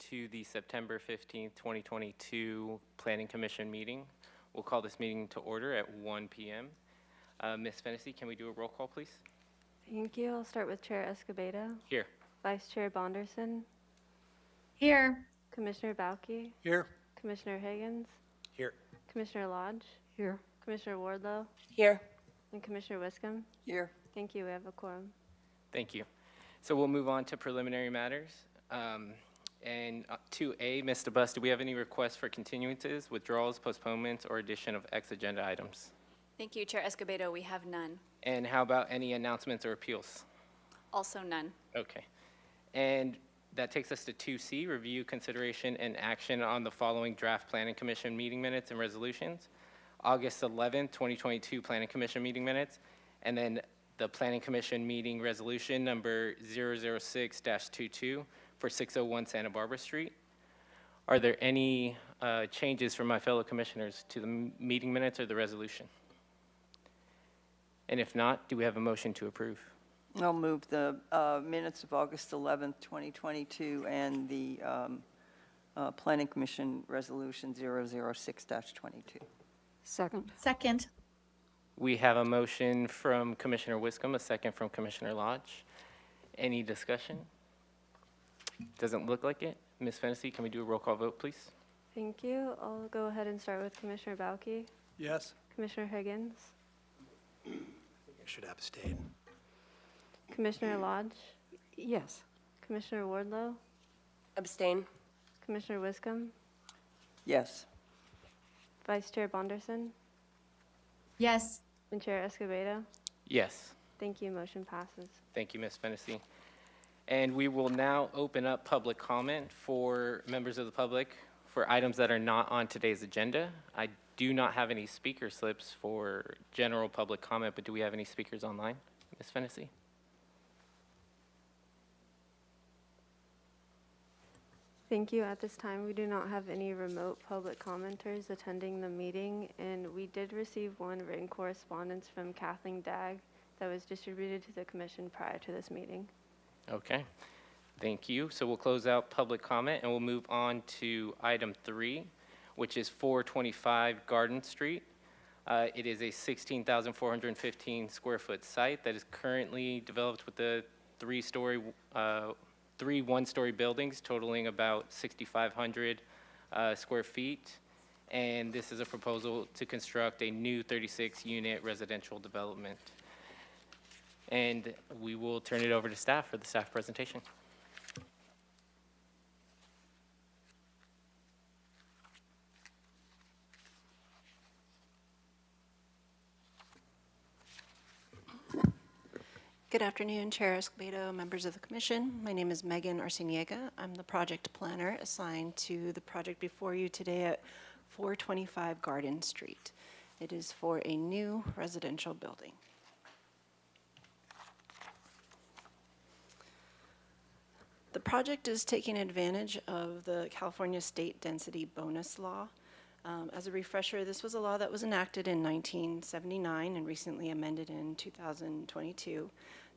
to the September 15th, 2022 Planning Commission meeting. We'll call this meeting to order at 1 p.m. Ms. Fennessy, can we do a roll call, please? Thank you. I'll start with Chair Escobedo. Here. Vice Chair Bonderson. Here. Commissioner Bauke. Here. Commissioner Higgins. Here. Commissioner Lodge. Here. Commissioner Wardlow. Here. And Commissioner Wiscombe. Here. Thank you. We have a quorum. Thank you. So we'll move on to preliminary matters. 2A, Ms. DeBus, do we have any requests for continuances, withdrawals, postponements, or addition of X agenda items? Thank you, Chair Escobedo. We have none. And how about any announcements or appeals? Also none. Okay. And that takes us to 2C, review, consideration, and action on the following draft Planning Commission meeting minutes and resolutions. August 11th, 2022 Planning Commission meeting minutes, and then the Planning Commission meeting resolution number 006-22 for 601 Santa Barbara Street. Are there any changes from my fellow commissioners to the meeting minutes or the resolution? And if not, do we have a motion to approve? I'll move the minutes of August 11th, 2022, and the Planning Commission Resolution 006-22. Second. We have a motion from Commissioner Wiscombe, a second from Commissioner Lodge. Any discussion? Doesn't look like it. Ms. Fennessy, can we do a roll call vote, please? Thank you. I'll go ahead and start with Commissioner Bauke. Yes. Commissioner Higgins. I should abstain. Commissioner Lodge. Yes. Commissioner Wardlow. Abstain. Commissioner Wiscombe. Yes. Vice Chair Bonderson. Yes. And Chair Escobedo. Yes. Thank you. Motion passes. Thank you, Ms. Fennessy. And we will now open up public comment for members of the public for items that are not on today's agenda. I do not have any speaker slips for general public comment, but do we have any speakers online? Ms. Fennessy? Thank you. At this time, we do not have any remote public commenters attending the meeting, and we did receive one written correspondence from Kathleen Dagg that was distributed to the commission prior to this meeting. Okay, thank you. So we'll close out public comment and we'll move on to item 3, which is 425 Garden Street. It is a 16,415 square foot site that is currently developed with the three one-story buildings totaling about 6,500 square feet. And this is a proposal to construct a new 36-unit residential development. And we will turn it over to staff for the staff presentation. Good afternoon, Chair Escobedo, members of the Commission. My name is Megan Arciniega. I'm the project planner assigned to the project before you today at 425 Garden Street. It is for a new residential building. The project is taking advantage of the California State Density Bonus Law. As a refresher, this was a law that was enacted in 1979 and recently amended in 2022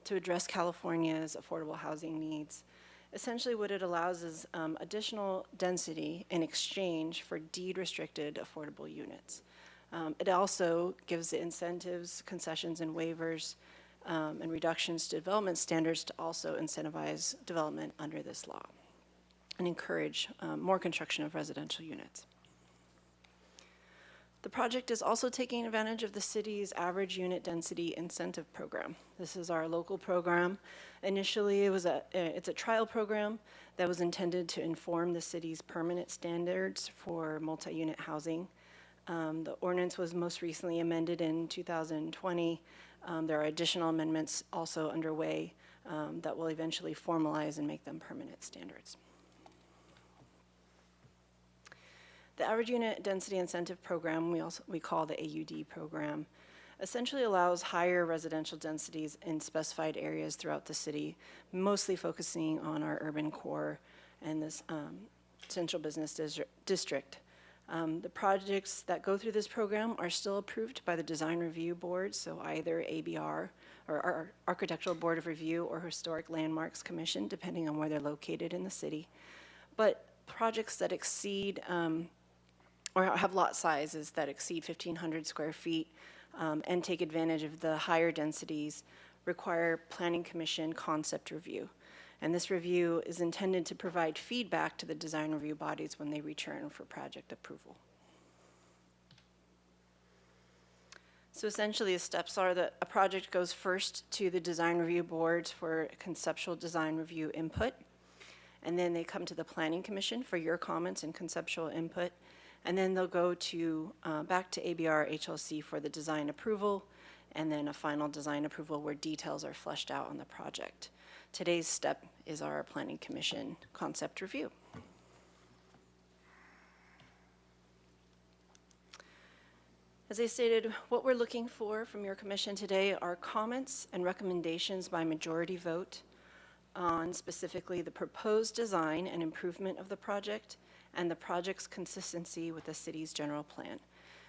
to address California's affordable housing needs. Essentially, what it allows is additional density in exchange for deed-restricted affordable units. It also gives the incentives, concessions, and waivers and reductions to development standards to also incentivize development under this law and encourage more construction of residential units. The project is also taking advantage of the city's average unit density incentive program. This is our local program. Initially, it's a trial program that was intended to inform the city's permanent standards for multi-unit housing. The ordinance was most recently amended in 2020. There are additional amendments also underway that will eventually formalize and make them permanent standards. The average unit density incentive program, we call the AUD program, essentially allows higher residential densities in specified areas throughout the city, mostly focusing on our urban core and this central business district. The projects that go through this program are still approved by the Design Review Board, so either ABR or our Architectural Board of Review or Historic Landmarks Commission, depending on where they're located in the city. But projects that exceed, or have lot sizes that exceed 1,500 square feet and take advantage of the higher densities require Planning Commission concept review. And this review is intended to provide feedback to the design review bodies when they return for project approval. So essentially, the steps are that a project goes first to the design review boards for conceptual design review input, and then they come to the Planning Commission for your comments and conceptual input, and then they'll go to back to ABR HLC for the design approval, and then a final design approval where details are fleshed out on the project. Today's step is our Planning Commission concept review. As I stated, what we're looking for from your commission today are comments and recommendations by majority vote on specifically the proposed design and improvement of the project and the project's consistency with the city's general plan.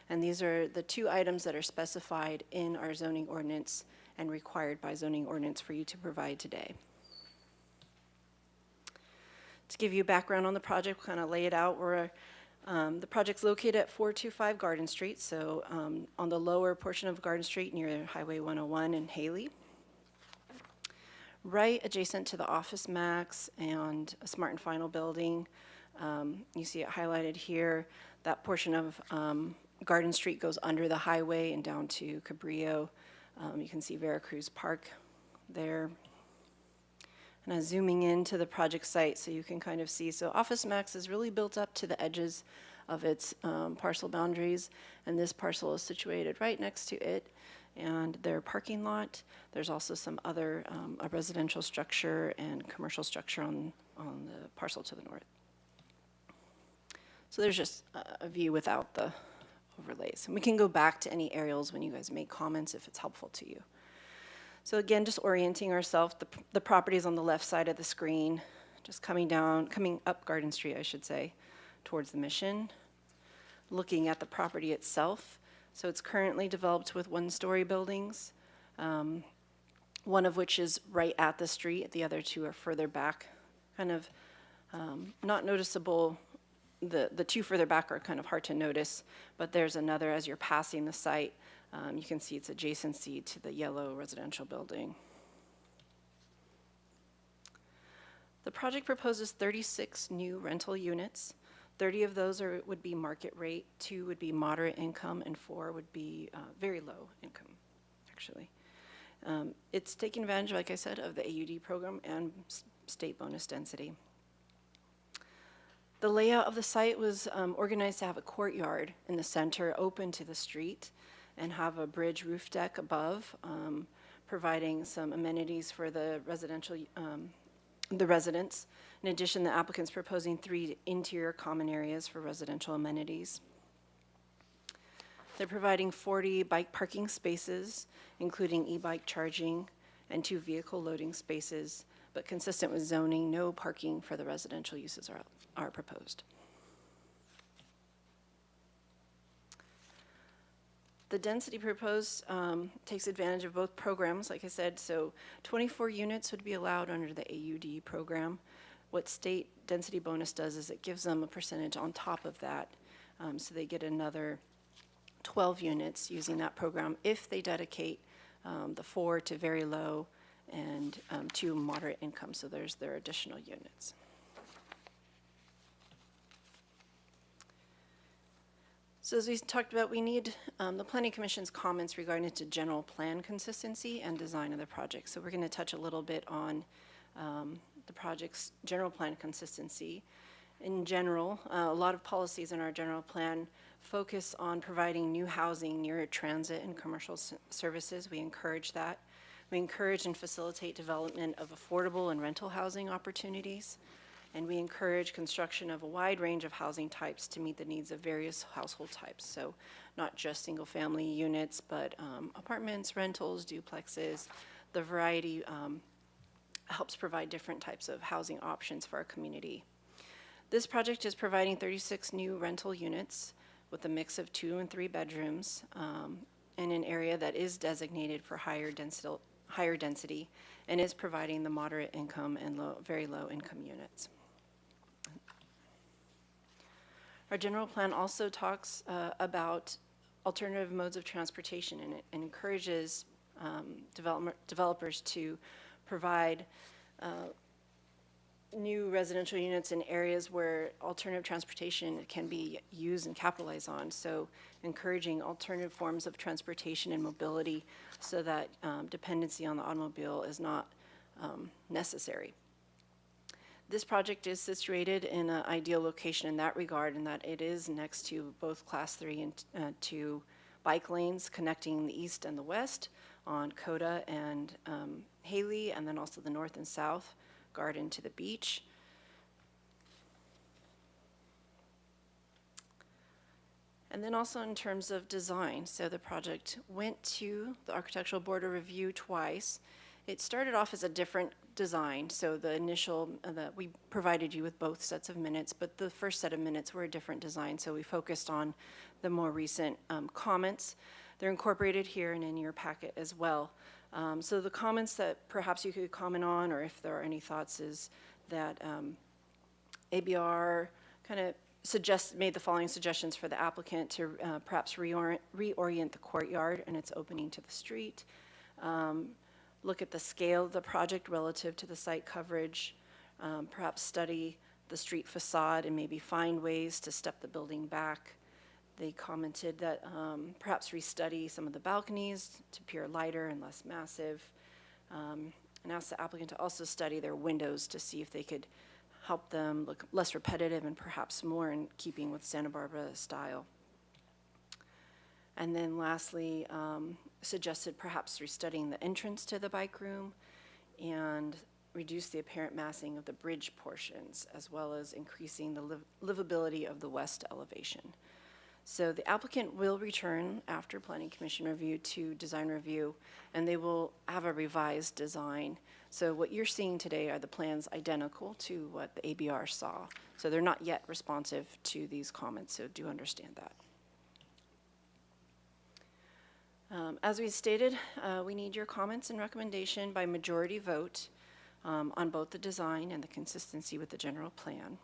And these are the two items that are specified in our zoning ordinance and required by zoning ordinance for you to provide today. To give you background on the project, we'll kind of lay it out. The project's located at 425 Garden Street, so on the lower portion of Garden Street near Highway 101 in Haley. Right adjacent to the Office Max and a Smart and Final building. You see it highlighted here. That portion of Garden Street goes under the highway and down to Cabrillo. You can see Veracruz Park there. And zooming into the project site so you can kind of see. So Office Max is really built up to the edges of its parcel boundaries, and this parcel is situated right next to it and their parking lot. There's also some other a residential structure and commercial structure on the parcel to the north. So there's just a view without the overlays. And we can go back to any aerials when you guys make comments if it's helpful to you. So again, just orienting ourselves, the property is on the left side of the screen, just coming up Garden Street, I should say, towards the Mission. Looking at the property itself, so it's currently developed with one-story buildings, one of which is right at the street, the other two are further back, kind of not noticeable. The two further back are kind of hard to notice, but there's another as you're passing the site. You can see its adjacency to the yellow residential building. The project proposes 36 new rental units. 30 of those would be market rate, 2 would be moderate income, and 4 would be very low income, actually. It's taking advantage, like I said, of the AUD program and state bonus density. The layout of the site was organized to have a courtyard in the center open to the street and have a bridge roof deck above, providing some amenities for the residents. In addition, the applicant's proposing 3 interior common areas for residential amenities. They're providing 40 bike parking spaces, including e-bike charging, and 2 vehicle loading spaces, but consistent with zoning, no parking for the residential uses are proposed. The density proposed takes advantage of both programs, like I said, so 24 units would be allowed under the AUD program. What state density bonus does is it gives them a percentage on top of that, so they get another 12 units using that program if they dedicate the 4 to very low and 2 moderate income, so there's their additional units. So as we talked about, we need the Planning Commission's comments regarding to general plan consistency and design of the project. So we're going to touch a little bit on the project's general plan consistency. In general, a lot of policies in our general plan focus on providing new housing near transit and commercial services. We encourage that. We encourage and facilitate development of affordable and rental housing opportunities. And we encourage construction of a wide range of housing types to meet the needs of various household types. So not just single-family units, but apartments, rentals, duplexes. The variety helps provide different types of housing options for our community. This project is providing 36 new rental units with a mix of 2 and 3 bedrooms in an area that is designated for higher density and is providing the moderate income and very low income units. Our general plan also talks about alternative modes of transportation, and it encourages developers to provide new residential units in areas where alternative transportation can be used and capitalized on. So encouraging alternative forms of transportation and mobility so that dependency on the automobile is not necessary. This project is situated in an ideal location in that regard, in that it is next to both Class 3 and 2 bike lanes connecting the east and the west on Coda and Haley, and then also the north and south garden to the beach. And then also in terms of design, so the project went to the Architectural Board of Review twice. It started off as a different design, so the initial, we provided you with both sets of minutes, but the first set of minutes were a different design, so we focused on the more recent comments. They're incorporated here and in your packet as well. So the comments that perhaps you could comment on, or if there are any thoughts, is that ABR kind of made the following suggestions for the applicant to perhaps reorient the courtyard and its opening to the street. Look at the scale of the project relative to the site coverage, perhaps study the street facade and maybe find ways to step the building back. They commented that perhaps restudy some of the balconies to appear lighter and less massive, and asked the applicant to also study their windows to see if they could help them look less repetitive and perhaps more in keeping with Santa Barbara style. And then lastly, suggested perhaps restudying the entrance to the bike room and reduce the apparent massing of the bridge portions, as well as increasing the livability of the west elevation. So the applicant will return after Planning Commission review to design review, and they will have a revised design. So what you're seeing today are the plans identical to what the ABR saw. So they're not yet responsive to these comments, so do understand that. As we stated, we need your comments and recommendation by majority vote on both the design and the consistency with the general plan.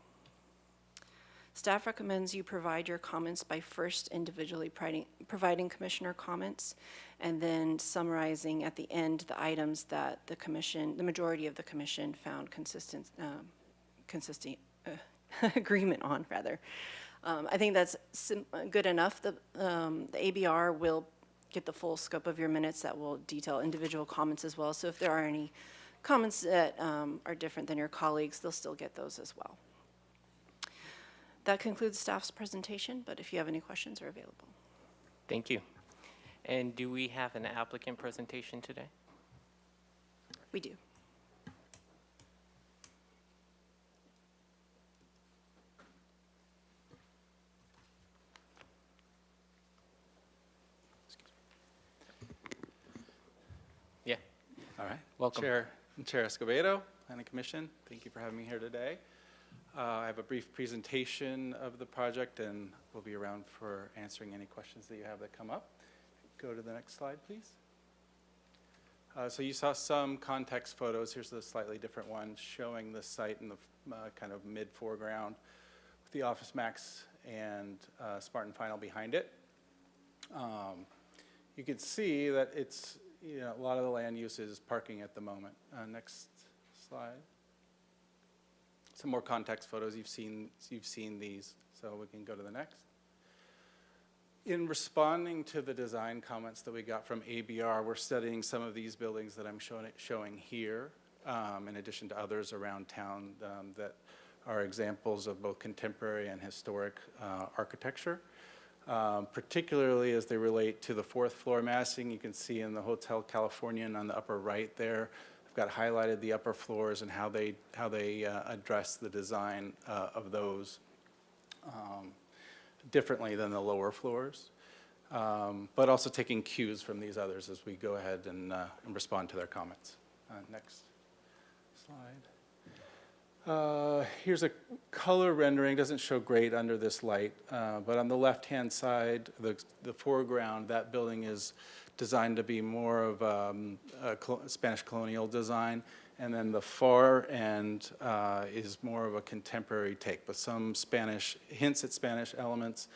Staff recommends you provide your comments by first individually providing commissioner comments and then summarizing at the end the items that the majority of the commission found consistent agreement on, rather. I think that's good enough. The ABR will get the full scope of your minutes that will detail individual comments as well. So if there are any comments that are different than your colleagues, they'll still get those as well. That concludes staff's presentation, but if you have any questions, are available. Thank you. And do we have an applicant presentation today? We do. Yeah. All right. Welcome. Chair Escobedo, Planning Commission, thank you for having me here today. I have a brief presentation of the project, and we'll be around for answering any questions that you have that come up. Go to the next slide, please. So you saw some context photos. Here's a slightly different one showing the site in the kind of mid-foreground with the Office Max and Spartan Final behind it. You can see that it's, a lot of the land use is parking at the moment. Next slide. Some more context photos. You've seen these, so we can go to the next. In responding to the design comments that we got from ABR, we're studying some of these buildings that I'm showing here, in addition to others around town that are examples of both contemporary and historic architecture, particularly as they relate to the fourth floor massing. You can see in the Hotel Californian on the upper right there, got highlighted the upper floors and how they address the design of those differently than the lower floors, but also taking cues from these others as we go ahead and respond to their comments. Next slide. Here's a color rendering. Doesn't show great under this light, but on the left-hand side, the foreground, that building is designed to be more of a Spanish colonial design, And then the far end is more of a contemporary take, with some Spanish, hints at Spanish elements,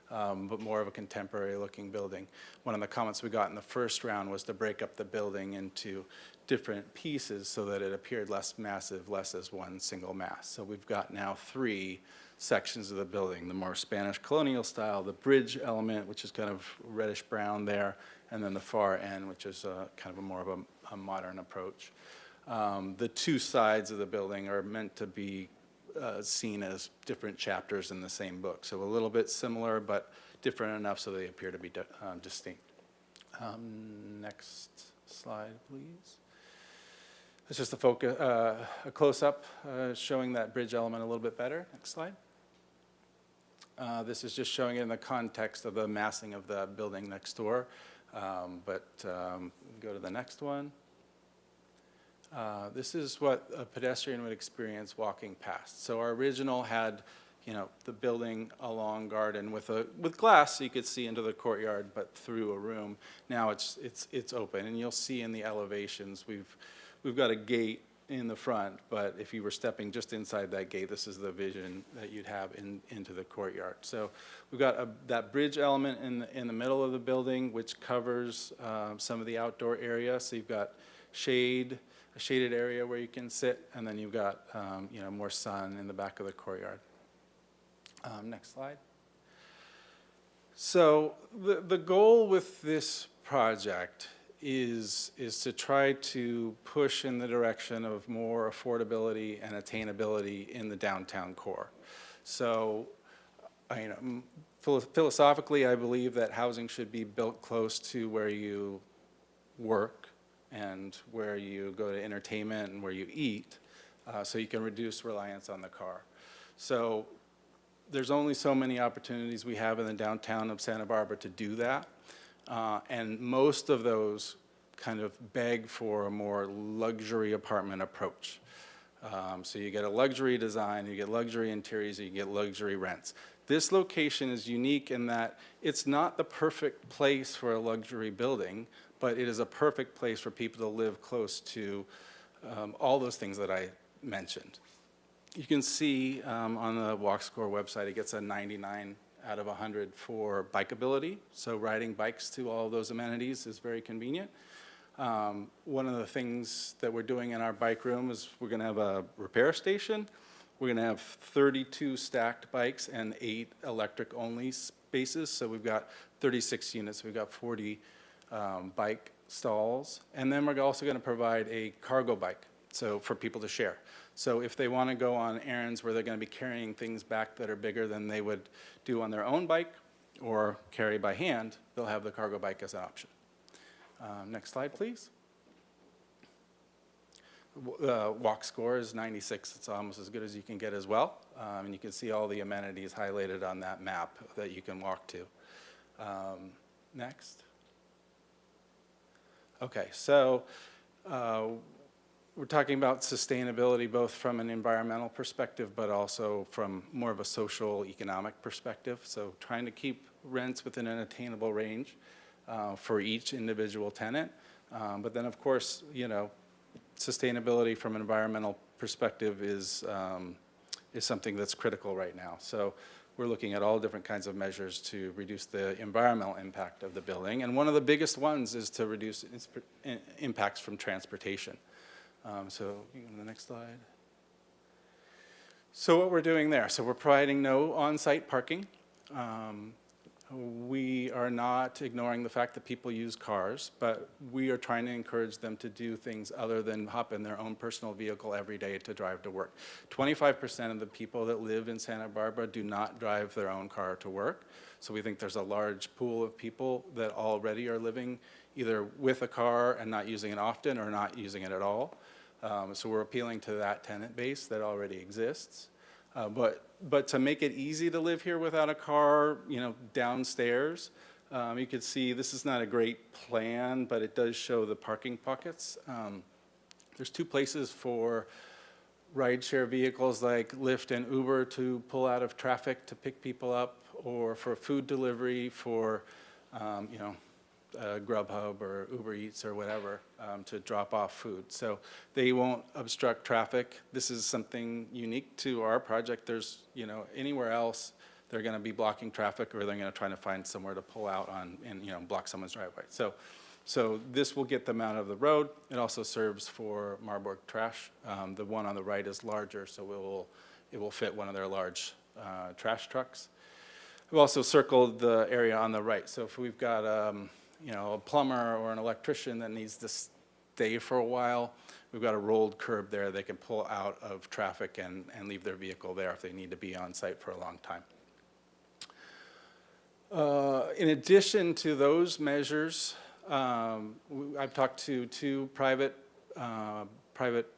but more of a contemporary-looking building. One of the comments we got in the first round was to break up the building into different pieces so that it appeared less massive, less as one single mass. So we've got now 3 sections of the building: the more Spanish colonial style, the bridge element, which is kind of reddish-brown there, and then the far end, which is kind of more of a modern approach. The 2 sides of the building are meant to be seen as different chapters in the same book. So a little bit similar, but different enough so they appear to be distinct. Next slide, please. It's just a close-up showing that bridge element a little bit better. Next slide. This is just showing it in the context of the massing of the building next door. Go to the next one. This is what a pedestrian would experience walking past. So our original had, the building, a long garden with glass so you could see into the courtyard, but through a room. Now it's open, and you'll see in the elevations we've got a gate in the front, but if you were stepping just inside that gate, this is the vision that you'd have into the courtyard. So we've got that bridge element in the middle of the building, which covers some of the outdoor area. So you've got a shaded area where you can sit, and then you've got more sun in the back of the courtyard. Next slide. So the goal with this project is to try to push in the direction of more affordability and attainability in the downtown core. So, philosophically, I believe that housing should be built close to where you work and where you go to entertainment and where you eat, so you can reduce reliance on the car. So there's only so many opportunities we have in the downtown of Santa Barbara to do that. And most of those kind of beg for a more luxury apartment approach. So you get a luxury design, you get luxury interiors, you get luxury rents. This location is unique in that it's not the perfect place for a luxury building, but it is a perfect place for people to live close to all those things that I mentioned. You can see on the WalkScore website, it gets a 99 out of 100 for bikeability. So riding bikes to all of those amenities is very convenient. One of the things that we're doing in our bike room is we're going to have a repair station. We're going to have 32 stacked bikes and 8 electric-only spaces. So we've got 36 units. We've got 40 bike stalls. And then we're also going to provide a cargo bike, so for people to share. So if they want to go on errands where they're going to be carrying things back that are bigger than they would do on their own bike or carry by hand, they'll have the cargo bike as an option. Next slide, please. WalkScore is 96. It's almost as good as you can get as well. And you can see all the amenities highlighted on that map that you can walk to. Next. Okay, so we're talking about sustainability both from an environmental perspective, but also from more of a social, economic perspective. So trying to keep rents within an attainable range for each individual tenant. But then, of course, sustainability from an environmental perspective is something that's critical right now. So we're looking at all different kinds of measures to reduce the environmental impact of the building. And one of the biggest ones is to reduce impacts from transportation. So you go to the next slide. So what we're doing there, so we're providing no on-site parking. We are not ignoring the fact that people use cars, but we are trying to encourage them to do things other than hop in their own personal vehicle every day to drive to work. 25% of the people that live in Santa Barbara do not drive their own car to work. So we think there's a large pool of people that already are living either with a car and not using it often or not using it at all. So we're appealing to that tenant base that already exists. But to make it easy to live here without a car, downstairs, you could see this is not a great plan, but it does show the parking pockets. There's 2 places for rideshare vehicles like Lyft and Uber to pull out of traffic to pick people up, or for food delivery, for Grubhub or Uber Eats or whatever to drop off food. So they won't obstruct traffic. This is something unique to our project. There's, anywhere else, they're going to be blocking traffic, or they're going to try to find somewhere to pull out on and, block someone's driveway. So this will get them out of the road. It also serves for Marburg Trash. The one on the right is larger, so it will fit one of their large trash trucks. We've also circled the area on the right. So if we've got, a plumber or an electrician that needs to stay for a while, we've got a rolled curb there. They can pull out of traffic and leave their vehicle there if they need to be on site for a long time. In addition to those measures, I've talked to two private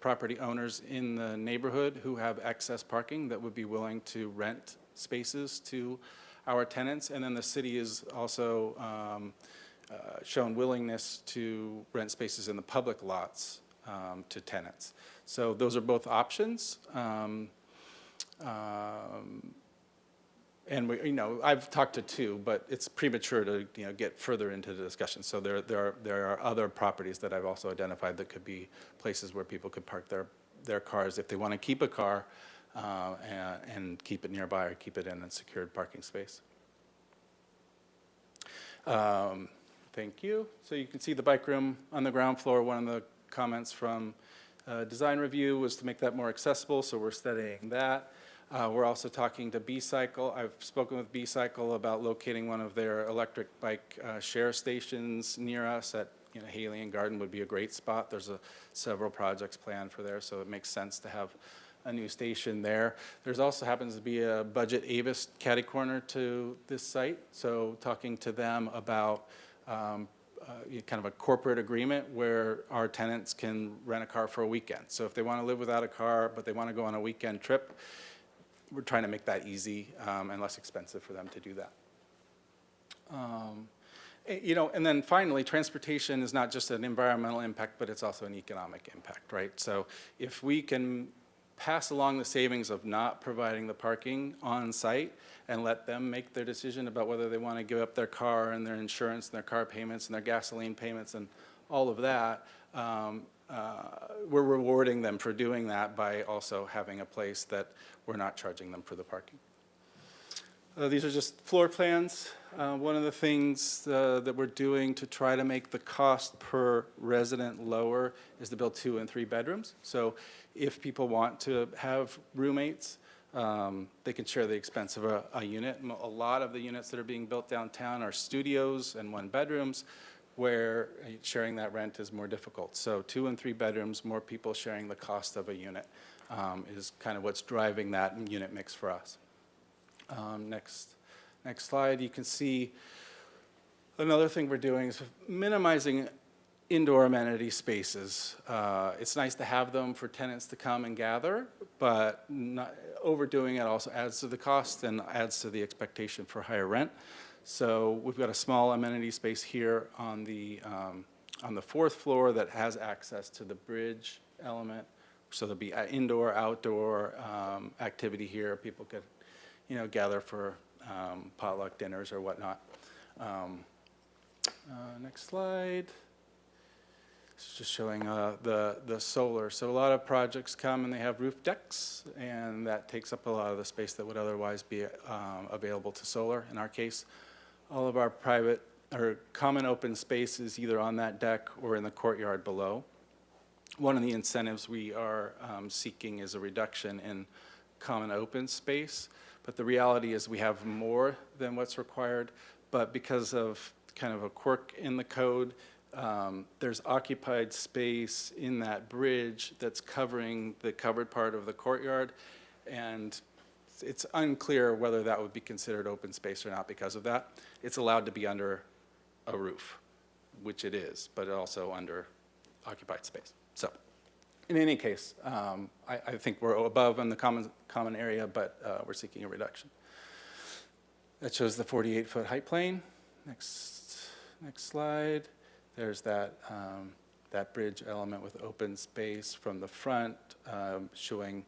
property owners in the neighborhood who have excess parking that would be willing to rent spaces to our tenants. And then the city has also shown willingness to rent spaces in the public lots to tenants. So those are both options. And I've talked to two, but it's premature to get further into the discussion. So there are other properties that I've also identified that could be places where people could park their cars if they want to keep a car and keep it nearby or keep it in a secured parking space. Thank you. So you can see the bike room on the ground floor. One of the comments from design review was to make that more accessible, so we're studying that. We're also talking to B-Cycle. I've spoken with B-Cycle about locating one of their electric bike share stations near us at Haley and Garden would be a great spot. There's several projects planned for there, so it makes sense to have a new station there. There's also happens to be a Budget Avis catty corner to this site, so talking to them about kind of a corporate agreement where our tenants can rent a car for a weekend. So if they want to live without a car, but they want to go on a weekend trip, we're trying to make that easy and less expensive for them to do that. And then finally, transportation is not just an environmental impact, but it's also an economic impact, right? So if we can pass along the savings of not providing the parking on site and let them make their decision about whether they want to give up their car and their insurance and their car payments and their gasoline payments and all of that, we're rewarding them for doing that by also having a place that we're not charging them for the parking. These are just floor plans. One of the things that we're doing to try to make the cost per resident lower is to build 2 and 3 bedrooms. So if people want to have roommates, they can share the expense of a unit. A lot of the units that are being built downtown are studios and 1 bedrooms, where sharing that rent is more difficult. So 2 and 3 bedrooms, more people sharing the cost of a unit is kind of what's driving that unit mix for us. Next slide, you can see another thing we're doing is minimizing indoor amenity spaces. It's nice to have them for tenants to come and gather, but not overdoing it also adds to the cost and adds to the expectation for higher rent. So we've got a small amenity space here on the 4th floor that has access to the bridge element. So there'll be indoor, outdoor activity here. People could, gather for potluck dinners or whatnot. Next slide. It's just showing the solar. So a lot of projects come and they have roof decks, and that takes up a lot of the space that would otherwise be available to solar. In our case, all of our private or common open space is either on that deck or in the courtyard below. One of the incentives we are seeking is a reduction in common open space, but the reality is we have more than what's required, but because of kind of a quirk in the code, there's occupied space in that bridge that's covering the covered part of the courtyard, and it's unclear whether that would be considered open space or not because of that. It's allowed to be under a roof, which it is, but also under occupied space. So in any case, I think we're above in the common area, but we're seeking a reduction. That shows the 48-foot height plane. Next slide. There's that bridge element with open space from the front, showing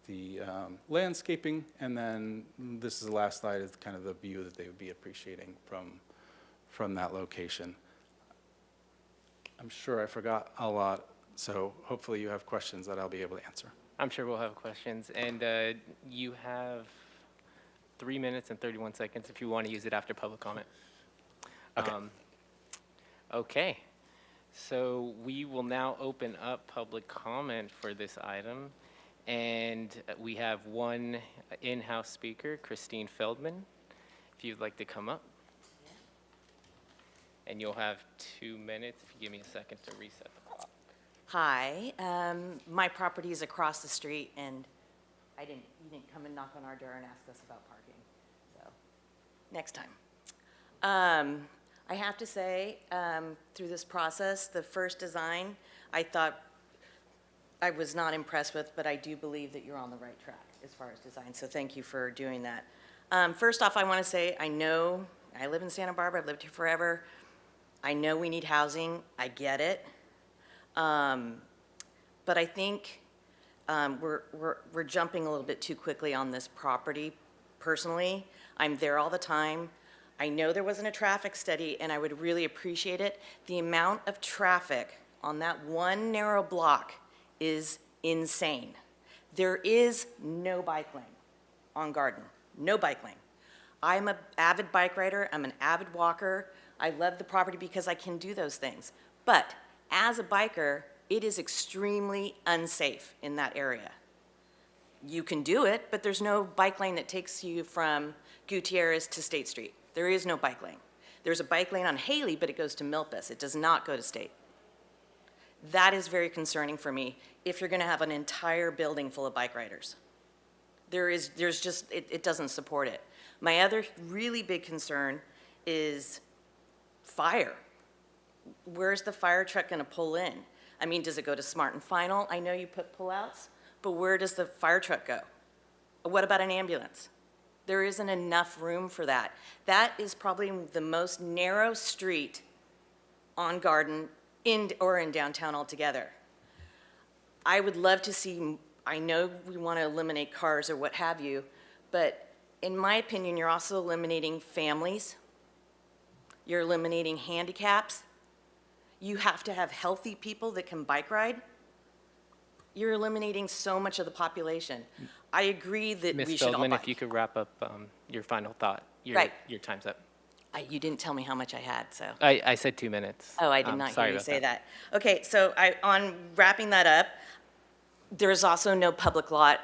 the landscaping, and then this is the last slide, is kind of the view that they would be appreciating from that location. I'm sure I forgot a lot, so hopefully you have questions that I'll be able to answer. I'm sure we'll have questions. And you have 3 minutes and 31 seconds if you want to use it after public comment. Okay. Okay. So we will now open up public comment for this item. And we have one in-house speaker, Christine Feldman, if you'd like to come up. And you'll have 2 minutes if you give me a second to reset the clock. Hi, my property is across the street, and you didn't come and knock on our door and ask us about parking, so, next time. I have to say, through this process, the first design, I thought I was not impressed with, but I do believe that you're on the right track as far as design, so thank you for doing that. First off, I want to say, I know, I live in Santa Barbara, I've lived here forever. I know we need housing, I get it. But I think we're jumping a little bit too quickly on this property. Personally, I'm there all the time. I know there wasn't a traffic study, and I would really appreciate it. The amount of traffic on that one narrow block is insane. There is no bike lane on Garden, no bike lane. I'm an avid bike rider, I'm an avid walker. I love the property because I can do those things. But as a biker, it is extremely unsafe in that area. You can do it, but there's no bike lane that takes you from Gutierrez to State Street. There is no bike lane. There's a bike lane on Haley, but it goes to Milpas. It does not go to State. That is very concerning for me if you're gonna have an entire building full of bike riders. There's just, it doesn't support it. My other really big concern is fire. Where's the fire truck gonna pull in? I mean, does it go to Smart and Final? I know you put pullouts, but where does the fire truck go? What about an ambulance? There isn't enough room for that. That is probably the most narrow street on Garden or in downtown altogether. I would love to see, I know we want to eliminate cars or what have you, but in my opinion, you're also eliminating families. You're eliminating handicaps. You have to have healthy people that can bike ride. You're eliminating so much of the population. I agree that we Ms. should all Feldman, bike. if you could wrap up your final thought. Right. Your time's up. You didn't tell me how much I had, so. I said 2 minutes. Oh, I did not Sorry hear you about say that. Okay, so on wrapping that up, there's also no public lot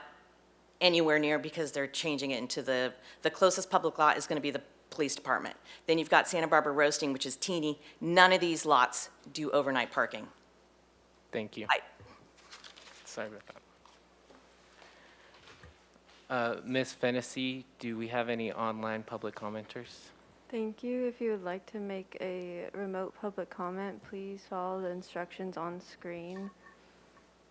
anywhere near because they're changing it into the closest public lot is going to be the police department. Then you've got Santa Barbara Roasting, which is teeny. None of these lots do overnight parking. Thank you. I- Sorry about that. Ms. Fennessy, do we have any online public commenters? Thank you. If you would like to make a remote public comment, please follow the instructions on screen.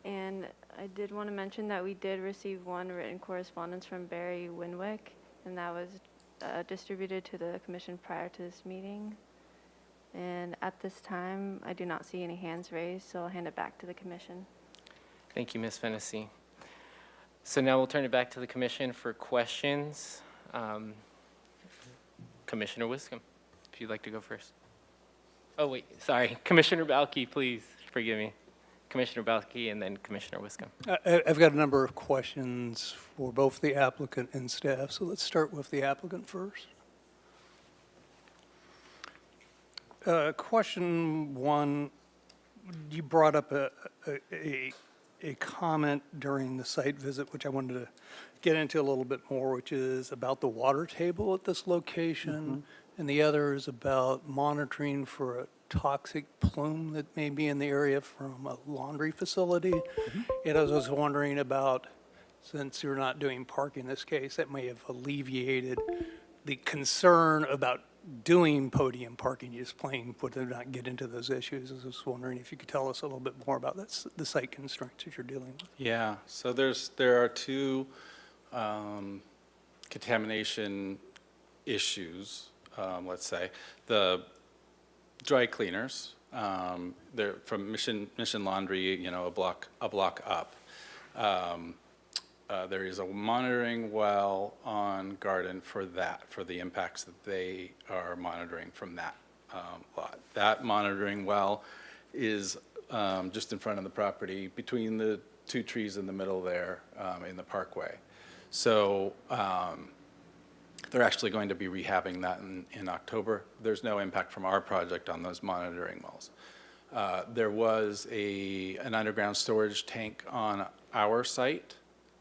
And I did want to mention that we did receive one written correspondence from Barry Winwick, and that was distributed to the commission prior to this meeting. And at this time, I do not see any hands raised, so I'll hand it back to the commission. Thank you, Ms. Fennessy. So now we'll turn it back to the commission for questions. Commissioner Wiscombe, if you'd like to go first. Oh, wait, sorry. Commissioner Balke, please forgive me. Commissioner Balke and then Commissioner Wiscombe. I've got a number of questions for both the applicant and staff, so let's start with the applicant first. Question one, you brought up a comment during the site visit, which I wanted to get into a little bit more, which is about the water table at this location, and the other is about monitoring for a toxic plume that may be in the area from a laundry facility. And I was wondering about, since you're not doing parking in this case, that may have alleviated the concern about doing podium parking, just plain, would it not get into those issues? I was just wondering if you could tell us a little bit more about that, the site constraints that you're dealing with. Yeah, so there are two contamination issues, let's say. The dry cleaners, they're from Mission Laundry, you know, a block up. There is a monitoring well on Garden for that, for the impacts that they are monitoring from that lot. That monitoring well is just in front of the property, between the two trees in the middle there in the parkway. So they're actually going to be rehabbing that in October. There's no impact from our project on those monitoring wells. There was an underground storage tank on our site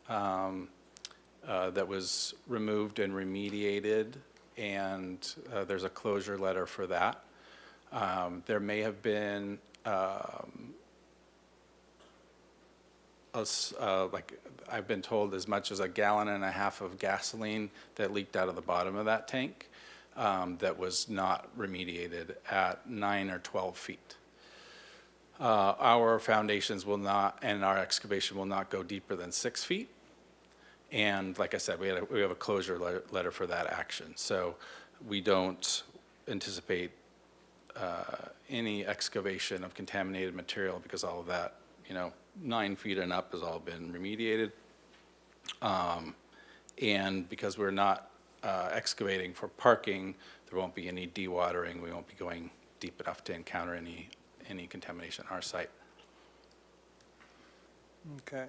that was removed and remediated, and there's a closure letter for that. There may have been like I've been told, as much as 1.5 gallons of gasoline that leaked out of the bottom of that tank that was not remediated at 9 or 12 feet. Our foundations will not, and our excavation will not go deeper than 6 feet. And like I said, we have a closure letter for that action. So we don't anticipate any excavation of contaminated material because all of that, 9 feet and up has all been remediated. And because we're not excavating for parking, there won't be any dewatering. We won't be going deep enough to encounter any contamination on our site. Okay.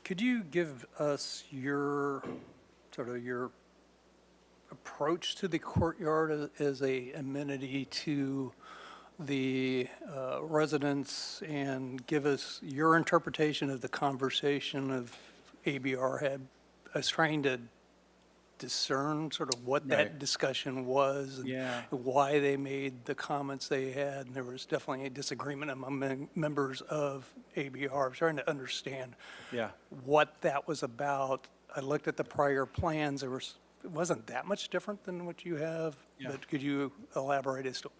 Could you give us your approach to the courtyard as a amenity to the residents, and give us your interpretation of the conversation of ABR had? I was trying to discern sort of what that Right. discussion was and Yeah. why they made the comments they had. And there was definitely a disagreement among members of ABR. I was trying to understand Yeah. what that was about. I looked at the prior plans. It wasn't that much different than what you have. Yeah. But could you elaborate as to,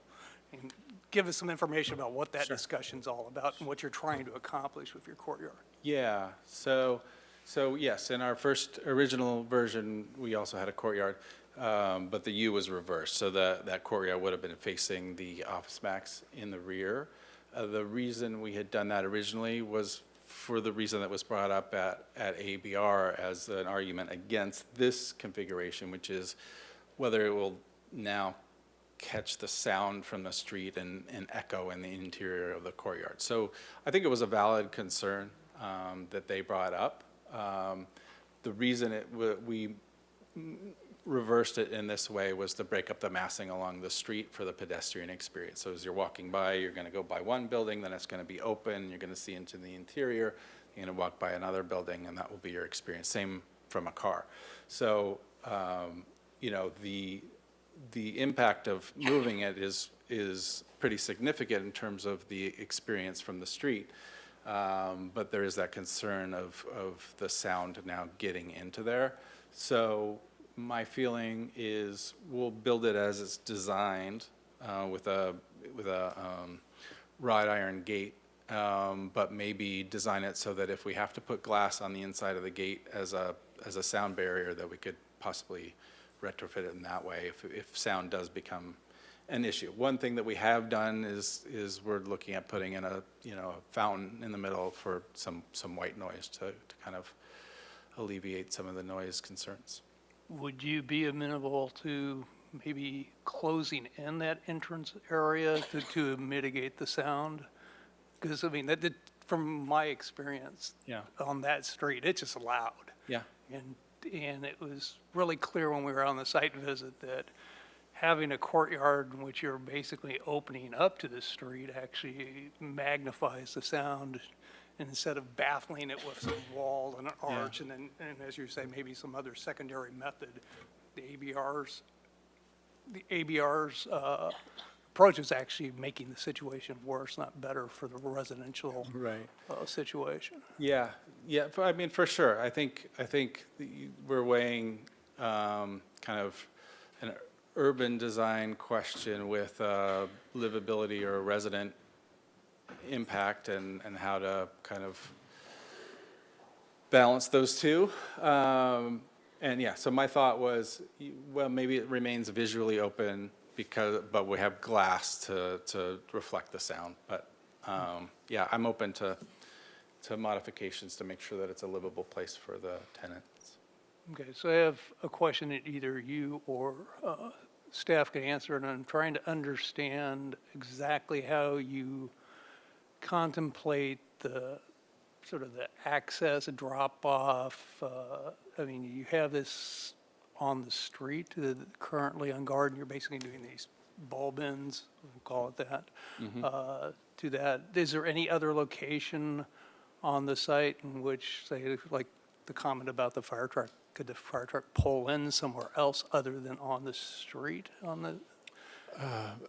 and give us some information about what that discussion's all about and what you're trying to accomplish with your courtyard? Yeah, so yes, in our first original version, we also had a courtyard, but the U was reversed. So that courtyard would have been facing the Office Max in the rear. The reason we had done that originally was for the reason that was brought up at ABR as an argument against this configuration, which is whether it will now catch the sound from the street and echo in the interior of the courtyard. So I think it was a valid concern that they brought up. The reason we reversed it in this way was to break up the massing along the street for the pedestrian experience. So as you're walking by, you're going to go by one building, then it's going to be open, you're going to see into the interior, you're going to walk by another building, and that will be your experience. Same from a car. So, the impact of moving it is pretty significant in terms of the experience from the street. But there is that concern of the sound now getting into there. So my feeling is we'll build it as it's designed with a wrought iron gate, but maybe design it so that if we have to put glass on the inside of the gate as a sound barrier, that we could possibly retrofit it in that way if sound does become an issue. One thing that we have done is we're looking at putting in a fountain in the middle for some white noise to kind of alleviate some of the noise concerns. Would you be amenable to maybe closing in that entrance area to mitigate the sound? Because, from my experience Yeah. on that street, it's just loud. Yeah. And it was really clear when we were on the site visit that having a courtyard in which you're basically opening up to the street actually magnifies the sound, and instead of baffling it with some wall and an arch, and as you say, maybe some other secondary method, the ABR's approach is actually making the situation worse, not better for the residential Right. situation. Yeah, for sure. I think we're weighing kind of an urban design question with livability or resident impact and how to kind of balance those two. So my thought was, well, maybe it remains visually open but we have glass to reflect the sound. But I'm open to modifications to make sure that it's a livable place for the tenants. Okay, so I have a question that either you or staff can answer it, and I'm trying to understand exactly how you contemplate the sort of the access, drop-off. I mean, you have this on the street, currently on Garden, you're basically doing these ball bins, we'll call it that. To that, is there any other location on the site in which, say, like the comment about the fire truck, could the fire truck pull in somewhere else other than on the street on the?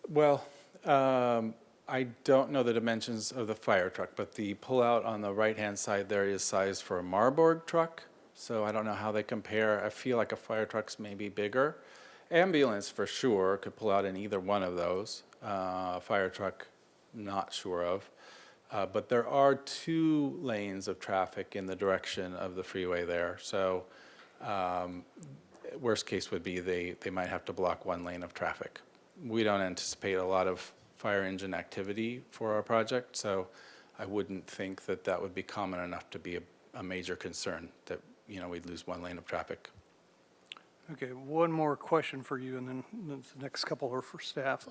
Well, I don't know the dimensions of the fire truck, but the pullout on the right-hand side there is sized for a Marburg truck, so I don't know how they compare. I feel like a fire truck's maybe bigger. Ambulance, for sure, could pull out in either one of those. Fire truck, not sure of. But there are 2 lanes of traffic in the direction of the freeway there, so worst case would be they might have to block 1 lane of traffic. We don't anticipate a lot of fire engine activity for our project, so I wouldn't think that that would be common enough to be a major concern, that, you know, we'd lose 1 lane of traffic. Okay, one more question for you, and then the next couple are for staff.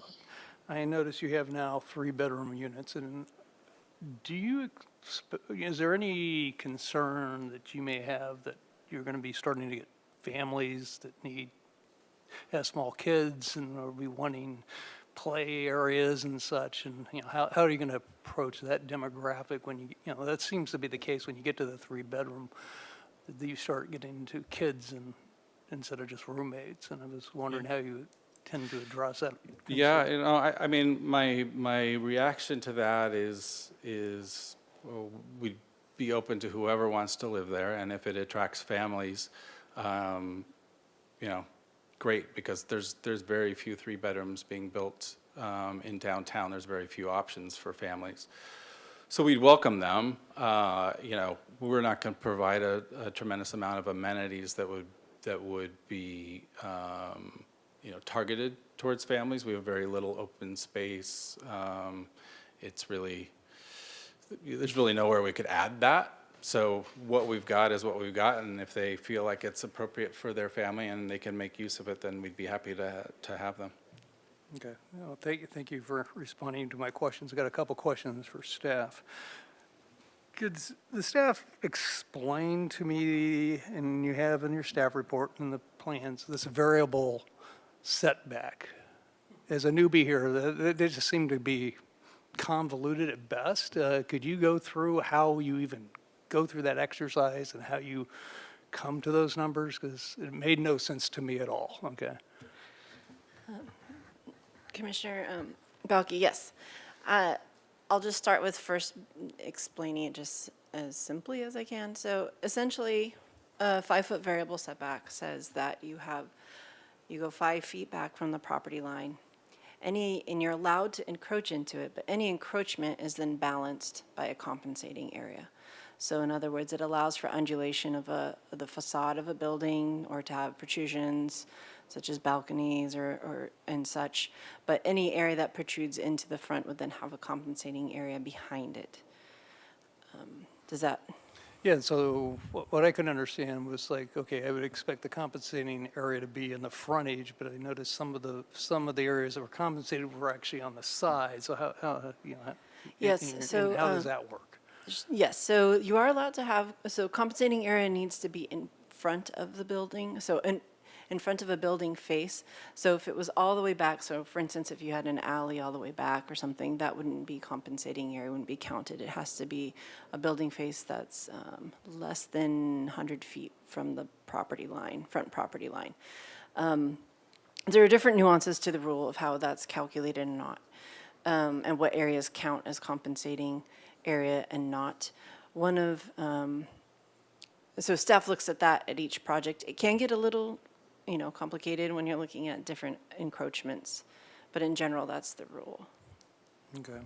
I notice you have now 3-bedroom units, and is there any concern that you may have that you're going to be starting to get families that have small kids and will be wanting play areas and such, and, you know, how are you going to approach that demographic when you know, that seems to be the case when you get to the 3-bedroom, that you start getting into kids and instead of just roommates, and I was wondering how you tend to address that. Yeah, you know, I mean, my reaction to that is well, we'd be open to whoever wants to live there, and if it attracts families, you know, great, because there's very few 3-bedrooms being built in downtown. There's very few options for families. So we'd welcome them. You know, we're not going to provide a tremendous amount of amenities that would be you know, targeted towards families. We have very little open space. It's really, there's really nowhere we could add that. So what we've got is what we've got, and if they feel like it's appropriate for their family and they can make use of it, then we'd be happy to have them. Okay, well, thank you for responding to my questions. I've got a couple questions for staff. Could the staff explain to me, and you have in your staff report and the plans, this variable setback? As a newbie here, they just seem to be convoluted at best. Could you go through how you even go through that exercise and how you come to those numbers? Because it made no sense to me at all, okay? Commissioner Balke, yes. I'll just start with first explaining it just as simply as I can. So essentially, a 5-foot variable setback says that you go 5 feet back from the property line. And you're allowed to encroach into it, but any encroachment is then balanced by a compensating area. So in other words, it allows for undulation of the facade of a building, or to have protrusions such as balconies or and such. But any area that protrudes into the front would then have a compensating area behind it. Does that? Yeah, so what I could understand was like, okay, I would expect the compensating area to be in the frontage, but I noticed some of the areas that were compensated were actually on the side. So how you know? Yes, and so, how does that work? Yes, so you are allowed to have, so compensating area needs to be in front of the building, so in front of a building face. So if it was all the way back, so for instance, if you had an alley all the way back or something, that wouldn't be compensating area, wouldn't be counted. It has to be a building face that's less than 100 feet from the property line, front property line. There are different nuances to the rule of how that's calculated and not, and what areas count as compensating area and not. So staff looks at that at each project. It can get a little, complicated when you're looking at different encroachments, but in general, that's the rule. Okay.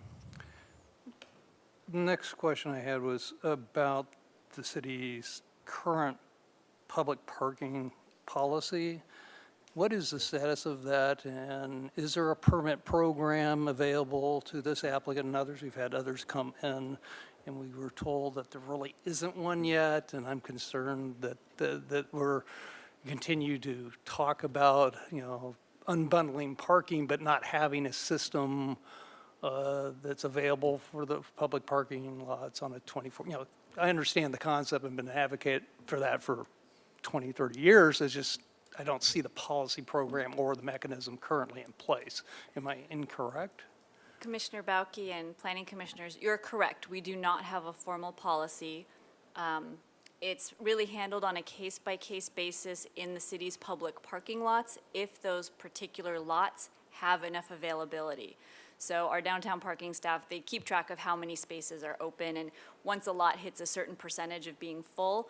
Next question I had was about the city's current public parking policy. What is the status of that, and is there a permit program available to this applicant and others? We've had others come in, and we were told that there really isn't one yet, and I'm concerned that we're continue to talk about, unbundling parking, but not having a system that's available for the public parking lots on a 24, I understand the concept and been an advocate for that for 20, 30 years. It's just, I don't see the policy program or the mechanism currently in place. Am I incorrect? Commissioner Bauke and Planning Commissioners, you're correct. We do not have a formal policy. It's really handled on a case-by-case basis in the city's public parking lots if those particular lots have enough availability. So our downtown parking staff, they keep track of how many spaces are open, and once a lot hits a certain percentage of being full,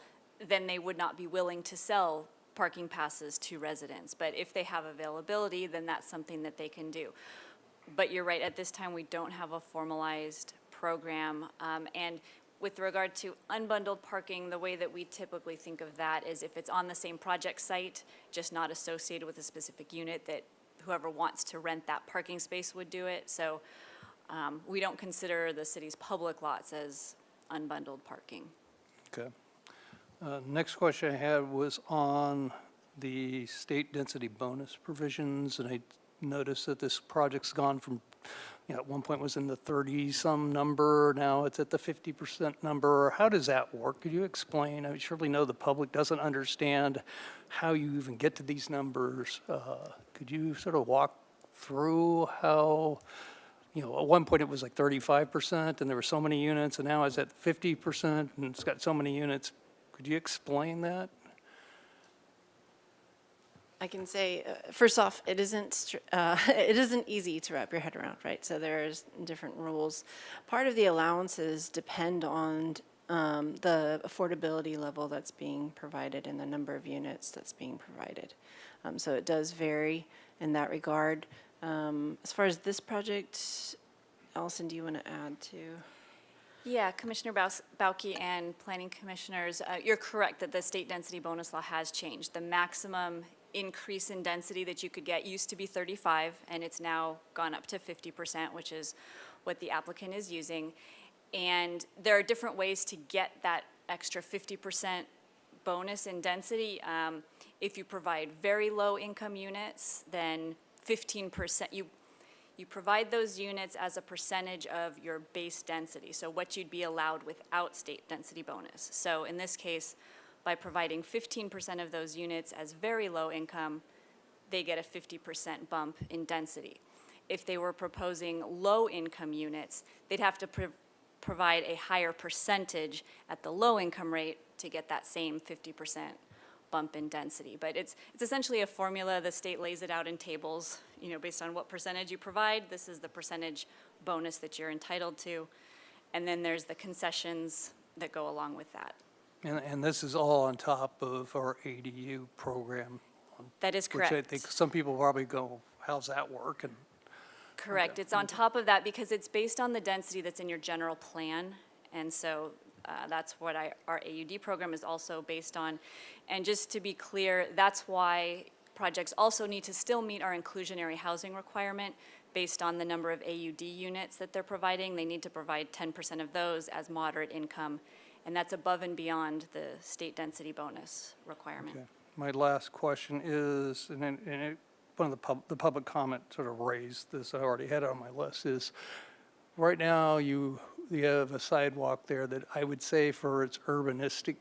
then they would not be willing to sell parking passes to residents. But if they have availability, then that's something that they can do. But you're right, at this time, we don't have a formalized program. And with regard to unbundled parking, the way that we typically think of that is if it's on the same project site, just not associated with a specific unit, that whoever wants to rent that parking space would do it. So we don't consider the city's public lots as unbundled parking. Okay. Next question I had was on the state density bonus provisions, and I noticed that this project's gone from, at one point was in the 30-some number, now it's at the 50% number. How does that work? Could you explain? I surely know the public doesn't understand how you even get to these numbers. Could you sort of walk through how, at one point it was like 35% and there were so many units, and now it's at 50% and it's got so many units. Could you explain that? I can say, first off, it isn't it isn't easy to wrap your head around, right? So there's different rules. Part of the allowances depend on the affordability level that's being provided and the number of units that's being provided. So it does vary in that regard. As far as this project, Allison, do you want to add to? Yeah, Commissioner Bauke and Planning Commissioners, you're correct that the state density bonus law has changed. The maximum increase in density that you could get used to be 35, and it's now gone up to 50%, which is what the applicant is using. And there are different ways to get that extra 50% bonus in density. If you provide very low income units, then 15%, you provide those units as a percentage of your base density, so what you'd be allowed without state density bonus. So in this case, by providing 15% of those units as very low income, they get a 50% bump in density. If they were proposing low income units, they'd have to provide a higher percentage at the low income rate to get that same 50% bump in density. But it's essentially a formula. The state lays it out in tables, based on what percentage you provide. This is the percentage bonus that you're entitled to. And then there's the concessions that go along with that. And this is all on top of our ADU program. That is correct. Which I think some people probably go, how's that work? And Correct. It's on top of that because it's based on the density that's in your general plan. And so that's what our AUD program is also based on. And just to be clear, that's why projects also need to still meet our inclusionary housing requirement based on the number of AUD units that they're providing. They need to provide 10% of those as moderate income. And that's above and beyond the state density bonus requirement. okay. My last question is, one of the public comment sort of raised this, I already had it on my list, is right now you have a sidewalk there that I would say for its urbanistic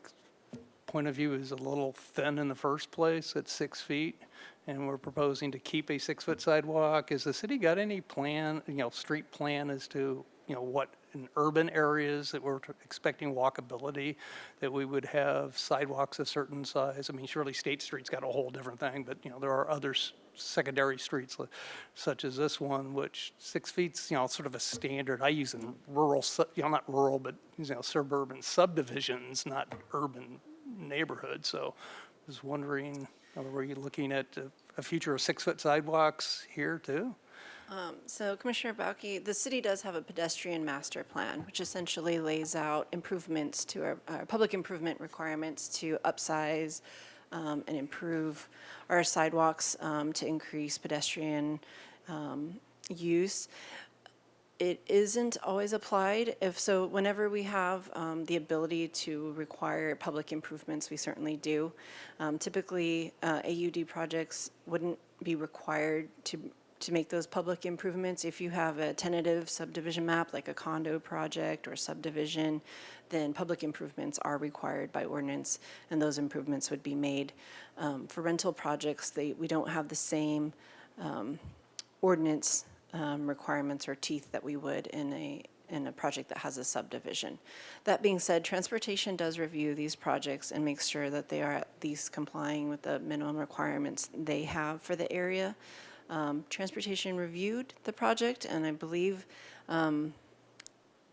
point of view is a little thin in the first place at 6 feet, and we're proposing to keep a 6-foot sidewalk. Has the city got any plan, street plan as to, what in urban areas that we're expecting walkability, that we would have sidewalks a certain size? I mean, surely State Street's got a whole different thing, but, there are other secondary streets such as this one, which 6 feet's, sort of a standard. I use in rural, not rural, but, suburban subdivisions, not urban neighborhoods. So I was wondering, were you looking at a future of 6-foot sidewalks here too? So Commissioner Bauke, the city does have a pedestrian master plan, which essentially lays out improvements to our public improvement requirements to upsize and improve our sidewalks to increase pedestrian use. It isn't always applied. Whenever we have the ability to require public improvements, we certainly do. Typically, AUD projects wouldn't be required to make those public improvements. If you have a tentative subdivision map, like a condo project or subdivision, then public improvements are required by ordinance, and those improvements would be made. For rental projects, we don't have the same ordinance requirements or teeth that we would in a project that has a subdivision. That being said, transportation does review these projects and makes sure that they are at least complying with the minimum requirements they have for the area. Transportation reviewed the project, and I believe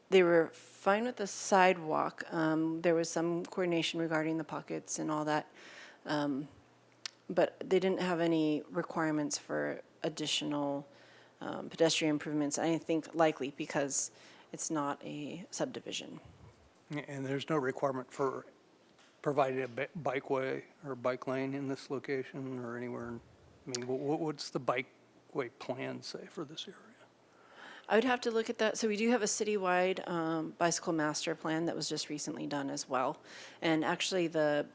they were fine with the sidewalk. There was some coordination regarding the pockets and all that, but they didn't have any requirements for additional pedestrian improvements, I think likely because it's not a subdivision. And there's no requirement for providing a bikeway or bike lane in this location or anywhere? I mean, what's the bikeway plan say for this area? I would have to look at that. So we do have a citywide bicycle master plan that was just recently done as well. And actually the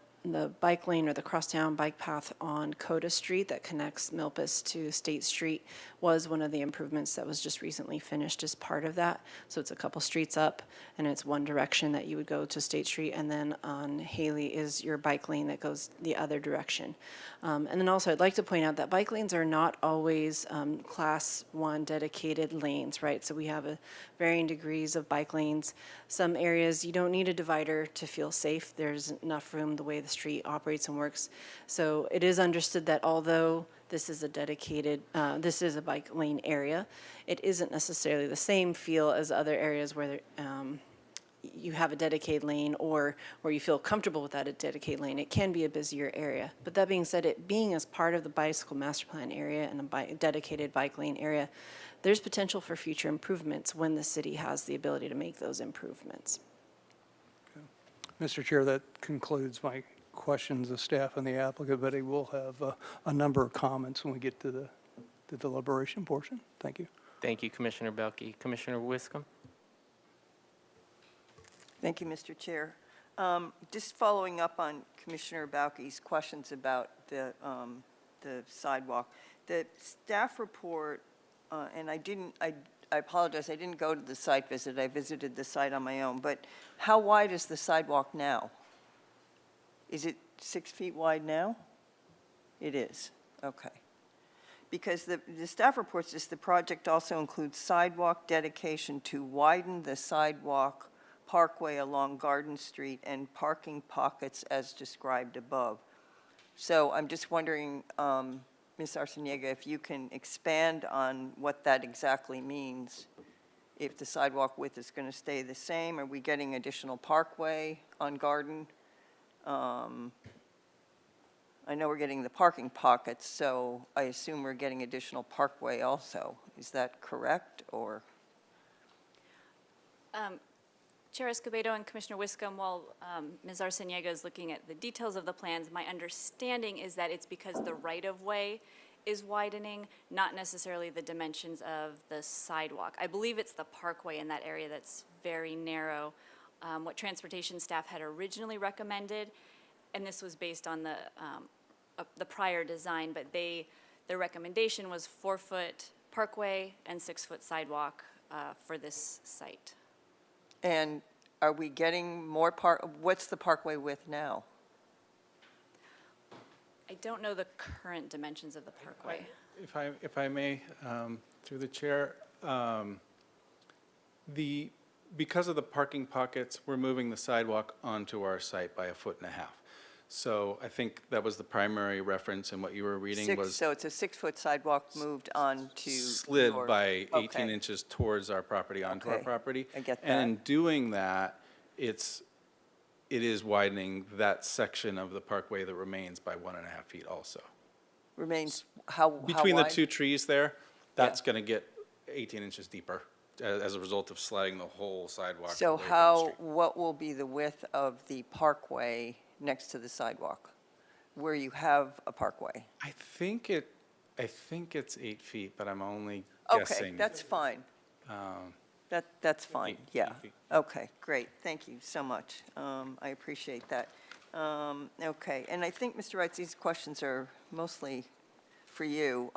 bike lane or the crosstown bike path on Coda Street that connects Milpas to State Street was one of the improvements that was just recently finished as part of that. So it's a couple streets up, and it's one direction that you would go to State Street, and then on Haley is your bike lane that goes the other direction. And then also I'd like to point out that bike lanes are not always class 1 dedicated lanes, right? So we have varying degrees of bike lanes. Some areas you don't need a divider to feel safe. There's enough room the way the street operates and works. So it is understood that although this is a dedicated, this is a bike lane area, it isn't necessarily the same feel as other areas where you have a dedicated lane or where you feel comfortable with that a dedicated lane. It can be a busier area. But that being said, it being as part of the bicycle master plan area and a dedicated bike lane area, there's potential for future improvements when the city has the ability to make those improvements. Mr. Chair, that concludes my questions of staff and the applicant, but I will have a number of comments when we get to the deliberation portion. Thank you. Thank you, Commissioner Belke. Commissioner Wiscom? Thank you, Mr. Chair. Just following up on Commissioner Bauke's questions about the sidewalk. The staff report, and I apologize, I didn't go to the site visit. I visited the site on my own. But how wide is the sidewalk now? Is it 6 feet wide now? It is, okay. Because the staff report says the project also includes sidewalk dedication to widen the sidewalk parkway along Garden Street and parking pockets as described above. So I'm just wondering, Ms. Arciniega, if you can expand on what that exactly means. If the sidewalk width is going to stay the same, are we getting additional parkway on Garden? I know we're getting the parking pockets, so I assume we're getting additional parkway also. Is that correct, or? Chair Escobedo and Commissioner Wiscom, while Ms. Arciniega is looking at the details of the plans, my understanding is that it's because the right-of-way is widening, not necessarily the dimensions of the sidewalk. I believe it's the parkway in that area that's very narrow. What transportation staff had originally recommended, and this was based on the prior design, but their recommendation was 4-foot parkway and 6-foot sidewalk for this site. And are we getting more what's the parkway width now? I don't know the current dimensions of the parkway. If I may, through the chair, because of the parking pockets, we're moving the sidewalk onto our site by 1.5 feet. So I think that was the primary reference, and what you were reading was So it's a 6-foot sidewalk moved on to slid your- by 18 okay. inches towards our property, onto our Okay, property. I get And in that. doing that, it is widening that section of the parkway that remains by 1.5 feet also. Remains how Between the wide? two trees there, that's going to get 18 inches deeper as a result of sliding the whole sidewalk So away from the how, street. what will be the width of the parkway next to the sidewalk, where you have a parkway? I think it's 8 feet, but I'm only Okay, guessing. that's fine. That's fine, 8 yeah. feet. Okay, great, thank you so much. I appreciate that. Okay, and I think, Mr. Wright, these questions are mostly for you.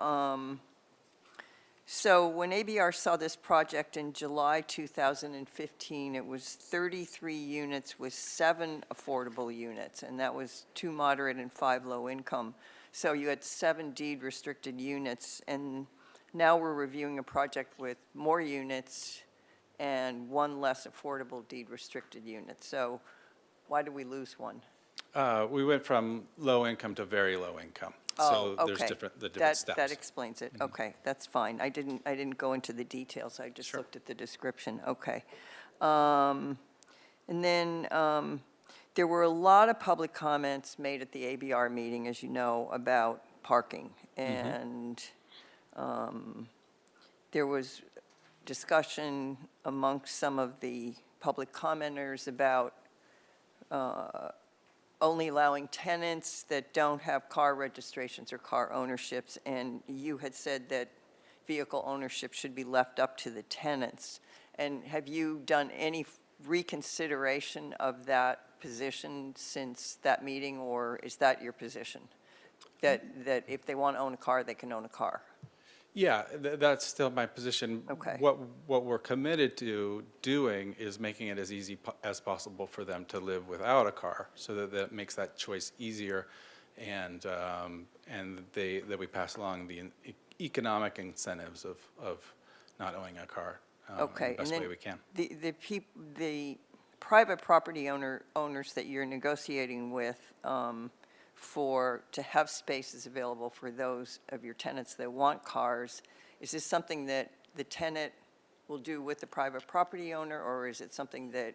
So when ABR saw this project in July 2015, it was 33 units with 7 affordable units, and that was 2 moderate and 5 low income. So you had 7 deed-restricted units, and now we're reviewing a project with more units and 1 less affordable deed-restricted unit. So why did we lose one? We went from low income to very low income. So there's okay. the different That steps. explains it. Okay, that's fine. I didn't go into the details. I just looked at the description. Okay. And then there were a lot of public comments made at the ABR meeting, as you know, about parking. And there was discussion amongst some of the public commenters about only allowing tenants that don't have car registrations or car ownerships, and you had said that vehicle ownership should be left up to the tenants. And have you done any reconsideration of that position since that meeting, or is that your position? That if they want to own a car, they can own a car? Yeah, that's still my position. Okay. What we're committed to doing is making it as easy as possible for them to live without a car, so that makes that choice easier, and that we pass along the economic incentives of not owning a car in Okay. the best way we can. The private property owners that you're negotiating with to have spaces available for those of your tenants that want cars, is this something that the tenant will do with the private property owner, or is it something that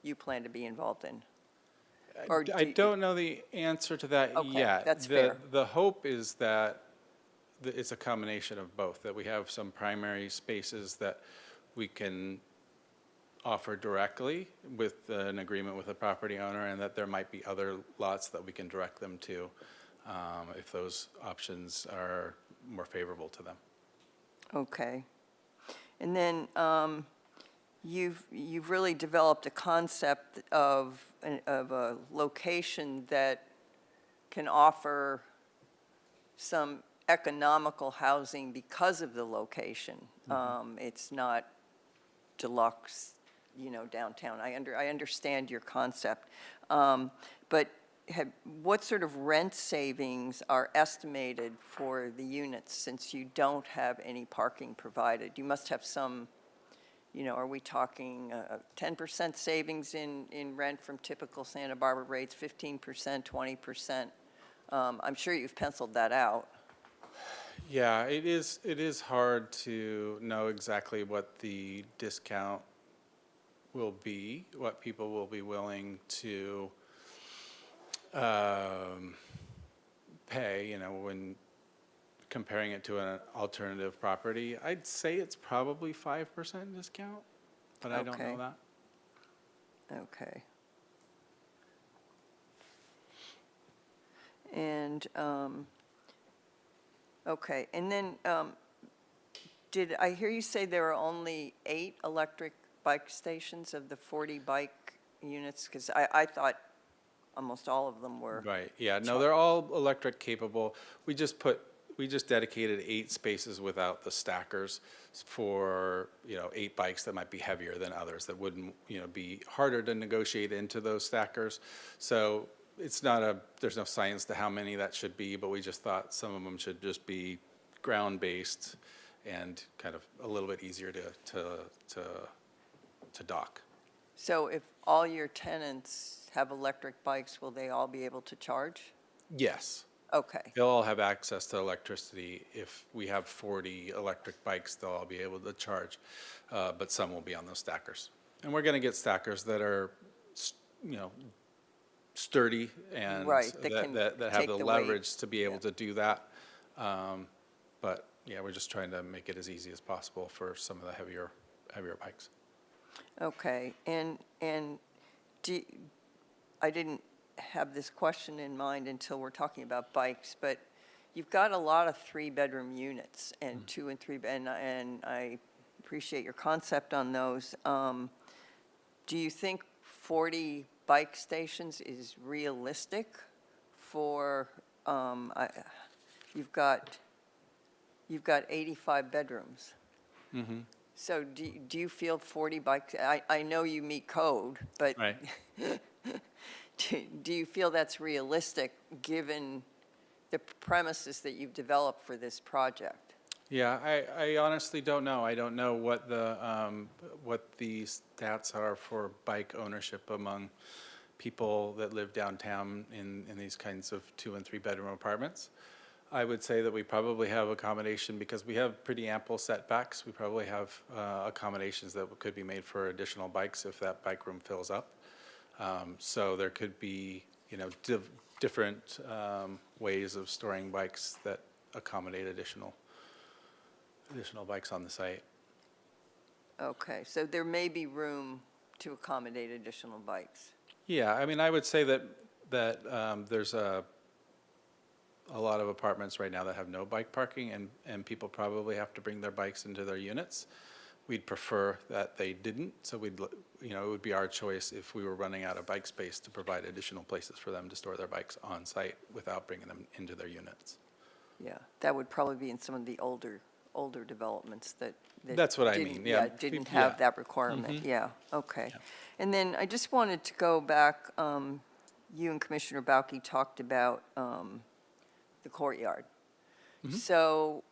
you plan to be involved in? Or I don't know the answer to that Okay, yet. that's fair. The hope is that it's a combination of both, that we have some primary spaces that we can offer directly with an agreement with the property owner, and that there might be other lots that we can direct them to if those options are more favorable to them. Okay. And then you've really developed a concept of a location that can offer some economical housing because of the location. It's not deluxe, downtown. I understand your concept. But what sort of rent savings are estimated for the units, since you don't have any parking provided? You must have some, are we talking 10% savings in rent from typical Santa Barbara rates, 15%, 20%? I'm sure you've penciled that out. Yeah, it is hard to know exactly what the discount will be, what people will be willing to pay, when comparing it to an alternative property. I'd say it's probably 5% discount, but I don't Okay. know that. Okay. And, okay, and then, did I hear you say there are only 8 electric bike stations of the 40 bike units? Because I thought almost all of them were. Right, yeah, no, they're all electric capable. We just dedicated 8 spaces without the stackers for, 8 bikes that might be heavier than others, that wouldn't, be harder to negotiate into those stackers. So it's not there's no science to how many that should be, but we just thought some of them should just be ground-based and kind of a little bit easier to dock. So if all your tenants have electric bikes, will they all be able to charge? Yes. Okay, They'll all have access to electricity. If we have 40 electric bikes, they'll all be able to charge, but some will be on those stackers. And we're going to get stackers that are, sturdy and Right, that can that have take the the weight. leverage to be able Yeah. to do that. But yeah, we're just trying to make it as easy as possible for some of the heavier bikes. okay. And I didn't have this question in mind until we're talking about bikes, but you've got a lot of 3-bedroom units and 2 and 3, and I appreciate your concept on those. Do you think 40 bike stations is realistic for, you've got you've got 85 bedrooms. So do you feel 40 bikes, I know you meet code, but Right. do you feel that's realistic, given the premises that you've developed for this project? Yeah, I honestly don't know. I don't know what the stats are for bike ownership among people that live downtown in these kinds of 2 and 3 bedroom apartments. I would say that we probably have accommodation, because we have pretty ample setbacks. We probably have accommodations that could be made for additional bikes if that bike room fills up. So there could be, different ways of storing bikes that accommodate additional bikes on the site. Okay, so there may be room to accommodate additional bikes. Yeah, I mean, I would say that there's a lot of apartments right now that have no bike parking, and people probably have to bring their bikes into their units. We'd prefer that they didn't, so it would be our choice if we were running out of bike space to provide additional places for them to store their bikes on site without bringing them into their units. Yeah, that would probably be in some of the older developments that. That's what I didn't- mean, yeah. Didn't Yeah. have that requirement, yeah, okay. And then I just wanted to go back, you and Commissioner Bauke talked about the courtyard. So,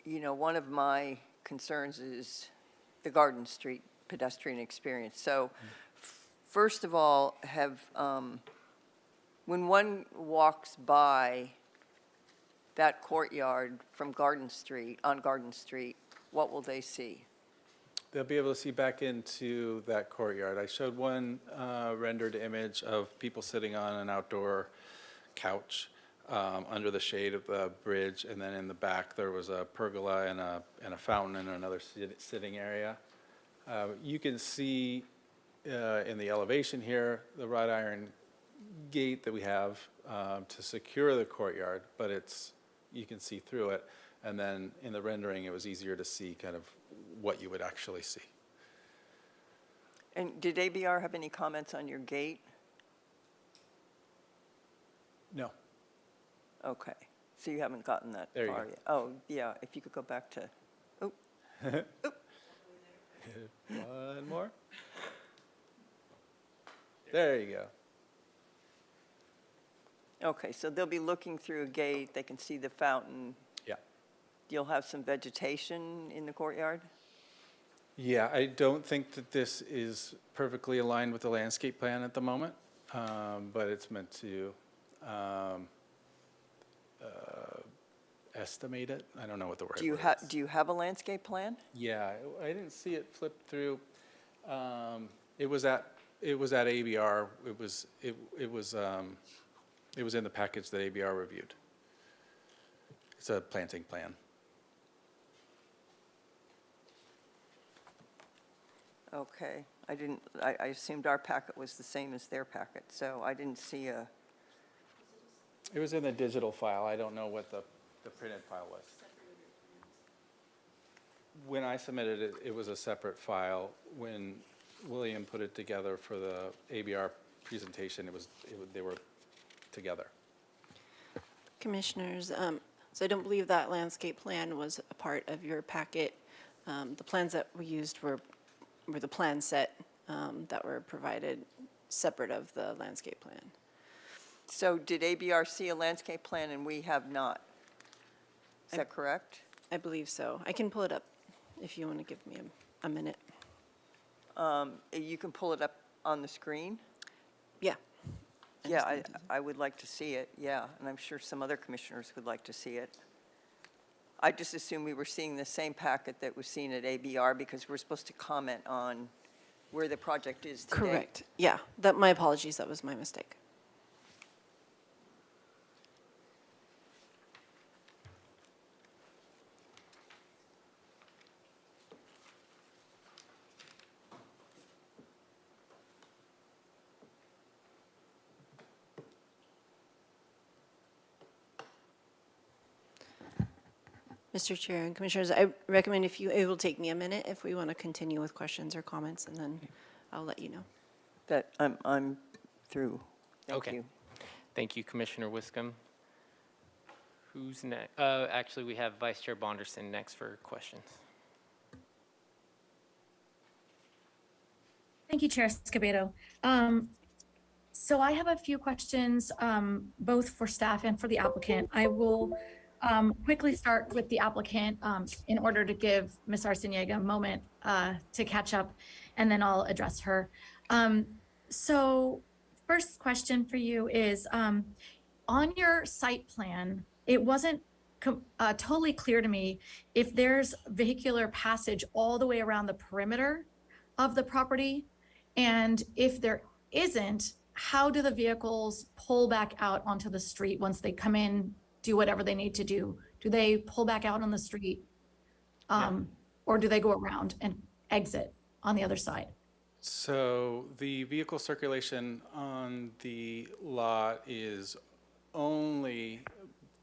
one of my concerns is the Garden Street pedestrian experience. So, first of all, when one walks by that courtyard from Garden Street, on Garden Street, what will they see? They'll be able to see back into that courtyard. I showed one rendered image of people sitting on an outdoor couch under the shade of the bridge, and then in the back there was a pergola and a fountain and another sitting area. You can see in the elevation here the wrought iron gate that we have to secure the courtyard, but you can see through it. And then in the rendering, it was easier to see kind of what you would actually see. And did ABR have any comments on your gate? No. Okay, so you haven't gotten that There you far go. yet? Oh, yeah, if you could go back to, One more. There you go. okay, so they'll be looking through a gate, they can see the fountain. Yeah. You'll have some vegetation in the courtyard? Yeah, I don't think that this is perfectly aligned with the landscape plan at the moment, but it's meant to estimate it. I don't know what the word is. Do you have a landscape plan? Yeah, I didn't see it flipped through. It was at ABR. It was in the package that ABR reviewed. It's a planting plan. Okay, I assumed our packet was the same as their packet, so I didn't see a, It was in the digital file. I don't know what the printed file was. When I submitted it, it was a separate file. When William put it together for the ABR presentation, they were together. Commissioners, so I don't believe that landscape plan was a part of your packet. The plans that we used were the plan set that were provided separate of the landscape plan. so did ABR see a landscape plan and we have not? Is that correct? I believe so. I can pull it up if you want to give me a minute. You can pull it up on the screen? Yeah. Yeah, I would like to see it, yeah, and I'm sure some other commissioners would like to see it. I just assumed we were seeing the same packet that was seen at ABR because we're supposed to comment on where the project is today. Correct. Yeah, my apologies, that was my mistake. Mr. Chair and Commissioners, I recommend it will take me a minute if we want to continue with questions or comments, and then I'll let you know. That, I'm through. Thank Okay. you. Thank you, Commissioner Wiscombe. Who's next? Actually, we have Vice Chair Bonderson next for questions. Thank you, Chair Escobedo. So I have a few questions, both for staff and for the applicant. I will quickly start with the applicant in order to give Ms. Arciniega a moment to catch up, and then I'll address her. So first question for you is, on your site plan, it wasn't totally clear to me if there's vehicular passage all the way around the perimeter of the property. And if there isn't, how do the vehicles pull back out onto the street once they come in, do whatever they need to do? Do they pull back out on the street? Or do they go around and exit on the other side? So the vehicle circulation on the lot is only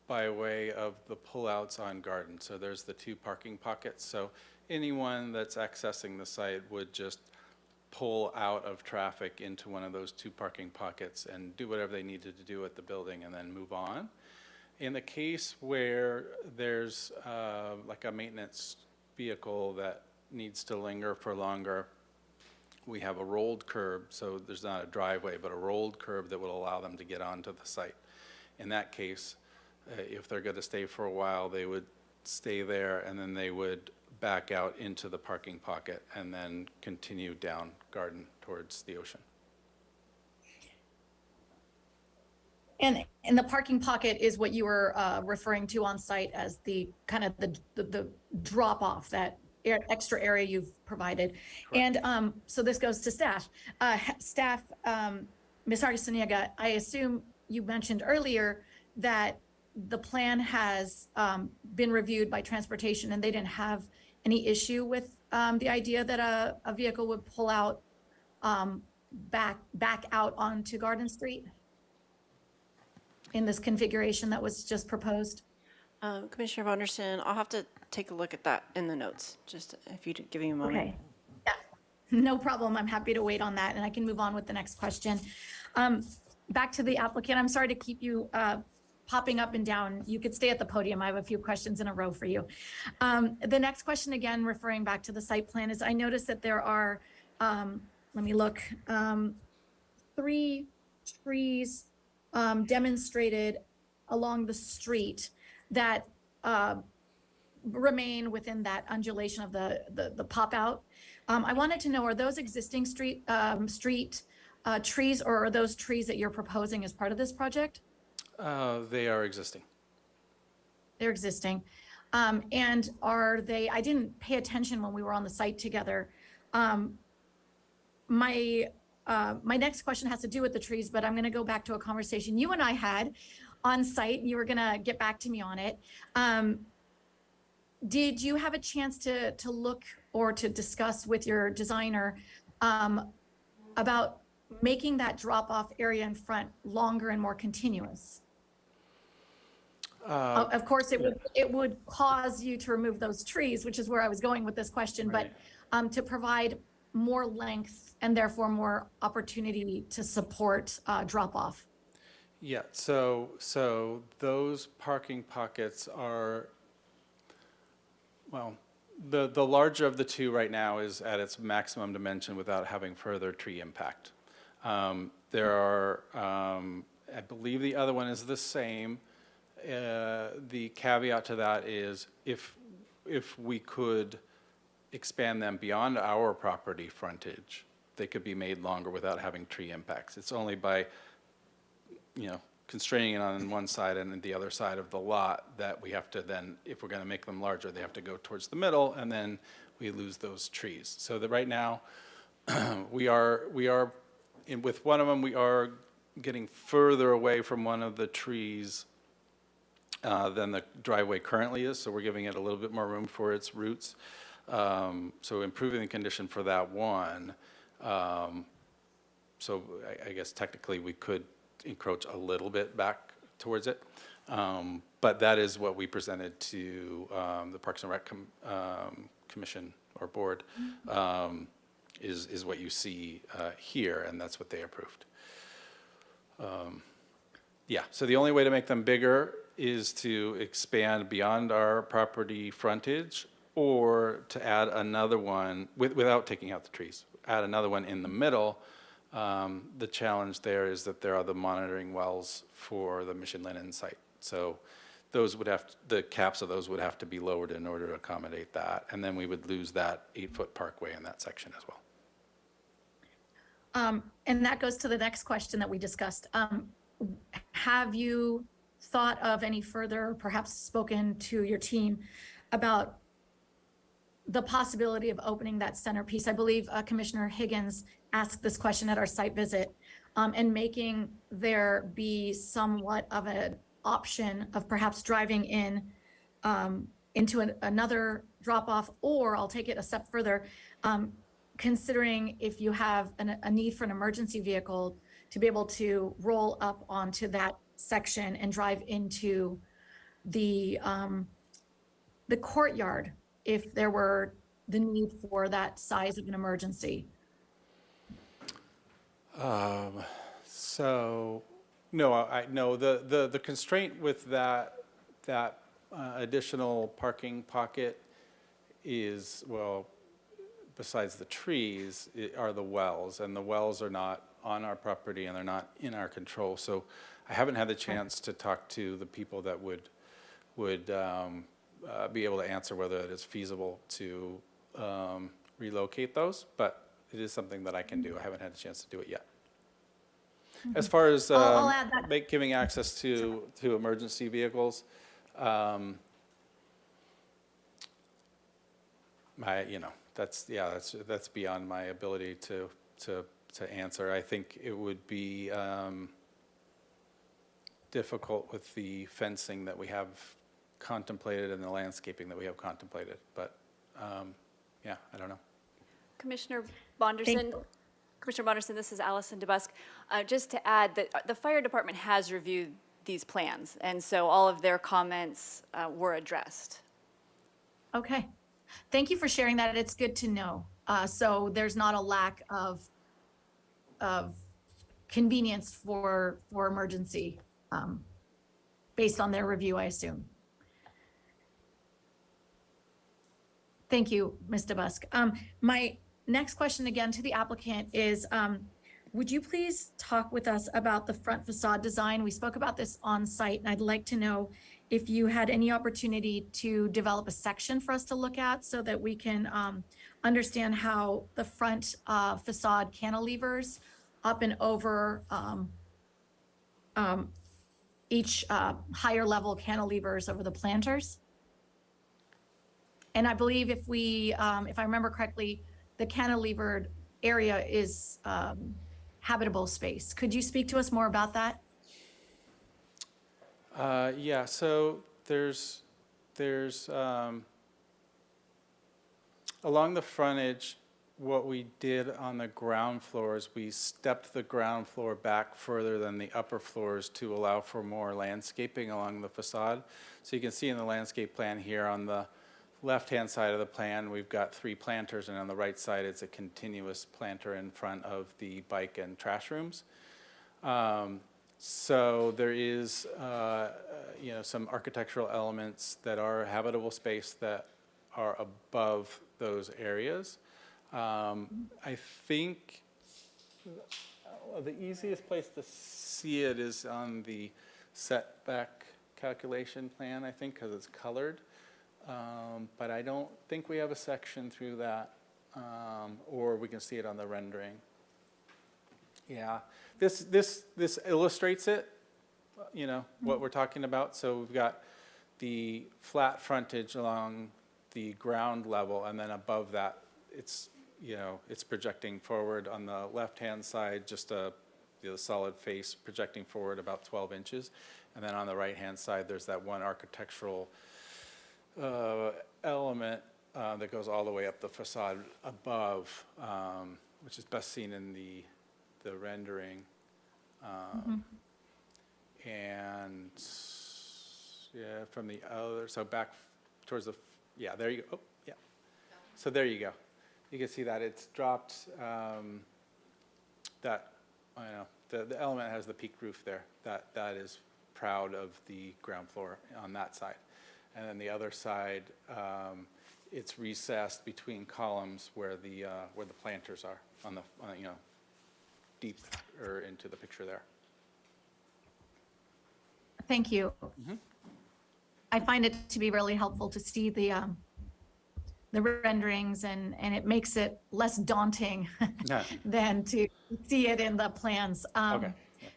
by way of the pullouts on Garden. So there's the 2 parking pockets. So anyone that's accessing the site would just pull out of traffic into one of those 2 parking pockets and do whatever they needed to do at the building and then move on. In the case where there's like a maintenance vehicle that needs to linger for longer, we have a rolled curb, so there's not a driveway, but a rolled curb that will allow them to get onto the site. In that case, if they're going to stay for a while, they would stay there and then they would back out into the parking pocket and then continue down Garden towards the ocean. And the parking pocket is what you were referring to on site as the kind of the drop off, that extra area you've provided. Correct. And so this goes to staff. Staff, Ms. Arciniega, I assume you mentioned earlier that the plan has been reviewed by transportation and they didn't have any issue with the idea that a vehicle would pull out back out onto Garden Street in this configuration that was just proposed? Commissioner Vonderson, I'll have to take a look at that in the notes, just if you give me a moment. Okay. Yeah, no problem. I'm happy to wait on that, and I can move on with the next question. Back to the applicant. I'm sorry to keep you popping up and down. You could stay at the podium. I have a few questions in a row for you. The next question, again, referring back to the site plan, is I noticed that there are, let me look, 3 trees demonstrated along the street that remain within that undulation of the pop out. I wanted to know, are those existing street trees, or are those trees that you're proposing as part of this project? They are existing. They're existing. And are they, I didn't pay attention when we were on the site together. My next question has to do with the trees, but I'm going to go back to a conversation you and I had on site. You were going to get back to me on it. Did you have a chance to look or to discuss with your designer about making that drop-off area in front longer and more continuous? Of course, it would cause you to remove those trees, which is where I was going with this question, Right. but to provide more length and therefore more opportunity to support drop-off. Yeah, so those parking pockets are, well, the larger of the 2 right now is at its maximum dimension without having further tree impact. There are, I believe the other one is the same. The caveat to that is if we could expand them beyond our property frontage, they could be made longer without having tree impacts. It's only by, constraining it on one side and then the other side of the lot that we have to then, if we're going to make them larger, they have to go towards the middle, and then we lose those trees. So that right now, we are with one of them, we are getting further away from one of the trees than the driveway currently is, so we're giving it a little bit more room for its roots. So improving the condition for that one. So I guess technically we could encroach a little bit back towards it. But that is what we presented to the Parks and Rec Commission or Board, is what you see here, and that's what they approved. Yeah, so the only way to make them bigger is to expand beyond our property frontage or to add another one without taking out the trees, add another one in the middle. The challenge there is that there are the monitoring wells for the Mission Linen site. So those would have, the caps of those would have to be lowered in order to accommodate that. And then we would lose that 8-foot parkway in that section as well. And that goes to the next question that we discussed. Have you thought of any further, perhaps spoken to your team about the possibility of opening that centerpiece? I believe Commissioner Higgins asked this question at our site visit, and making there be somewhat of an option of perhaps driving in into another drop-off, or I'll take it a step further, considering if you have a need for an emergency vehicle to be able to roll up onto that section and drive into the courtyard if there were the need for that size of an emergency. So, no, no, the constraint with that additional parking pocket is, well, besides the trees, are the wells, and the wells are not on our property and they're not in our control. So I haven't had the chance to talk to the people that would be able to answer whether it is feasible to relocate those, but it is something that I can do. I haven't had a chance to do it yet. As far as I'll add that. giving access to emergency vehicles, that's beyond my ability to answer. I think it would be difficult with the fencing that we have contemplated and the landscaping that we have contemplated, but yeah, I don't know. Commissioner Bonderson, this is Allison DeBusk. Just to add that the fire department has reviewed these plans, and so all of their comments were addressed. Okay. Thank you for sharing that. It's good to know. So there's not a lack of convenience for emergency based on their review, I assume. Thank you, Ms. DeBusk. My next question again to the applicant is, would you please talk with us about the front facade design? We spoke about this on site, and I'd like to know if you had any opportunity to develop a section for us to look at so that we can understand how the front facade cantilevers up and over each higher level cantilevers over the planters. And I believe if we, if I remember correctly, the cantilevered area is habitable space. Could you speak to us more about that? Yeah, so there's along the frontage, what we did on the ground floors, we stepped the ground floor back further than the upper floors to allow for more landscaping along the facade. So you can see in the landscape plan here on the left-hand side of the plan, we've got 3 planters, and on the right side, it's a continuous planter in front of the bike and trash rooms. So there is, some architectural elements that are habitable space that are above those areas. I think the easiest place to see it is on the setback calculation plan, I think, because it's colored. But I don't think we have a section through that, or we can see it on the rendering. Yeah, this illustrates it, what we're talking about. So we've got the flat frontage along the ground level, and then above that, it's projecting forward on the left-hand side, just a solid face projecting forward about 12 inches. And then on the right-hand side, there's that one architectural element that goes all the way up the facade above, which is best seen in the rendering. And yeah, from the other, so back towards the, yeah, there you go. Oh, yeah. So there you go. You can see that it's dropped, the element has the peaked roof there. That is proud of the ground floor on that side. And then the other side, it's recessed between columns where the planters are on the, you know, deep or into the picture there. Thank you. I find it to be really helpful to see the renderings, and it makes it less daunting Yeah. than to see it in the plans. Okay.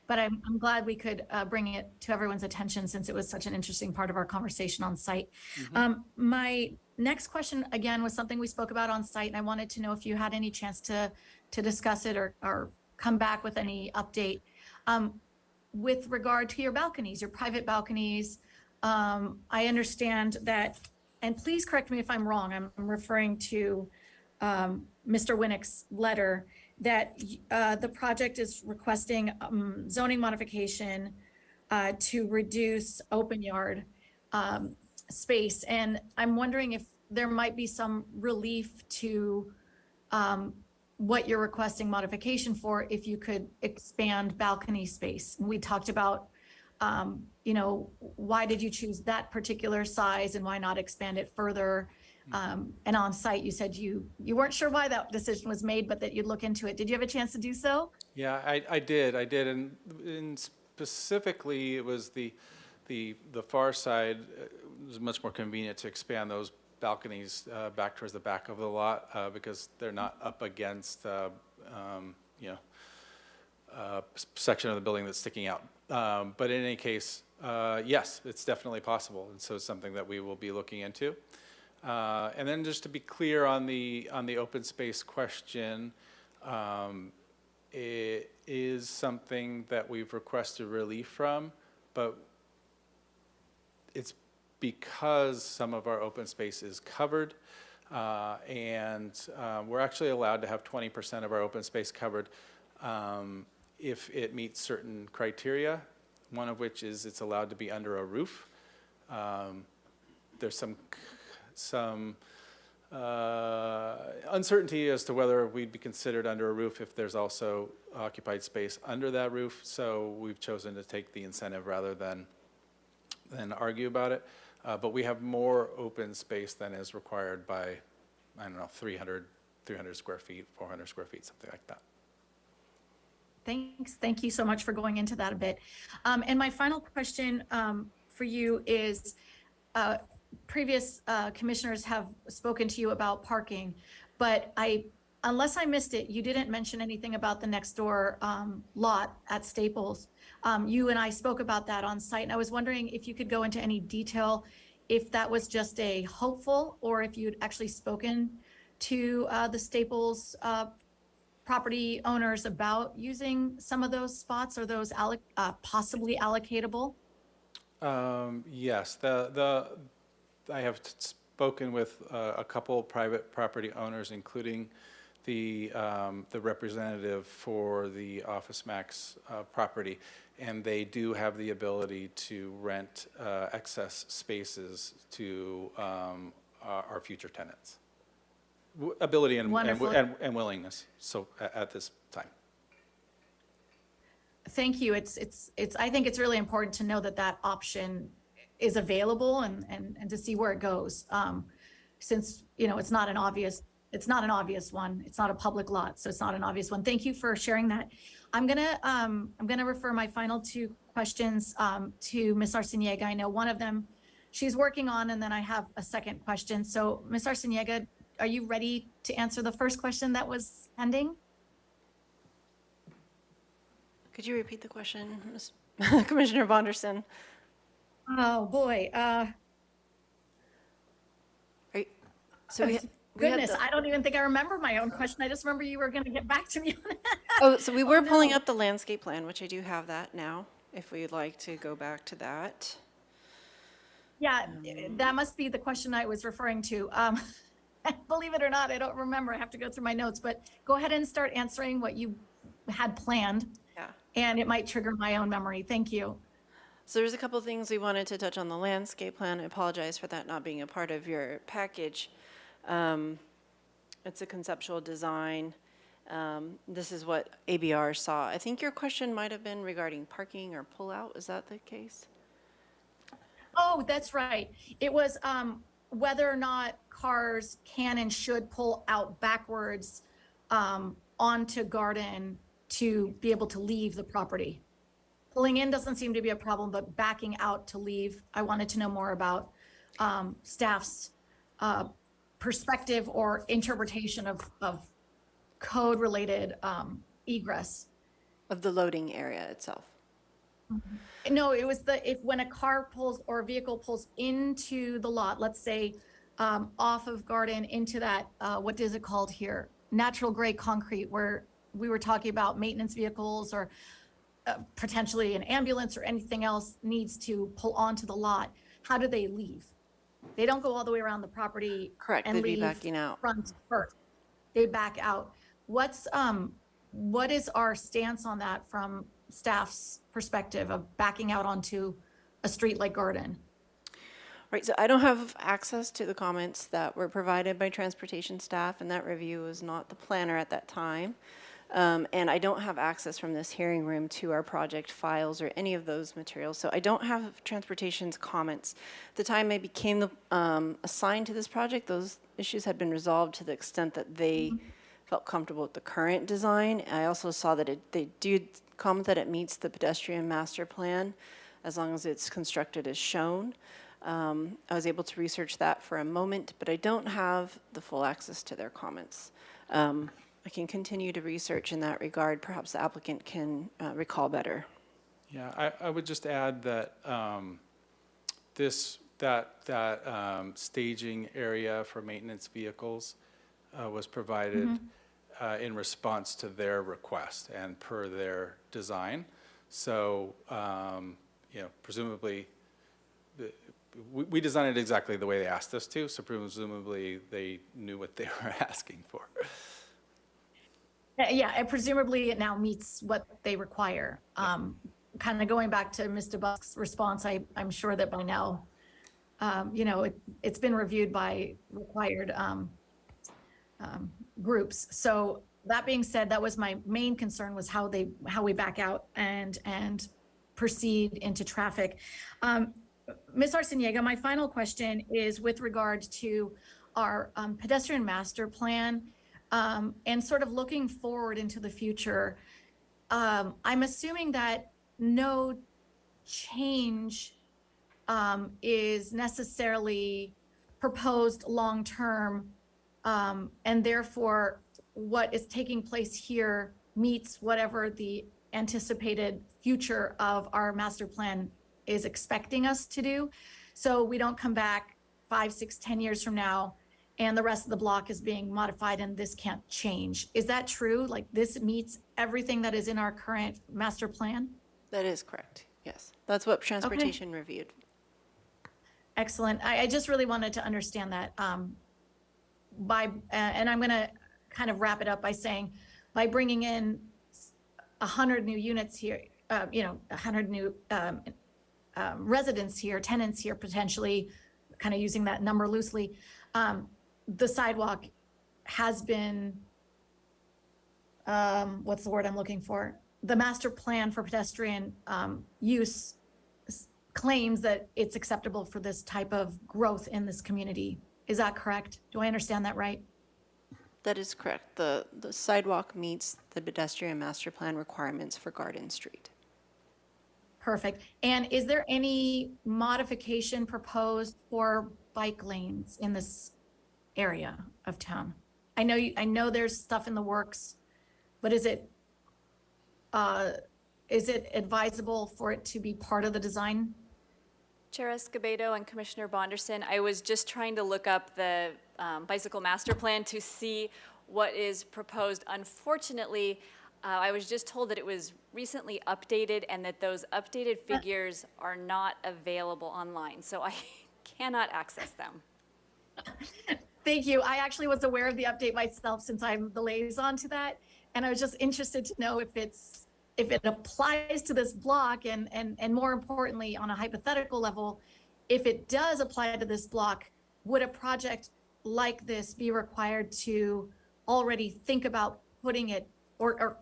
But I'm glad we could bring it to everyone's attention since it was such an interesting part of our conversation on site. My next question, again, was something we spoke about on site, and I wanted to know if you had any chance to discuss it or come back with any update. With regard to your balconies, your private balconies, I understand that, and please correct me if I'm wrong, I'm referring to Mr. Winnick's letter, that the project is requesting zoning modification to reduce open yard space. And I'm wondering if there might be some relief to what you're requesting modification for, if you could expand balcony space. And we talked about, you know, why did you choose that particular size and why not expand it further? And on site, you said you weren't sure why that decision was made, but that you'd look into it. Did you have a chance to do so? Yeah, I did, and specifically, it was the far side. It was much more convenient to expand those balconies back towards the back of the lot because they're not up against, you know, section of the building that's sticking out. But in any case, yes, it's definitely possible, and so it's something that we will be looking into. And then just to be clear on the open space question, it is something that we've requested relief from, but it's because some of our open space is covered, and we're actually allowed to have 20% of our open space covered if it meets certain criteria, one of which is it's allowed to be under a roof. There's some uncertainty as to whether we'd be considered under a roof if there's also occupied space under that roof, so we've chosen to take the incentive rather than argue about it. But we have more open space than is required by, I don't know, 300 square feet, 400 square feet, something like that. Thanks. Thank you so much for going into that a bit. And my final question for you is, previous commissioners have spoken to you about parking, but unless I missed it, you didn't mention anything about the next door lot at Staples. You and I spoke about that on site, and I was wondering if you could go into any detail, if that was just a hopeful or if you'd actually spoken to the Staples property owners about using some of those spots or those possibly allocatable. Yes, I have spoken with a couple private property owners, including the representative for the Office Max property, and they do have the ability to rent excess spaces to our future tenants. Ability and willingness. So at this time. Thank you. It's I think it's really important to know that that option is available and to see where it goes. Since, you know, it's not an obvious one. It's not a public lot, so it's not an obvious one. Thank you for sharing that. I'm gonna refer my final two questions to Ms. Arciniega. I know one of them she's working on, and then I have a second question. So Ms. Arciniega, are you ready to answer the first question that was pending? Could you repeat the question, Ms. Commissioner Vondersen? Oh, boy. So we have Goodness, I don't even think I remember my own question. I just remember you were going to get back to me on it. Oh, so we were pulling no. up the landscape plan, which I do have that now, if we'd like to go back to that. Yeah, that must be the question I was referring to. Believe it or not, I don't remember. I have to go through my notes, but go ahead and start answering what you had planned. Yeah. And it might trigger my own memory. Thank you. So there's a couple things we wanted to touch on the landscape plan. I apologize for that not being a part of your package. It's a conceptual design, This is what ABR saw. I think your question might have been regarding parking or pullout. Is that the case? Oh, that's right. It was whether or not cars can and should pull out backwards onto Garden to be able to leave the property. Pulling in doesn't seem to be a problem, but backing out to leave, I wanted to know more about staff's perspective or interpretation of code-related egress. Of the loading area itself. No, it was if when a car pulls or a vehicle pulls into the lot, let's say off of Garden into that, what is it called here? Natural grade concrete, where we were talking about maintenance vehicles or potentially an ambulance or anything else needs to pull onto the lot. How do they leave? They don't go all the way around the property. Correct, And they'd be leave backing out. front first. They back out. What is our stance on that from staff's perspective of backing out onto a street like Garden? Right, so I don't have access to the comments that were provided by transportation staff, and that review was not the planner at that time. And I don't have access from this hearing room to our project files or any of those materials. So I don't have transportation's comments. At the time I became assigned to this project, those issues had been resolved to the extent that they felt comfortable with the current design. I also saw that they do comment that it meets the pedestrian master plan as long as it's constructed as shown. I was able to research that for a moment, but I don't have the full access to their comments. I can continue to research in that regard. Perhaps the applicant can recall better. Yeah, I would just add that that staging area for maintenance vehicles was provided in response to their request and per their design. So, presumably, we designed it exactly the way they asked us to, so presumably they knew what they were asking for. Yeah, and presumably it now meets what they require. Kind of going back to Ms. DeBusk's response, I'm sure that by now, it's been reviewed by required groups. So that being said, that was my main concern, was how we back out and proceed into traffic. Ms. Arciniega, my final question is with regard to our pedestrian master plan. And sort of looking forward into the future, I'm assuming that no change is necessarily proposed long-term, and therefore what is taking place here meets whatever the anticipated future of our master plan is expecting us to do. So we don't come back 5, 6, 10 years from now and the rest of the block is being modified and this can't change. Is that true? Like this meets everything that is in our current master plan? That is correct, yes. That's what transportation reviewed. Excellent. I just really wanted to understand that. And I'm going to kind of wrap it up by saying, by bringing in 100 new units here, 100 new residents here, tenants here potentially, kind of using that number loosely, the sidewalk has been, what's the word I'm looking for? The master plan for pedestrian use claims that it's acceptable for this type of growth in this community. Is that correct? Do I understand that right? That is correct. The sidewalk meets the pedestrian master plan requirements for Garden Street. Perfect. And is there any modification proposed for bike lanes in this area of town? I know there's stuff in the works, but is it advisable for it to be part of the design? Chair Escobedo and Commissioner Bonderson, I was just trying to look up the bicycle master plan to see what is proposed. Unfortunately, I was just told that it was recently updated and that those updated figures are not available online, so I cannot access them. Thank you. I actually was aware of the update myself since I'm the liaison to that, and I was just interested to know if it applies to this block and more importantly, on a hypothetical level, if it does apply to this block, would a project like this be required to already think about putting it or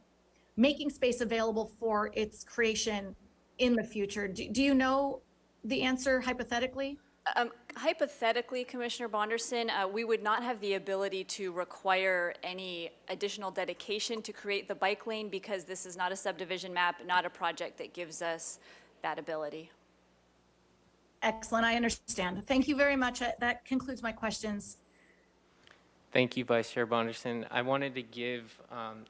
making space available for its creation in the future? Do you know the answer hypothetically? Hypothetically, Commissioner Bonderson, we would not have the ability to require any additional dedication to create the bike lane because this is not a subdivision map, not a project that gives us that ability. Excellent, I understand. Thank you very much. That concludes my questions. Thank you, Vice Chair Bonderson. I wanted to give,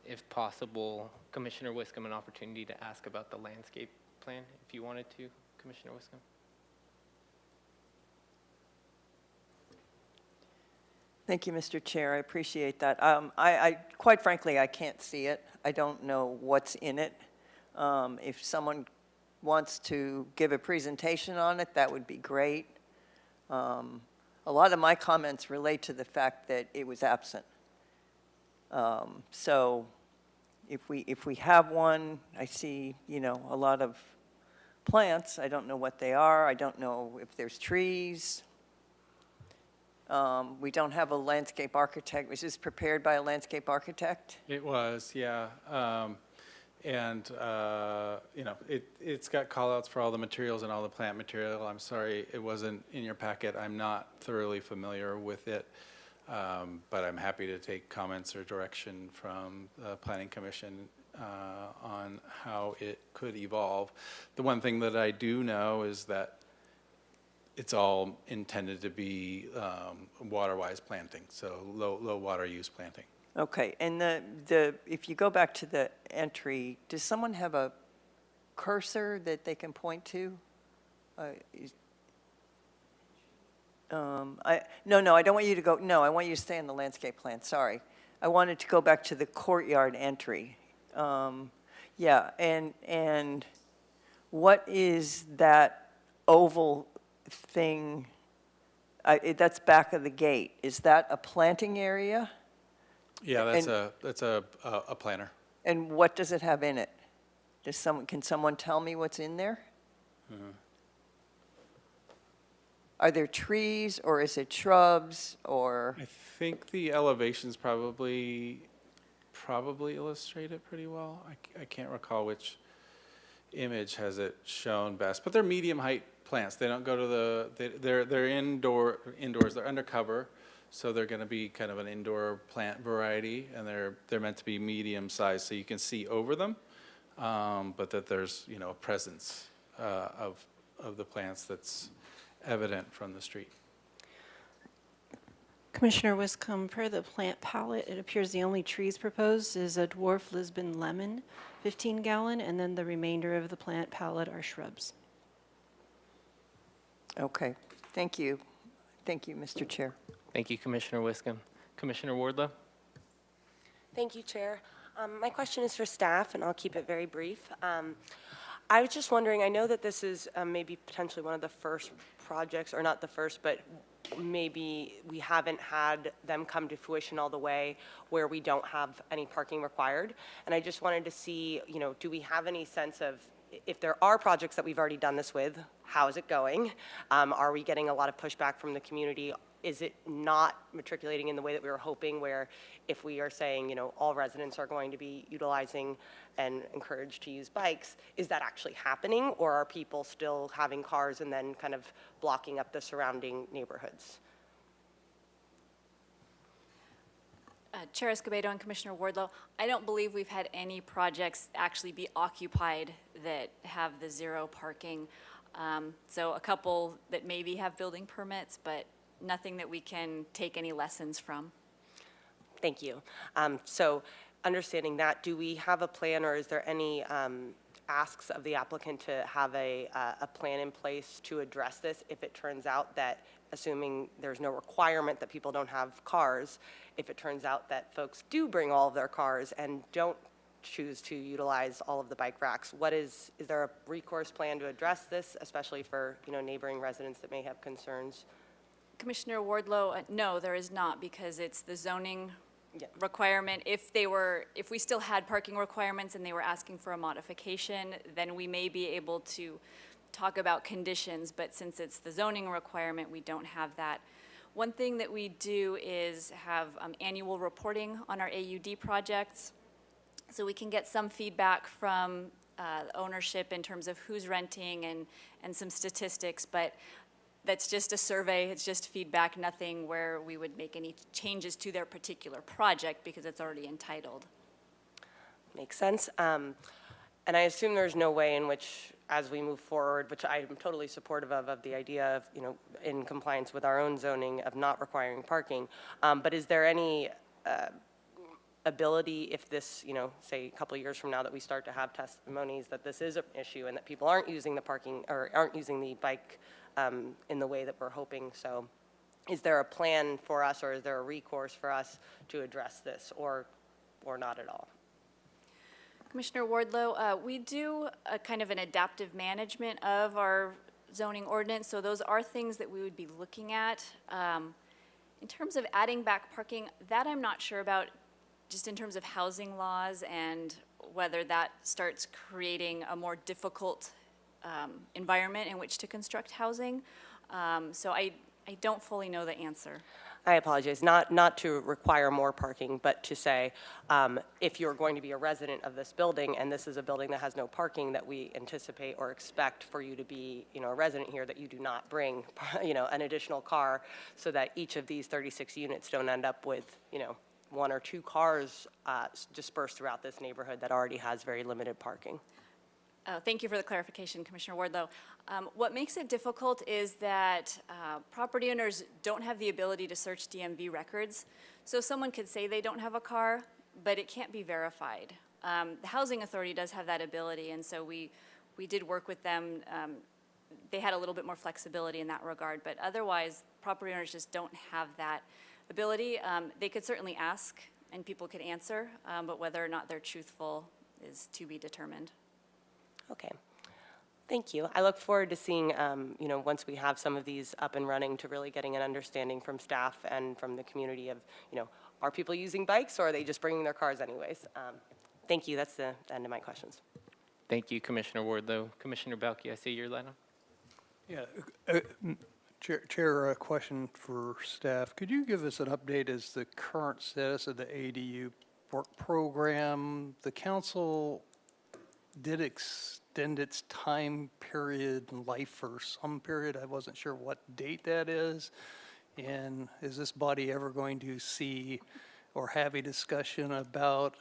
if possible, Commissioner Wiscom an opportunity to ask about the landscape plan, if you wanted to, Commissioner Wiscom. Thank you, Mr. Chair. I appreciate that. Quite frankly, I can't see it. I don't know what's in it. If someone wants to give a presentation on it, that would be great. A lot of my comments relate to the fact that it was absent. So if we have one, I see, you know, a lot of plants. I don't know what they are. I don't know if there's trees. We don't have a landscape architect. Was this prepared by a landscape architect? It was, yeah. And, you know, it's got callouts for all the materials and all the plant material. I'm sorry it wasn't in your packet. I'm not thoroughly familiar with it, but I'm happy to take comments or direction from the Planning Commission on how it could evolve. The one thing that I do know is that it's all intended to be water-wise planting, so low water use planting. Okay, and if you go back to the entry, does someone have a cursor that they can point to? No, I don't want you to go, no, I want you to stay on the landscape plan, sorry. I wanted to go back to the courtyard entry. Yeah, and what is that oval thing? That's back of the gate. Is that a planting area? Yeah, that's a planter. And what does it have in it? Can someone tell me what's in there? Are there trees, or is it shrubs, or? I think the elevations probably illustrate it pretty well. I can't recall which image has it shown best, but they're medium height plants. They don't go to they're indoors, they're undercover, so they're going to be kind of an indoor plant variety, and they're meant to be medium sized so you can see over them, but that there's, you know, a presence of the plants that's evident from the street. Commissioner Wiscom, per the plant palette, it appears the only trees proposed is a dwarf Lisbon lemon, 15-gallon, and then the remainder of the plant palette are shrubs. Okay, thank you. Thank you, Mr. Chair. Thank you, Commissioner Wiscom. Commissioner Wardlow? Thank you, Chair. My question is for staff, and I'll keep it very brief. I was just wondering, I know that this is maybe potentially one of the first projects, or not the first, but maybe we haven't had them come to fruition all the way where we don't have any parking required. And I just wanted to see, you know, do we have any sense of, if there are projects that we've already done this with, how is it going? Are we getting a lot of pushback from the community? Is it not matriculating in the way that we were hoping, where if we are saying, you know, all residents are going to be utilizing and encouraged to use bikes, is that actually happening, or are people still having cars and then kind of blocking up the surrounding neighborhoods? Chair Escobedo and Commissioner Wardlow, I don't believe we've had any projects actually be occupied that have the zero parking. So a couple that maybe have building permits, but nothing that we can take any lessons from. Thank you. So understanding that, do we have a plan, or is there any asks of the applicant to have a plan in place to address this if it turns out that, assuming there's no requirement that people don't have cars, if it turns out that folks do bring all of their cars and don't choose to utilize all of the bike racks, is there a recourse plan to address this, especially for, you know, neighboring residents that may have concerns? Commissioner Wardlow, no, there is not, because it's the zoning Yeah. requirement. If we still had parking requirements and they were asking for a modification, then we may be able to talk about conditions, but since it's the zoning requirement, we don't have that. One thing that we do is have annual reporting on our AUD projects. so we can get some feedback from ownership in terms of who's renting and some statistics, but that's just a survey, it's just feedback, nothing where we would make any changes to their particular project because it's already entitled. Makes sense. And I assume there's no way in which, as we move forward, which I'm totally supportive of the idea of, in compliance with our own zoning of not requiring parking, but is there any ability if this, say a couple of years from now that we start to have testimonies that this is an issue and that people aren't using the parking or aren't using the bike in the way that we're hoping? So is there a plan for us, or is there a recourse for us to address this, or not at all? Commissioner Wardlow, we do a kind of an adaptive management of our zoning ordinance, so those are things that we would be looking at. In terms of adding back parking, that I'm not sure about, just in terms of housing laws and whether that starts creating a more difficult environment in which to construct housing. So I don't fully know the answer. I apologize, not to require more parking, but to say, if you're going to be a resident of this building, and this is a building that has no parking, that we anticipate or expect for you to be, a resident here, that you do not bring, an additional car, so that each of these 36 units don't end up with, 1 or 2 cars dispersed throughout this neighborhood that already has very limited parking. Thank you for the clarification, Commissioner Wardlow. What makes it difficult is that property owners don't have the ability to search DMV records. So someone could say they don't have a car, but it can't be verified. The Housing Authority does have that ability, and so we did work with them. They had a little bit more flexibility in that regard, but otherwise, property owners just don't have that ability. They could certainly ask, and people could answer, but whether or not they're truthful is to be determined. Okay. Thank you. I look forward to seeing, once we have some of these up and running, to really getting an understanding from staff and from the community of, are people using bikes, or are they just bringing their cars anyways? Thank you. That's the end of my questions. Thank you, Commissioner Wardlow. Commissioner Belkey, I see your light on. Yeah, Chair, a question for staff. Could you give us an update as the current status of the ADU work program? The council did extend its time period in life for some period. I wasn't sure what date that is. And is this body ever going to see or have a discussion about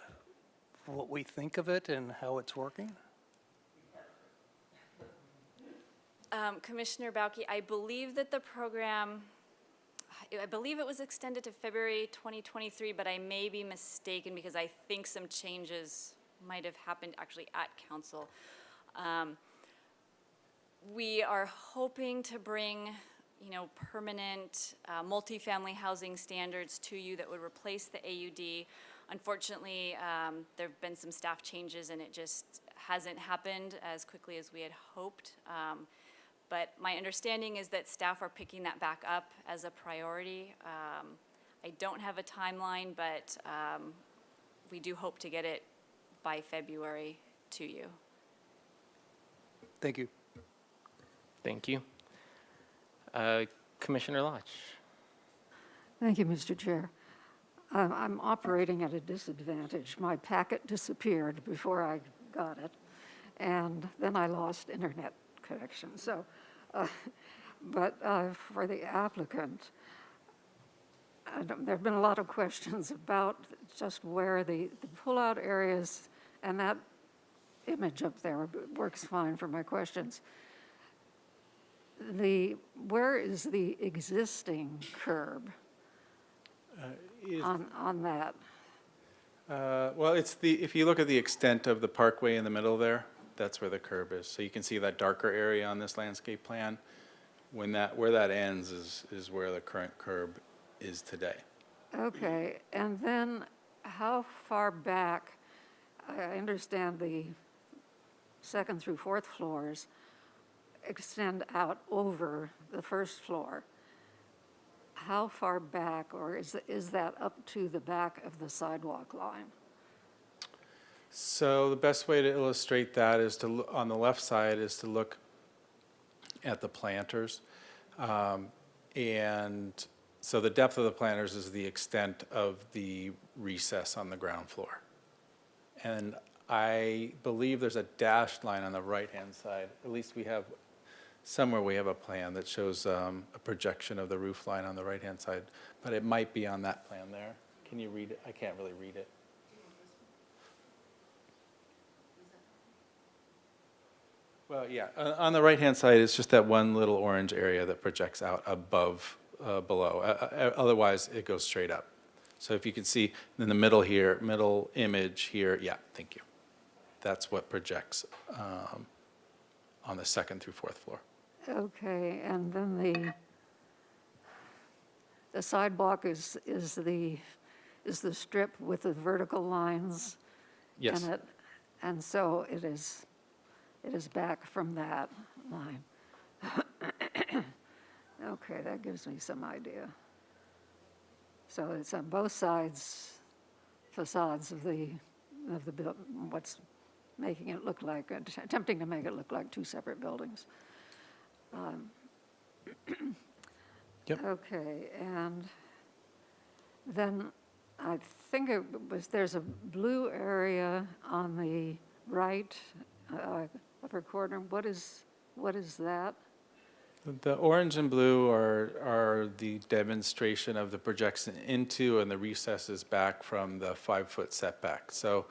what we think of it and how it's working? Commissioner Bauke, I believe that the program, I believe it was extended to February 2023, but I may be mistaken because I think some changes might have happened actually at council. We are hoping to bring, permanent multifamily housing standards to you that would replace the AUD. Unfortunately, there have been some staff changes and it just hasn't happened as quickly as we had hoped. But my understanding is that staff are picking that back up as a priority. I don't have a timeline, but we do hope to get it by February to you. Thank you. Thank you. Commissioner Lodge. Thank you, Mr. Chair. I'm operating at a disadvantage. My packet disappeared before I got it, and then I lost internet connection. So, but for the applicant, there have been a lot of questions about just where the pull-out areas, and that image up there works fine for my questions. Where is the existing curb on that? Well, if you look at the extent of the parkway in the middle there, that's where the curb is. So you can see that darker area on this landscape plan. Where that ends is where the current curb is today. Okay, and then how far back, I understand the 2nd through 4th floors extend out over the 1st floor. How far back, or is that up to the back of the sidewalk line? So the best way to illustrate that is to, on the left side, is to look at the planters. And so the depth of the planters is the extent of the recess on the ground floor. And I believe there's a dashed line on the right-hand side. At least we have, somewhere we have a plan that shows a projection of the roof line on the right-hand side, but it might be on that plan there. Can you read it? I can't really read it. Well, yeah, on the right-hand side, it's just that one little orange area that projects out above, below. Otherwise, it goes straight up. So if you can see in the middle here, middle image here, yeah, thank you. That's what projects on the second through fourth floor. Okay, and then the sidewalk is the strip with the vertical lines Yes. in it, and so it is back from that line. Okay, that gives me some idea. So it's on both sides, facades of the what's making it look like, attempting to make it look like two separate buildings. Yep. Okay, and then I think there's a blue area on the right upper corner. What is that? The orange and blue are the demonstration of the projection into and the recesses back from the 5-foot setback. So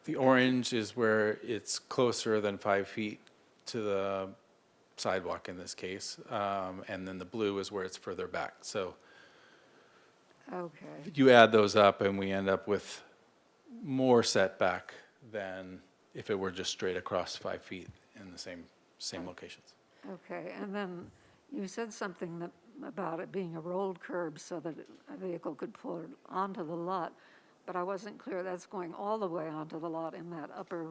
the orange is where it's closer than 5 feet to the sidewalk in this case, and then the blue is where it's further back. So Okay, you add those up and we end up with more setback than if it were just straight across 5 feet in the same locations. okay, and then you said something about it being a rolled curb so that a vehicle could pull it onto the lot, but I wasn't clear, that's going all the way onto the lot in that upper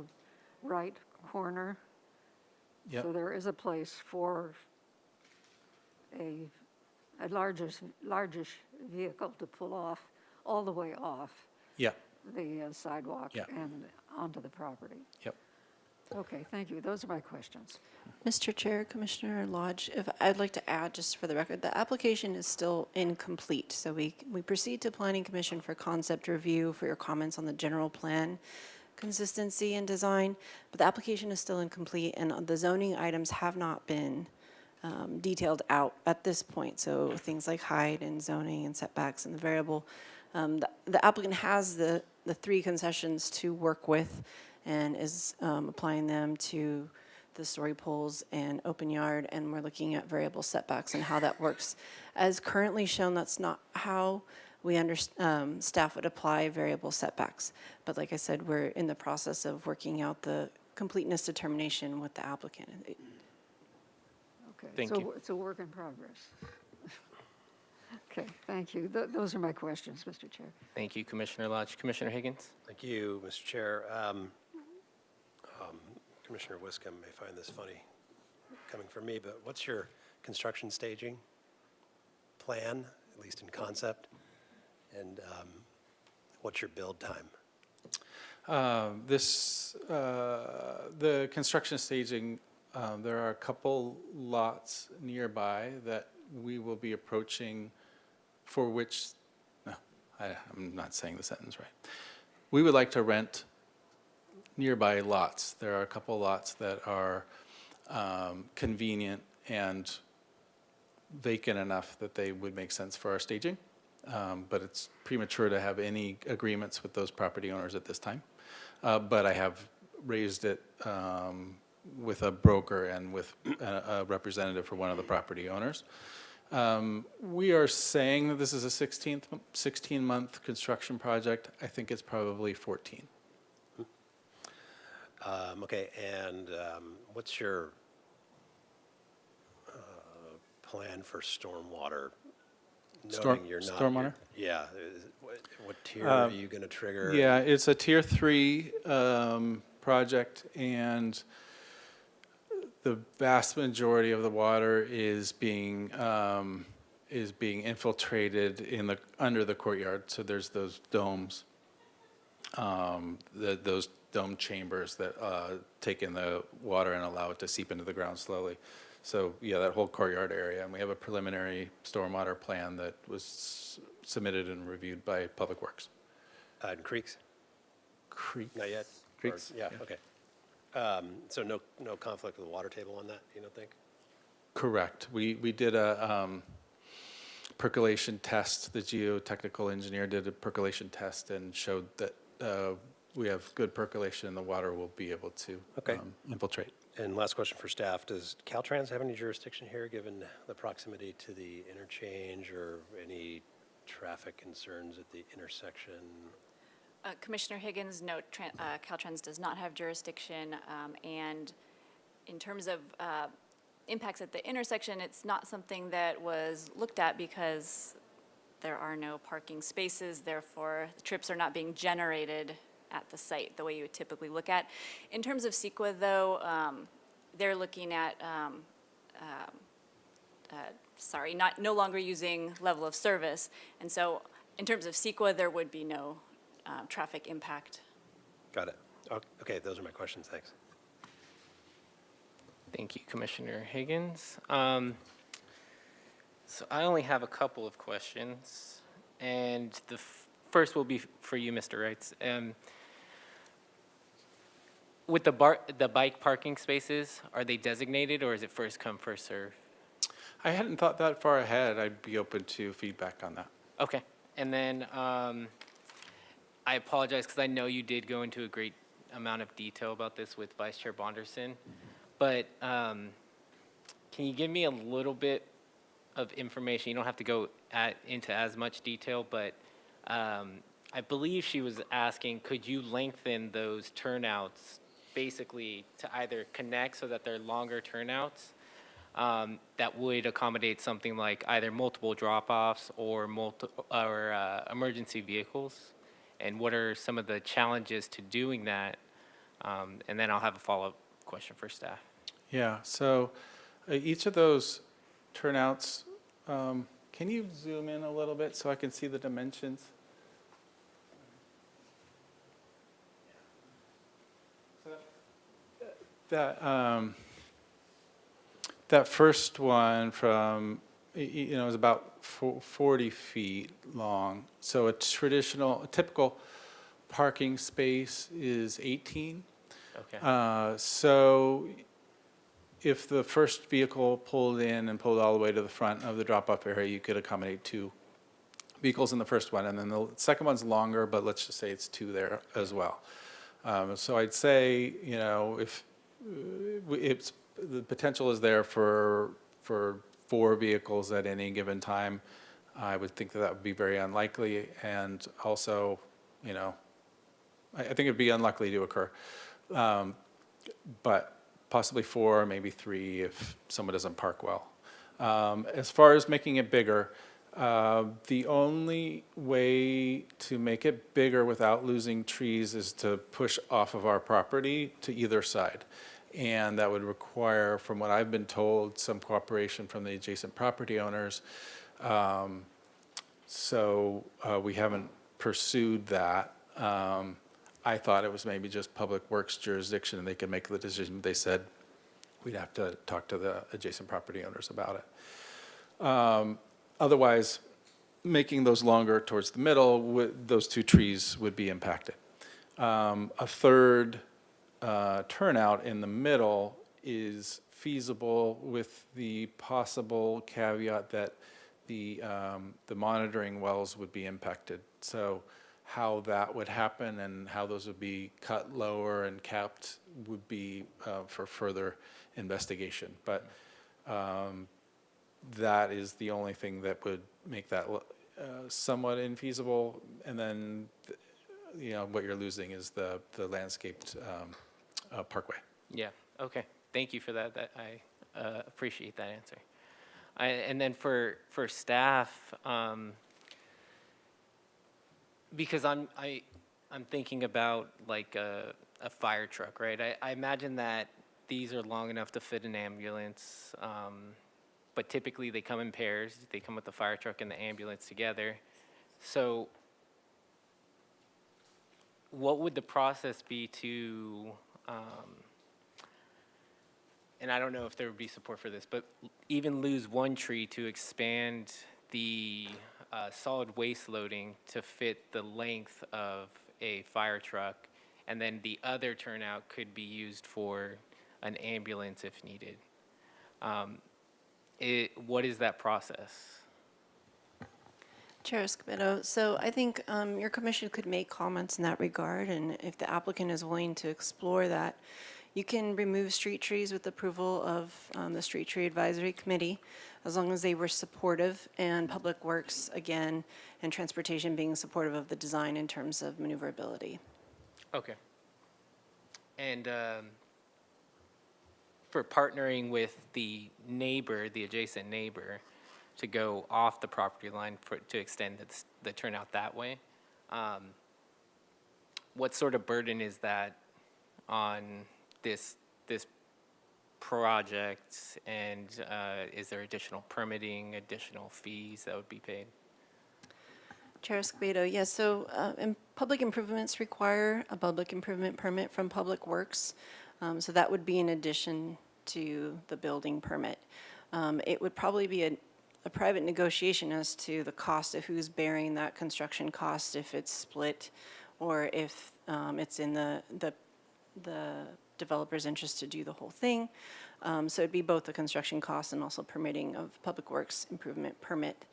right corner? Yep. So there is a place for a largish vehicle to pull off, all the way off Yeah, the sidewalk Yeah. and onto the property. yep. Okay, thank you. Those are my questions. Mr. Chair, Commissioner Lodge, if I'd like to add, just for the record, the application is still incomplete. So we proceed to Planning Commission for concept review for your comments on the general plan consistency and design, but the application is still incomplete and the zoning items have not been detailed out at this point. So things like height and zoning and setbacks and the variable. The applicant has the 3 concessions to work with and is applying them to the story poles and open yard, and we're looking at variable setbacks and how that works. As currently shown, that's not how we staff would apply variable setbacks. But like I said, we're in the process of working out the completeness determination with the applicant. Okay. Thank so you. it's a work in progress. Okay, thank you. Those are my questions, Mr. Chair. Thank you, Commissioner Lodge. Commissioner Higgins? Thank you, Mr. Chair. Commissioner Wiscombe may find this funny coming from me, but what's your construction staging plan, at least in concept? And what's your build time? The construction staging, there are a couple lots nearby that we will be approaching for which, no, I'm not saying the sentence right. We would like to rent nearby lots. There are a couple lots that are convenient and vacant enough that they would make sense for our staging. But it's premature to have any agreements with those property owners at this time. But I have raised it with a broker and with a representative for one of the property owners. We are saying that this is a 16-month construction project. I think it's probably 14. Okay, and what's your plan for stormwater? Noting you're not- stormwater? Yeah, what tier are you going to trigger? Yeah, it's a Tier 3 project, and the vast majority of the water is being infiltrated under the courtyard. So there's those domes, those dome chambers that take in the water and allow it to seep into the ground slowly. So yeah, that whole courtyard area, and we have a preliminary stormwater plan that was submitted and reviewed by Public Works. And creeks? Creeks. Not yet? Or- Creeks? Yeah, okay. So no conflict with the water table on that, you don't think? Correct. We did a percolation test. The geotechnical engineer did a percolation test and showed that we have good percolation and the water will be able to Okay. infiltrate. And last question for staff, does Caltrans have any jurisdiction here, given the proximity to the interchange or any traffic concerns at the intersection? Commissioner Higgins, no, Caltrans does not have jurisdiction, and in terms of impacts at the intersection, it's not something that was looked at because there are no parking spaces, therefore the trips are not being generated at the site the way you would typically look at. In terms of CEQA, though, they're looking at, no longer using level of service, and so in terms of CEQA, there would be no traffic impact. Got it. Okay, those are my questions, thanks. Thank you, Commissioner Higgins. So I only have a couple of questions, and the first will be for you, Mr. Wrights. With the bike parking spaces, are they designated, or is it first come, first serve? I hadn't thought that far ahead. I'd be open to feedback on that. Okay, and then I apologize because I know you did go into a great amount of detail about this with Vice Chair Bonderson, but can you give me a little bit of information? You don't have to go into as much detail, but I believe she was asking, could you lengthen those turnouts basically to either connect so that they're longer turnouts that would accommodate something like either multiple drop-offs or emergency vehicles? And what are some of the challenges to doing that? And then I'll have a follow-up question for staff. Yeah, so each of those turnouts, can you zoom in a little bit so I can see the dimensions? That first one from, is about 40 feet long. So a typical parking space is 18. Okay. So if the first vehicle pulled in and pulled all the way to the front of the drop-off area, you could accommodate 2 vehicles in the first one, and then the second one's longer, but let's just say it's 2 there as well. So I'd say, if the potential is there for 4 vehicles at any given time, I would think that would be very unlikely, and also, I think it'd be unlikely to occur. But possibly 4, maybe 3 if someone doesn't park well. As far as making it bigger, the only way to make it bigger without losing trees is to push off of our property to either side. And that would require, from what I've been told, some cooperation from the adjacent property owners. So we haven't pursued that. I thought it was maybe just Public Works jurisdiction and they could make the decision. They said we'd have to talk to the adjacent property owners about it. Otherwise, making those longer towards the middle, those 2 trees would be impacted. A third turnout in the middle is feasible with the possible caveat that the monitoring wells would be impacted. So how that would happen and how those would be cut lower and capped would be for further investigation. But that is the only thing that would make that somewhat infeasible. And then, what you're losing is the landscaped parkway. Yeah, okay. Thank you for that. I appreciate that answer. And then for staff, because I'm thinking about like a fire truck, right? I imagine that these are long enough to fit an ambulance, but typically they come in pairs. They come with the fire truck and the ambulance together. So what would the process be to, and I don't know if there would be support for this, but even lose 1 tree to expand the solid waste loading to fit the length of a fire truck and then the other turnout could be used for an ambulance if needed. What is that process? Chair Escobedo, so I think your commission could make comments in that regard, and if the applicant is willing to explore that, you can remove street trees with approval of the Street Tree Advisory Committee, as long as they were supportive, and Public Works, again, and Transportation being supportive of the design in terms of maneuverability. Okay. And for partnering with the neighbor, the adjacent neighbor, to go off the property line to extend the turnout that way, what sort of burden is that on this project, and is there additional permitting, additional fees that would be paid? Chair Escobedo, yes, so public improvements require a public improvement permit from Public Works, so that would be in addition to the building permit. It would probably be a private negotiation as to the cost of who's bearing that construction cost, if it's split, or if it's in the developer's interest to do the whole thing. So it'd be both the construction costs and also permitting of Public Works improvement permit,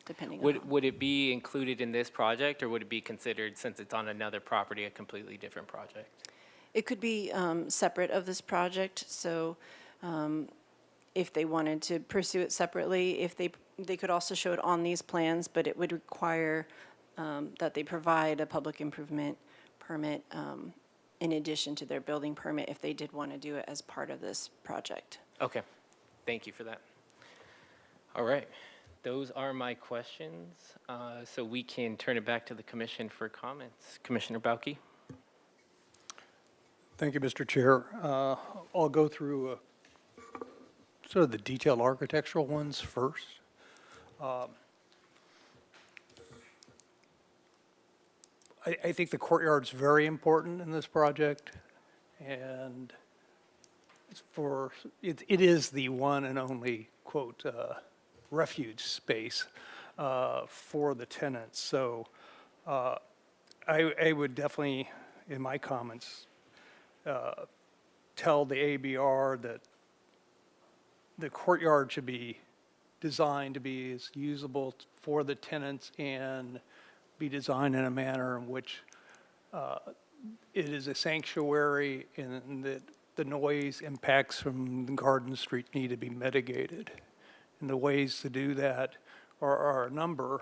depending on. Would it be included in this project, or would it be considered, since it's on another property, a completely different project? It could be separate of this project, so if they wanted to pursue it separately, if they could also show it on these plans, but it would require that they provide a public improvement permit in addition to their building permit if they did want to do it as part of this project. Okay, thank you for that. All right, those are my questions. So we can turn it back to the commission for comments. Commissioner Bauke? Thank you, Mr. Chair. I'll go through sort of the detailed architectural ones first. I think the courtyard's very important in this project, and it is the one and only, quote, refuge space for the tenants. So I would definitely, in my comments, tell the ABR that the courtyard should be designed to be as usable for the tenants and be designed in a manner in which it is a sanctuary and that the noise impacts from Garden Street need to be mitigated. And the ways to do that are a number.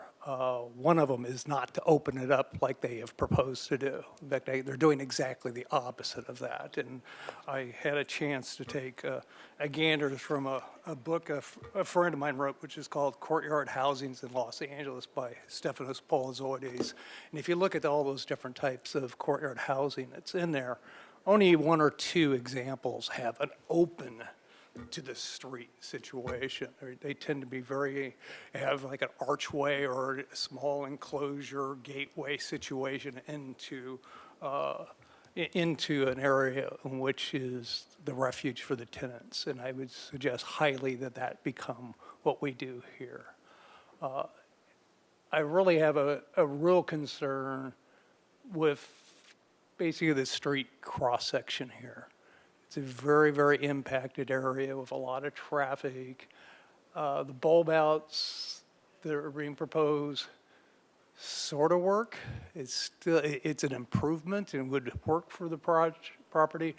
One of them is not to open it up like they have proposed to do. In fact, they're doing exactly the opposite of that. And I had a chance to take a gander from a book a friend of mine wrote, which is called Courtyard Housings in Los Angeles by Stefanos Polizoides. And if you look at all those different types of courtyard housing that's in there, only one or two examples have an open to the street situation. They tend to be have like an archway or a small enclosure gateway situation into an area in which is the refuge for the tenants. And I would suggest highly that become what we do here. I really have a real concern with basically the street cross-section here. It's a very, very impacted area with a lot of traffic. The bulb outs that are being proposed sort of work. It's an improvement and would work for the property,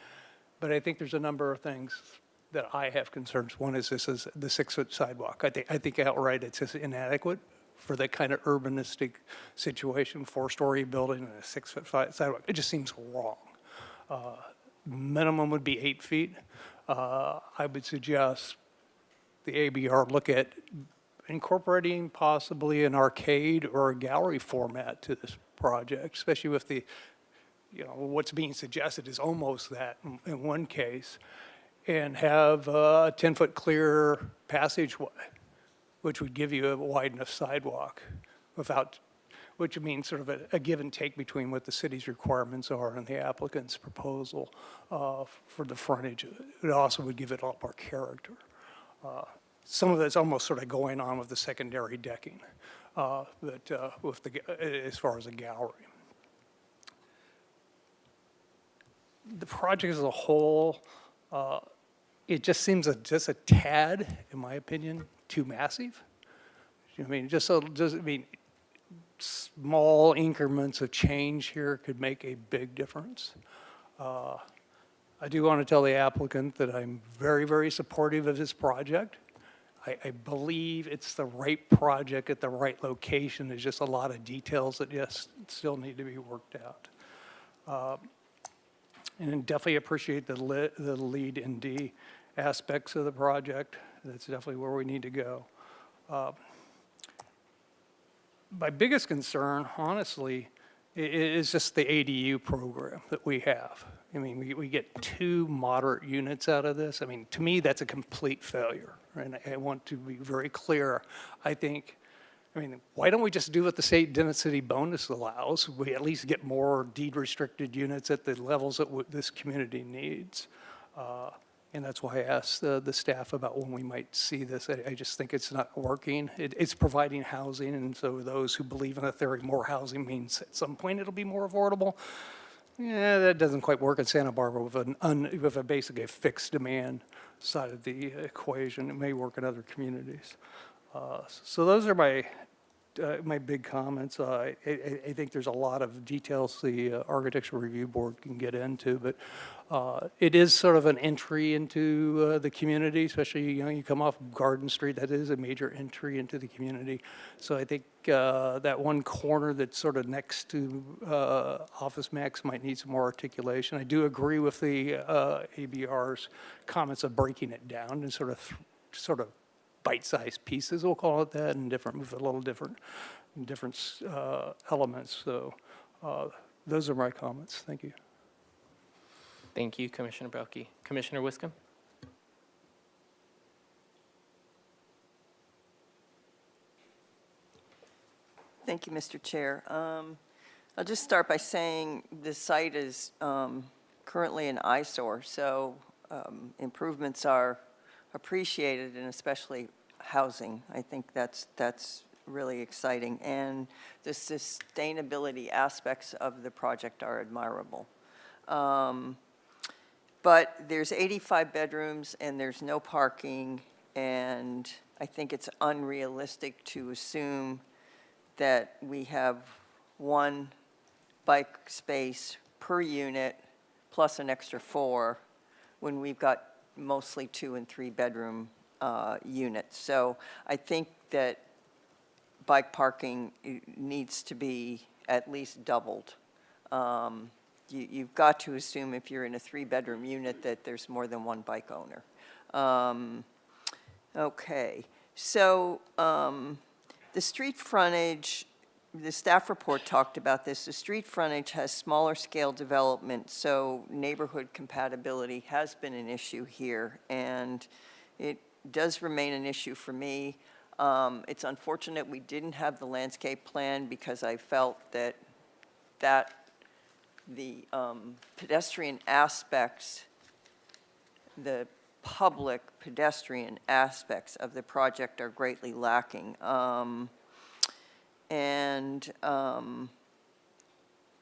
but I think there's a number of things that I have concerns. One is this is the 6-foot sidewalk. I think outright it's just inadequate for that kind of urbanistic situation, 4-story building and a 6-foot sidewalk. It just seems wrong. Minimum would be 8 feet. I would suggest the ABR look at incorporating possibly an arcade or a gallery format to this project, especially with what's being suggested is almost that in one case, and have a 10-foot clear passageway, which would give you a wide enough sidewalk which means sort of a give and take between what the city's requirements are and the applicant's proposal for the frontage. It also would give it a lot more character. Some of that's almost sort of going on with the secondary decking, as far as a gallery. the project as a whole, it just seems just a tad, in my opinion, too massive. I mean, small increments of change here could make a big difference. I do want to tell the applicant that I'm very, very supportive of this project. I believe it's the right project at the right location. There's just a lot of details that just still need to be worked out. And definitely appreciate the lead and D aspects of the project. That's definitely where we need to go. My biggest concern, honestly, is just the ADU program that we have. I mean, we get 2 moderate units out of this. I mean, to me, that's a complete failure. And I want to be very clear. I mean, why don't we just do what the state density bonus allows? We at least get more deed restricted units at the levels that this community needs. And that's why I asked the staff about when we might see this. I just think it's not working. It's providing housing, and so those who believe in the theory more housing means at some point it'll be more affordable. Yeah, that doesn't quite work in Santa Barbara with a basically a fixed demand side of the equation. It may work in other communities. So those are my big comments. I think there's a lot of details the Architectural Review Board can get into, but it is sort of an entry into the community, especially, you come off Garden Street, that is a major entry into the community. So I think that one corner that's sort of next to Office Max might need some more articulation. I do agree with the ABR's comments of breaking it down and sort of bite-sized pieces, we'll call it that, and with a little different elements. So those are my comments. Thank you. Thank you, Commissioner Belke. Commissioner Wiscombe? Thank you, Mr. Chair. I'll just start by saying the site is currently an eyesore, so improvements are appreciated, and especially housing. I think that's really exciting, and the sustainability aspects of the project are admirable. But there's 85 bedrooms and there's no parking, and I think it's unrealistic to assume that we have 1 bike space per unit plus an extra 4 when we've got mostly 2 and 3 bedroom units. So I think that bike parking needs to be at least doubled. You've got to assume if you're in a 3-bedroom unit that there's more than 1 bike owner. Okay, so the street frontage, the staff report talked about this. The street frontage has smaller scale development, so neighborhood compatibility has been an issue here, and it does remain an issue for me. It's unfortunate we didn't have the landscape plan because I felt that the pedestrian aspects, the public pedestrian aspects of the project are greatly lacking.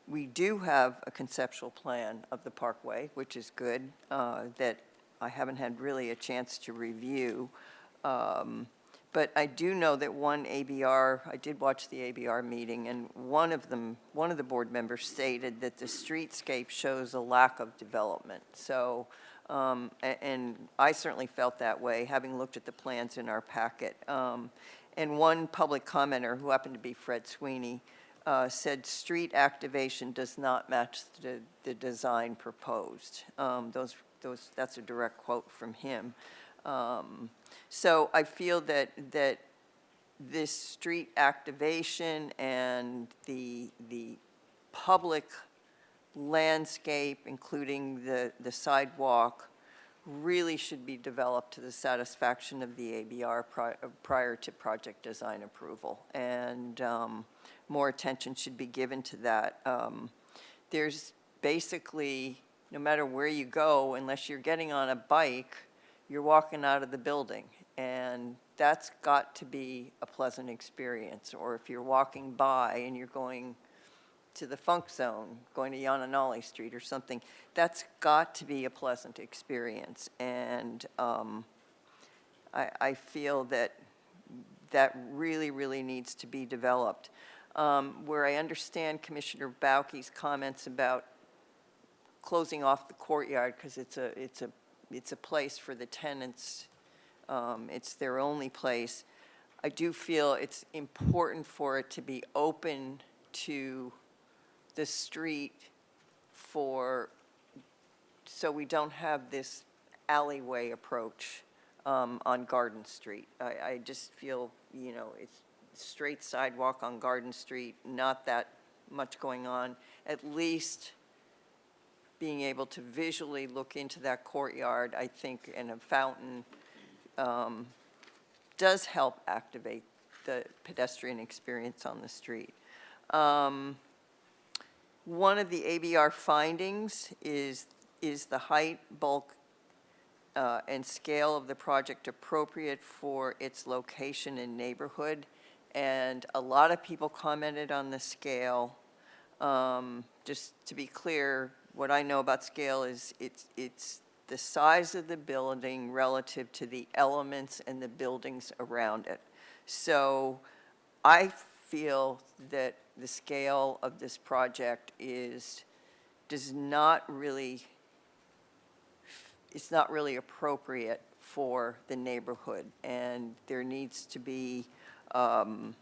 We do have a conceptual plan of the parkway, which is good, that I haven't had really a chance to review. But I do know that one ABR, I did watch the ABR meeting, and one of the board members stated that the streetscape shows a lack of development. So, and I certainly felt that way, having looked at the plans in our packet. And one public commenter, who happened to be Fred Sweeney, said street activation does not match the design proposed. That's a direct quote from him. So I feel that this street activation and the public landscape, including the sidewalk, really should be developed to the satisfaction of the ABR prior to project design approval. And more attention should be given to that. There's basically, no matter where you go, unless you're getting on a bike, you're walking out of the building, and that's got to be a pleasant experience. Or if you're walking by and you're going to the funk zone, going to Yananali Street or something, that's got to be a pleasant experience. And I feel that that really, really needs to be developed. Where I understand Commissioner Bauke's comments about closing off the courtyard because it's a place for the tenants, it's their only place. I do feel it's important for it to be open to the street so we don't have this alleyway approach on Garden Street. I just feel, it's straight sidewalk on Garden Street, not that much going on. At least being able to visually look into that courtyard, I think, and a fountain does help activate the pedestrian experience on the street. One of the ABR findings is the height, bulk, and scale of the project appropriate for its location and neighborhood. And a lot of people commented on the scale. Just to be clear, what I know about scale is it's the size of the building relative to the elements and the buildings around it. So I feel that the scale of this project it's not really appropriate for the neighborhood, and there needs to be some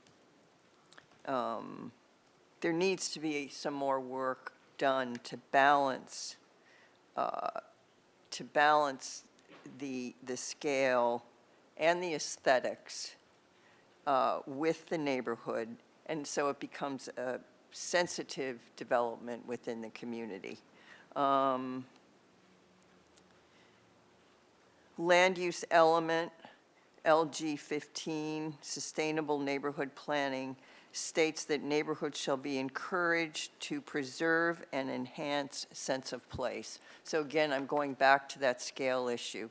more work done to balance the scale and the aesthetics with the neighborhood, and so it becomes a sensitive development within the community. Land use element, LG 15, sustainable neighborhood planning, states that neighborhoods shall be encouraged to preserve and enhance sense of place. So again, I'm going back to that scale issue.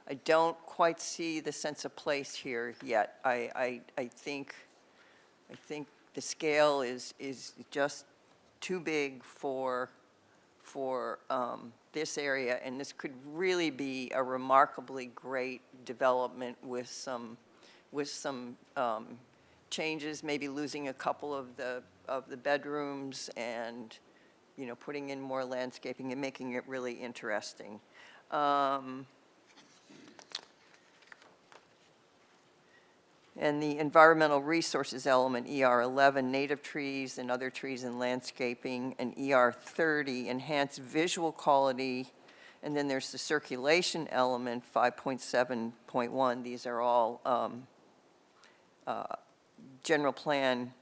I don't quite see the sense of place here yet. I think the scale is just too big for this area, and this could really be a remarkably great development with some changes, maybe losing a couple of the bedrooms and, putting in more landscaping and making it really interesting. And the environmental resources element, ER 11, native trees and other trees and landscaping, and ER 30, enhance visual quality. And then there's the circulation element, 5.7.1. These are all general plan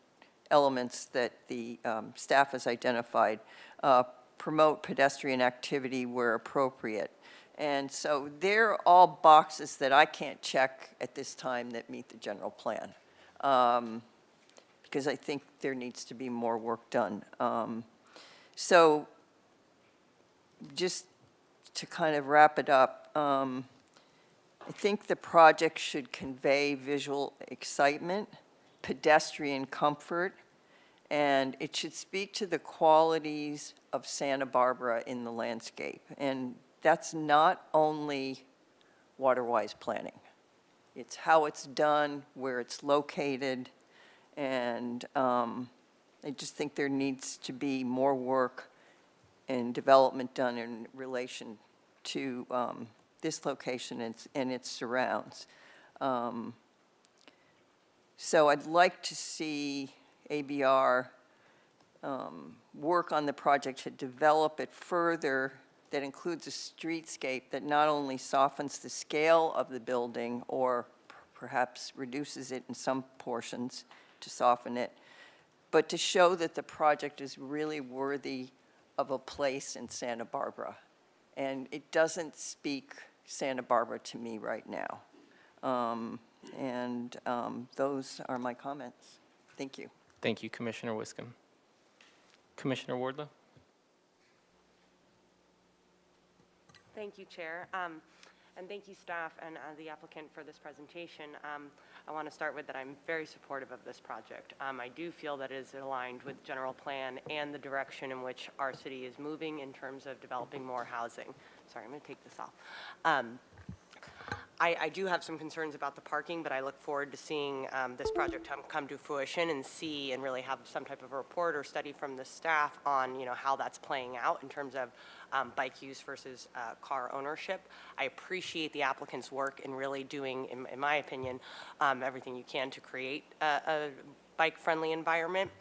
elements that the staff has identified. Promote pedestrian activity where appropriate. And so they're all boxes that I can't check at this time that meet the general plan, because I think there needs to be more work done. So just to kind of wrap it up, I think the project should convey visual excitement, pedestrian comfort, and it should speak to the qualities of Santa Barbara in the landscape. And that's not only water-wise planning. It's how it's done, where it's located, and I just think there needs to be more work and development done in relation to this location and its surrounds. So I'd like to see ABR work on the project to develop it further, that includes a streetscape that not only softens the scale of the building or perhaps reduces it in some portions to soften it, but to show that the project is really worthy of a place in Santa Barbara. And it doesn't speak Santa Barbara to me right now. Those are my comments. Thank you. Thank you, Commissioner Wiscombe. Commissioner Wardlow? Thank you, Chair. And thank you, staff and the applicant for this presentation. I want to start with that I'm very supportive of this project. I do feel that it is aligned with general plan and the direction in which our city is moving in terms of developing more housing. Sorry, I'm going to take this off. I do have some concerns about the parking, but I look forward to seeing this project come to fruition and see and really have some type of a report or study from the staff on, how that's playing out in terms of bike use versus car ownership. I appreciate the applicant's work in really doing, in my opinion, everything you can to create a bike-friendly environment.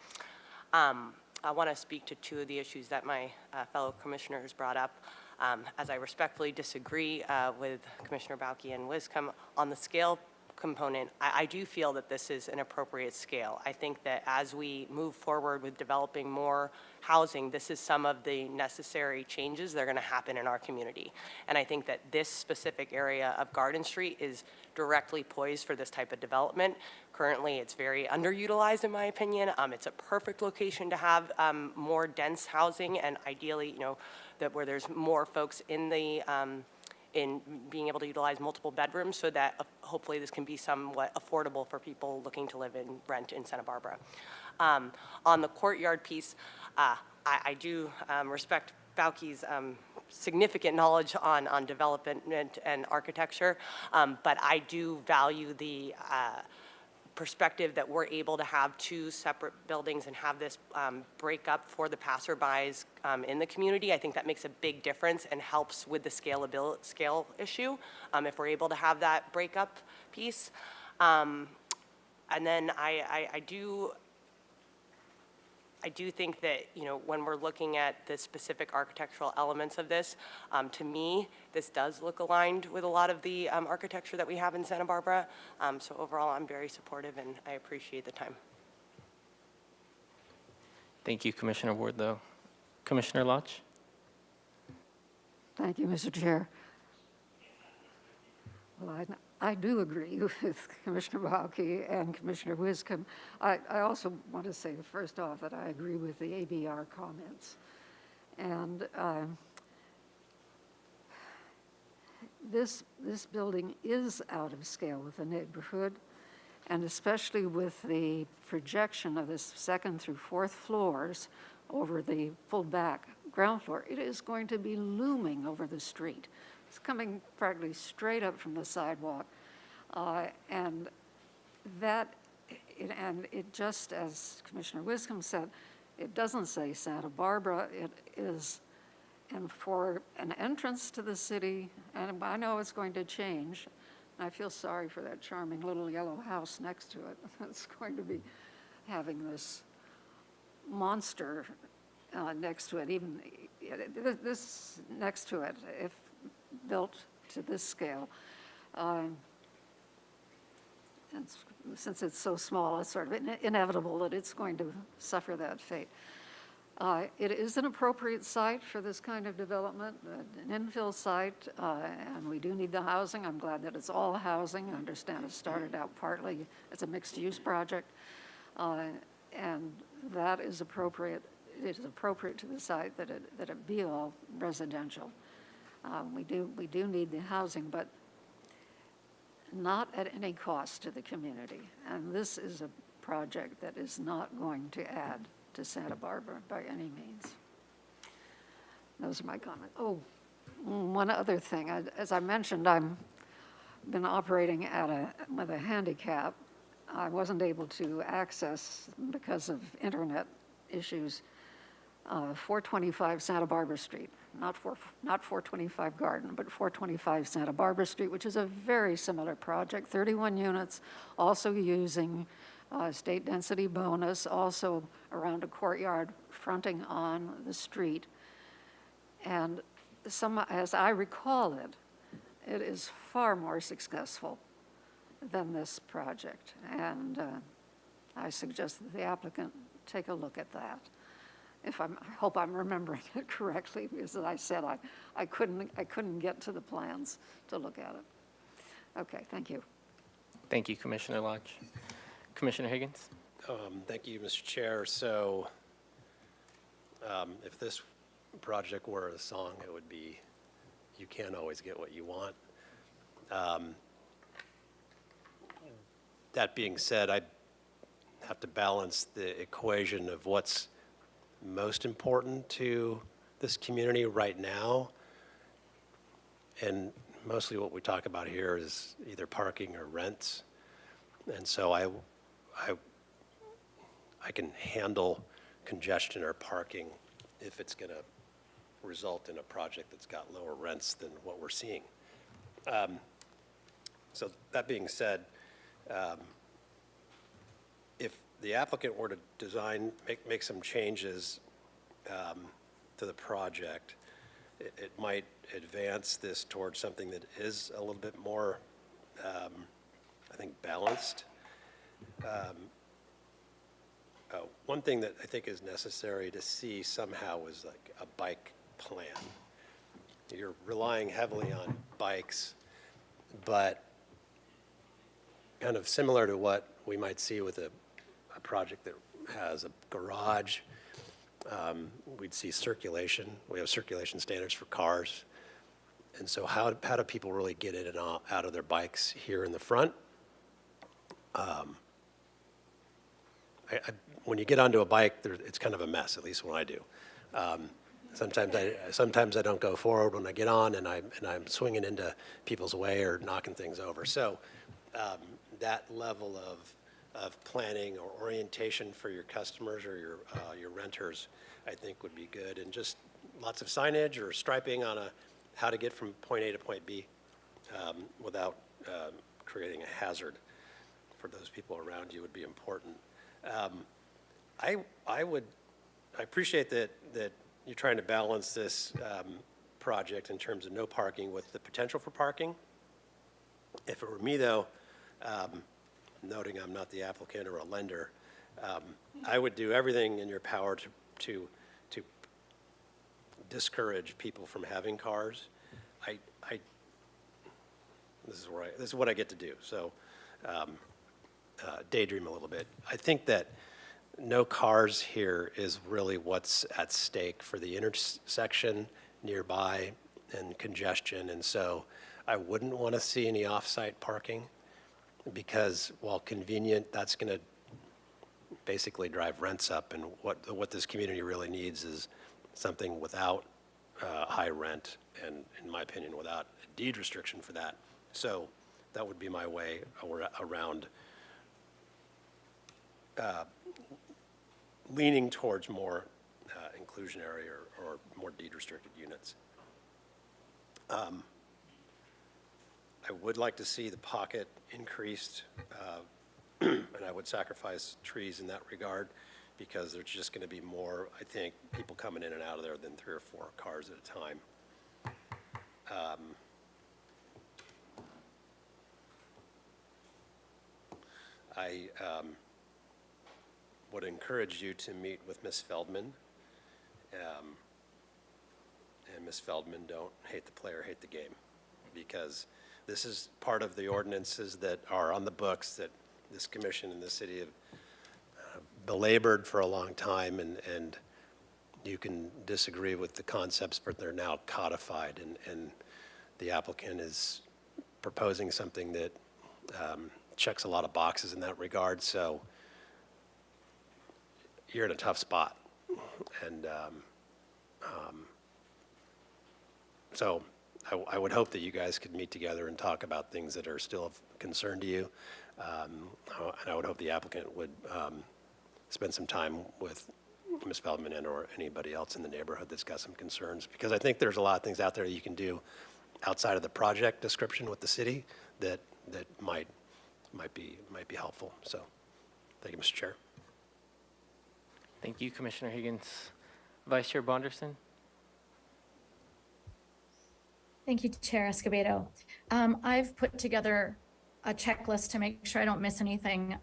I want to speak to two of the issues that my fellow commissioners brought up. As I respectfully disagree with Commissioner Bauke and Wiscombe on the scale component, I do feel that this is an appropriate scale. I think that as we move forward with developing more housing, this is some of the necessary changes that are going to happen in our community. And I think that this specific area of Garden Street is directly poised for this type of development. Currently, it's very underutilized, in my opinion. It's a perfect location to have more dense housing, and ideally, that where there's more folks in the in being able to utilize multiple bedrooms, so that hopefully this can be somewhat affordable for people looking to live and rent in Santa Barbara. On the courtyard piece, I do respect Bauke's significant knowledge on development and architecture, but I do value the perspective that we're able to have two separate buildings and have this break up for the passerbys in the community. I think that makes a big difference and helps with the scale issue if we're able to have that breakup piece. And then I do think that, when we're looking at the specific architectural elements of this, to me, this does look aligned with a lot of the architecture that we have in Santa Barbara. So overall, I'm very supportive, and I appreciate the time. Thank you, Commissioner Wardlow. Commissioner Lodge? Thank you, Mr. Chair. Well, I do agree with Commissioner Bauke and Commissioner Wiscombe. I also want to say, first off, that I agree with the ABR comments. And this building is out of scale with the neighborhood, and especially with the projection of this second through fourth floors over the full back ground floor. It is going to be looming over the street. It's coming practically straight up from the sidewalk. And it just, as Commissioner Wiscombe said, it doesn't say Santa Barbara. It is, and for an entrance to the city, and I know it's going to change. I feel sorry for that charming little yellow house next to it. It's going to be having this monster next to it, even this next to it, if built to this scale. Since it's so small, it's sort of inevitable that it's going to suffer that fate. It is an appropriate site for this kind of development, an infill site, and we do need the housing. I'm glad that it's all housing. I understand it started out partly as a mixed-use project, and that is appropriate. It is appropriate to the site that it be all residential. We do need the housing, but not at any cost to the community. And this is a project that is not going to add to Santa Barbara by any means. Those are my comments. Oh, one other thing. As I mentioned, I've been operating with a handicap. I wasn't able to access, because of internet issues, 425 Santa Barbara Street. Not 425 Garden, but 425 Santa Barbara Street, which is a very similar project, 31 units, also using state density bonus, also around a courtyard fronting on the street. And as I recall it, it is far more successful than this project. And I suggest that the applicant take a look at that. I hope I'm remembering it correctly, because as I said, I couldn't get to the plans to look at it. Okay, thank you. Thank you, Commissioner Lodge. Commissioner Higgins? Thank you, Mr. Chair. So if this project were a song, it would be, "You can't always get what you want." That being said, I have to balance the equation of what's most important to this community right now. And mostly what we talk about here is either parking or rents. And so I can handle congestion or parking if it's going to result in a project that's got lower rents than what we're seeing. So that being said, if the applicant were to make some changes to the project, it might advance this towards something that is a little bit more, I think, balanced. One thing that I think is necessary to see somehow is like a bike plan. You're relying heavily on bikes, but kind of similar to what we might see with a project that has a garage, we'd see circulation. We have circulation standards for cars. And so how do people really get in and out of their bikes here in the front? When you get onto a bike, it's kind of a mess, at least when I do. Sometimes I don't go forward when I get on, and I'm swinging into people's way or knocking things over. So that level of planning or orientation for your customers or your renters, I think would be good. And just lots of signage or striping on how to get from point A to point B without creating a hazard for those people around you would be important. I appreciate that you're trying to balance this project in terms of no parking with the potential for parking. If it were me, though, noting I'm not the applicant or a lender, I would do everything in your power to discourage people from having cars. This is what I get to do. So daydream a little bit. I think that no cars here is really what's at stake for the intersection nearby and congestion. And so I wouldn't want to see any off-site parking because while convenient, that's going to basically drive rents up. And what this community really needs is something without high rent and, in my opinion, without a deed restriction for that. So that would be my way around leaning towards more inclusionary or more deed-restricted units. I would like to see the pocket increased, and I would sacrifice trees in that regard because there's just going to be more, I think, people coming in and out of there than 3 or 4 cars at a time. I would encourage you to meet with Ms. Feldman. And Ms. Feldman, don't hate the player, hate the game. Because this is part of the ordinances that are on the books that this commission and the city have belabored for a long time. And you can disagree with the concepts, but they're now codified. And the applicant is proposing something that checks a lot of boxes in that regard. So you're in a tough spot. And so I would hope that you guys could meet together and talk about things that are still of concern to you. And I would hope the applicant would spend some time with Ms. Feldman and or anybody else in the neighborhood that's got some concerns. Because I think there's a lot of things out there that you can do outside of the project description with the city that might be helpful. So thank you, Mr. Chair. Thank you, Commissioner Higgins. Vice Chair Bonderson? Thank you, Chair Escobedo. I've put together a checklist to make sure I don't miss anything.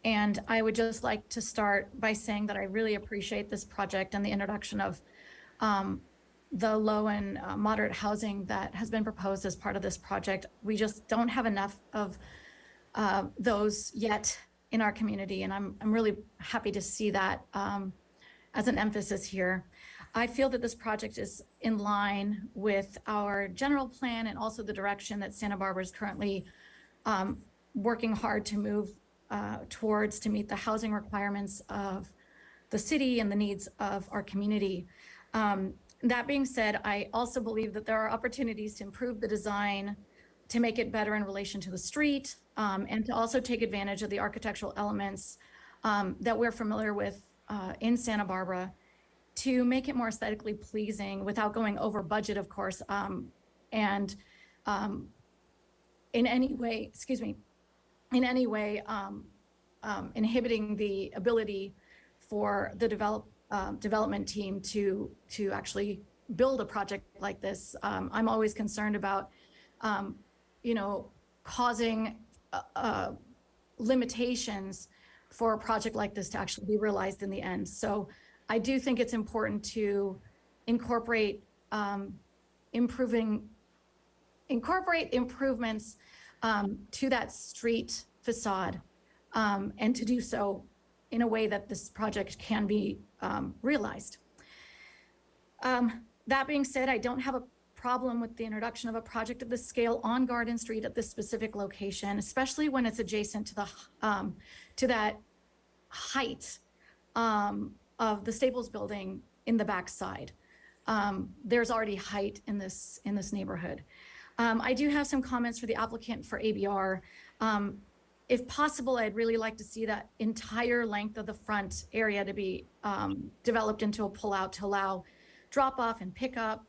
And I would just like to start by saying that I really appreciate this project and the introduction of the low and moderate housing that has been proposed as part of this project. We just don't have enough of those yet in our community, and I'm really happy to see that as an emphasis here. I feel that this project is in line with our general plan and also the direction that Santa Barbara is currently working hard to move towards to meet the housing requirements of the city and the needs of our community. That being said, I also believe that there are opportunities to improve the design, to make it better in relation to the street, and to also take advantage of the architectural elements that we're familiar with in Santa Barbara to make it more aesthetically pleasing without going over budget, of course, and in any way, inhibiting the ability for the development team to actually build a project like this. I'm always concerned about, causing limitations for a project like this to actually be realized in the end. So I do think it's important to incorporate improvements to that street facade, and to do so in a way that this project can be realized. That being said, I don't have a problem with the introduction of a project of this scale on Garden Street at this specific location, especially when it's adjacent to the to that height of the Staples building in the backside. There's already height in this neighborhood. I do have some comments for the applicant for ABR. If possible, I'd really like to see that entire length of the front area to be developed into a pullout to allow drop off and pickup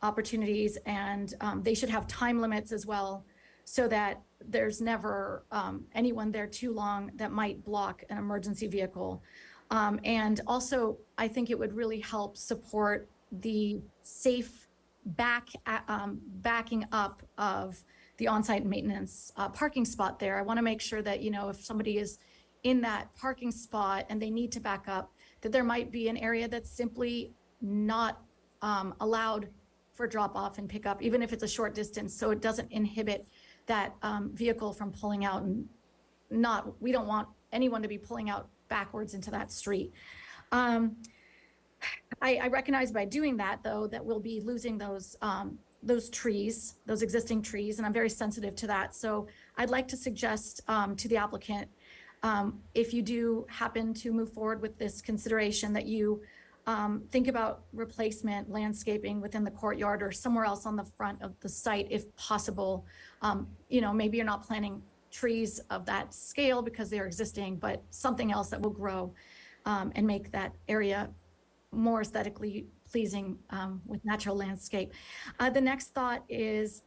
opportunities, and they should have time limits as well, so that there's never anyone there too long that might block an emergency vehicle. And also, I think it would really help support the safe backing up of the on-site maintenance parking spot there. I want to make sure that, if somebody is in that parking spot and they need to back up, that there might be an area that's simply not allowed for drop off and pickup, even if it's a short distance, so it doesn't inhibit that vehicle from pulling out, and we don't want anyone to be pulling out backwards into that street. I recognize by doing that, though, that we'll be losing those trees, those existing trees, and I'm very sensitive to that. So I'd like to suggest to the applicant, if you do happen to move forward with this consideration, that you think about replacement landscaping within the courtyard or somewhere else on the front of the site, if possible. Maybe you're not planting trees of that scale because they're existing, but something else that will grow and make that area more aesthetically pleasing with natural landscape. The next thought is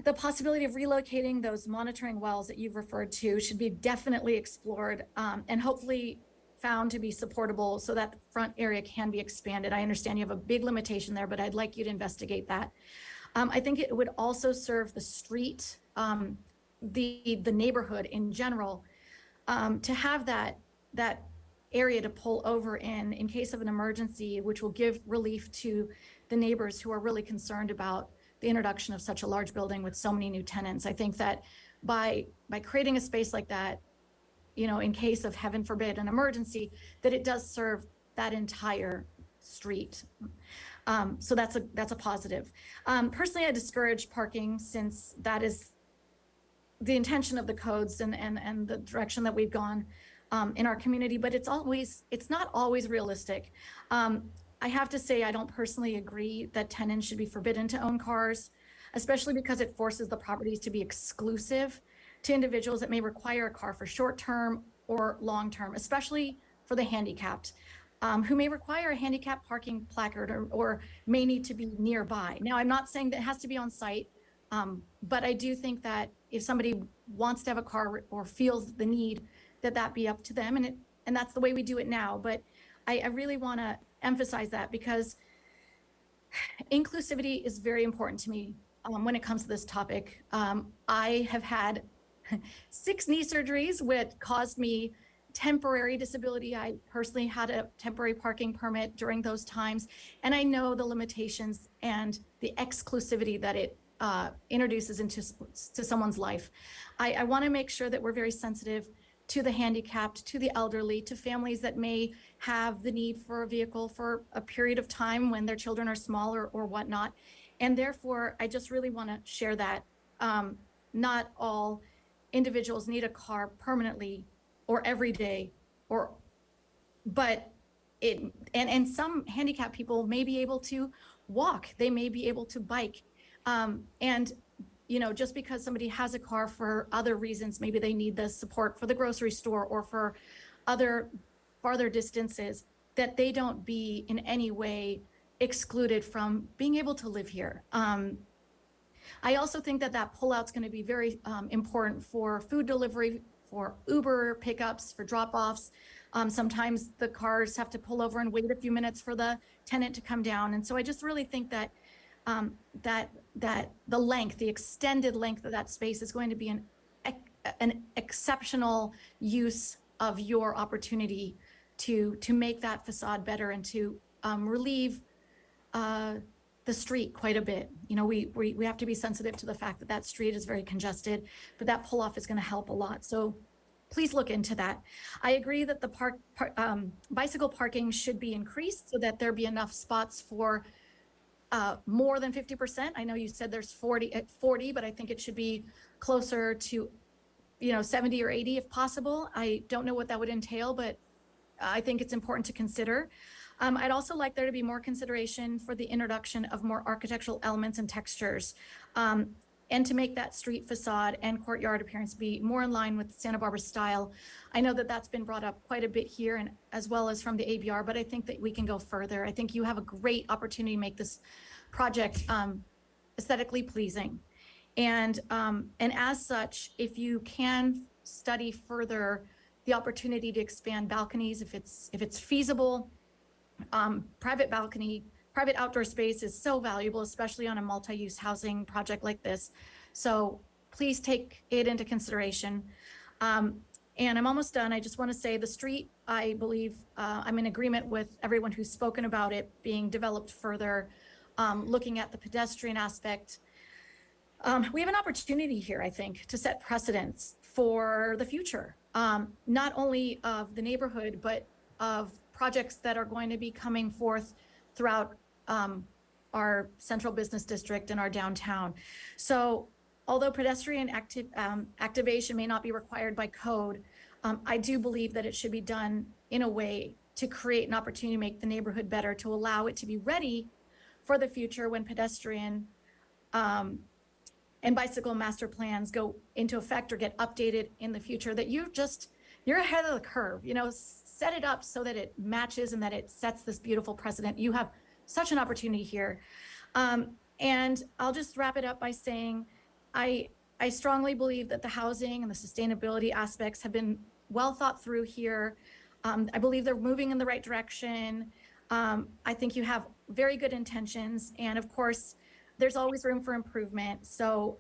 the possibility of relocating those monitoring wells that you've referred to should be definitely explored, and hopefully found to be supportable so that the front area can be expanded. I understand you have a big limitation there, but I'd like you to investigate that. I think it would also serve the street, the neighborhood in general, to have that area to pull over in case of an emergency, which will give relief to the neighbors who are really concerned about the introduction of such a large building with so many new tenants. I think that by creating a space like that, in case of, heaven forbid, an emergency, that it does serve that entire street. So that's a positive. Personally, I discourage parking, since that is the intention of the codes and the direction that we've gone in our community, but it's not always realistic. I have to say, I don't personally agree that tenants should be forbidden to own cars, especially because it forces the properties to be exclusive to individuals that may require a car for short-term or long-term, especially for the handicapped, who may require a handicap parking placard or may need to be nearby. Now, I'm not saying that it has to be on site, but I do think that if somebody wants to have a car or feels the need, that be up to them, and that's the way we do it now. But I really want to emphasize that, because inclusivity is very important to me when it comes to this topic. I have had 6 knee surgeries, which caused me temporary disability. I personally had a temporary parking permit during those times, and I know the limitations and the exclusivity that it introduces into someone's life. I want to make sure that we're very sensitive to the handicapped, to the elderly, to families that may have the need for a vehicle for a period of time when their children are small or whatnot. And therefore, I just really want to share that not all individuals need a car permanently or every day, but and some handicapped people may be able to walk, they may be able to bike. And just because somebody has a car for other reasons, maybe they need the support for the grocery store or for other farther distances, that they don't be in any way excluded from being able to live here. I also think that pullout's going to be very important for food delivery, for Uber pickups, for drop-offs. Sometimes the cars have to pull over and wait a few minutes for the tenant to come down. And so I just really think that the extended length of that space is going to be an exceptional use of your opportunity to make that facade better and to relieve the street quite a bit. We have to be sensitive to the fact that that street is very congested, but that pull-off is going to help a lot. So please look into that. I agree that the bicycle parking should be increased so that there be enough spots for more than 50%. I know you said there's 40, but I think it should be closer to 70 or 80 if possible. I don't know what that would entail, but I think it's important to consider. I'd also like there to be more consideration for the introduction of more architectural elements and textures, and to make that street facade and courtyard appearance be more in line with Santa Barbara style. I know that that's been brought up quite a bit here, and as well as from the ABR, but I think that we can go further. I think you have a great opportunity to make this project aesthetically pleasing. And as such, if you can study further the opportunity to expand balconies, if it's feasible, private outdoor space is so valuable, especially on a multi-use housing project like this. So please take it into consideration. And I'm almost done. I just want to say the street, I believe, I'm in agreement with everyone who's spoken about it being developed further, looking at the pedestrian aspect. We have an opportunity here, I think, to set precedents for the future, not only of the neighborhood, but of projects that are going to be coming forth throughout our central business district and our downtown. So although pedestrian activation may not be required by code, I do believe that it should be done in a way to create an opportunity to make the neighborhood better, to allow it to be ready for the future when pedestrian and bicycle master plans go into effect or get updated in the future, that you're ahead of the curve. Set it up so that it matches and that it sets this beautiful precedent. You have such an opportunity here. And I'll just wrap it up by saying, I strongly believe that the housing and the sustainability aspects have been well thought through here. I believe they're moving in the right direction. I think you have very good intentions. And of course, there's always room for improvement. So,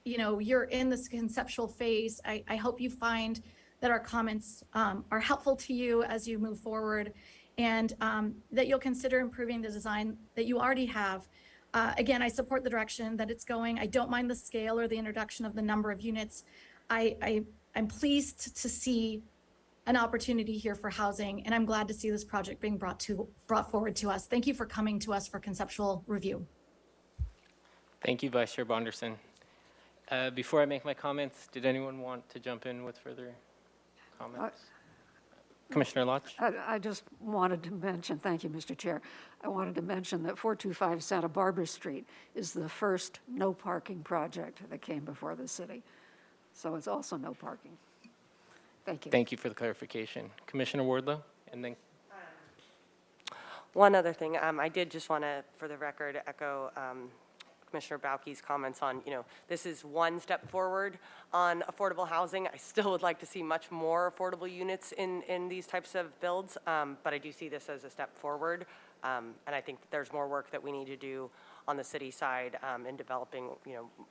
you're in this conceptual phase. I hope you find that our comments are helpful to you as you move forward, and that you'll consider improving the design that you already have. Again, I support the direction that it's going. I don't mind the scale or the introduction of the number of units. I'm pleased to see an opportunity here for housing, and I'm glad to see this project being brought forward to us. Thank you for coming to us for conceptual review. Thank you, Vice Chair Bonderson. Before I make my comments, did anyone want to jump in with further comments? Commissioner Lodge? I just wanted to mention, thank you, Mr. Chair. I wanted to mention that 425 Santa Barbara Street is the first no parking project that came before the city. So it's also no parking. Thank you. Thank you for the clarification. Commissioner Wardlow, and then One other thing, I did just want to, for the record, echo Commissioner Bauke's comments on, this is one step forward on affordable housing. I still would like to see much more affordable units in these types of builds, but I do see this as a step forward. And I think that there's more work that we need to do on the city side in developing,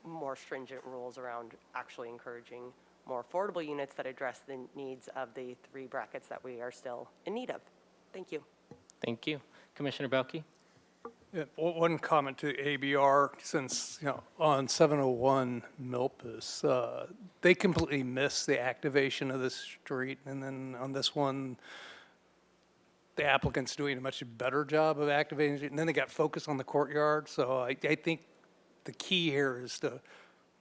more stringent rules around actually encouraging more affordable units that address the needs of the 3 brackets that we are still in need of. Thank you. thank you. Commissioner Belke? Yeah, one comment to ABR, since, on 701 Milpas, they completely missed the activation of this street, and then on this one, the applicant's doing a much better job of activating it, and then they got focused on the courtyard, so I think the key here is to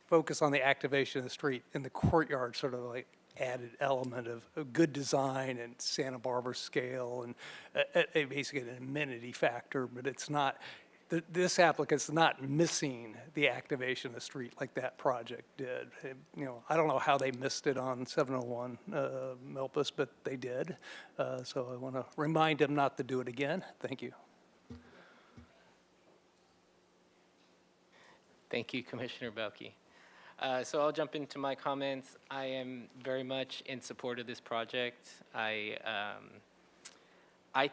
focus on the activation of the street, and the courtyard sort of like added element of good design and Santa Barbara scale and basically an amenity factor, but it's not, this applicant's not missing the activation of the street like that project did. I don't know how they missed it on 701 Milpas, but they did. So I want to remind them not to do it again. Thank you. Thank you, Commissioner Belke. So I'll jump into my comments. I am very much in support of this project. I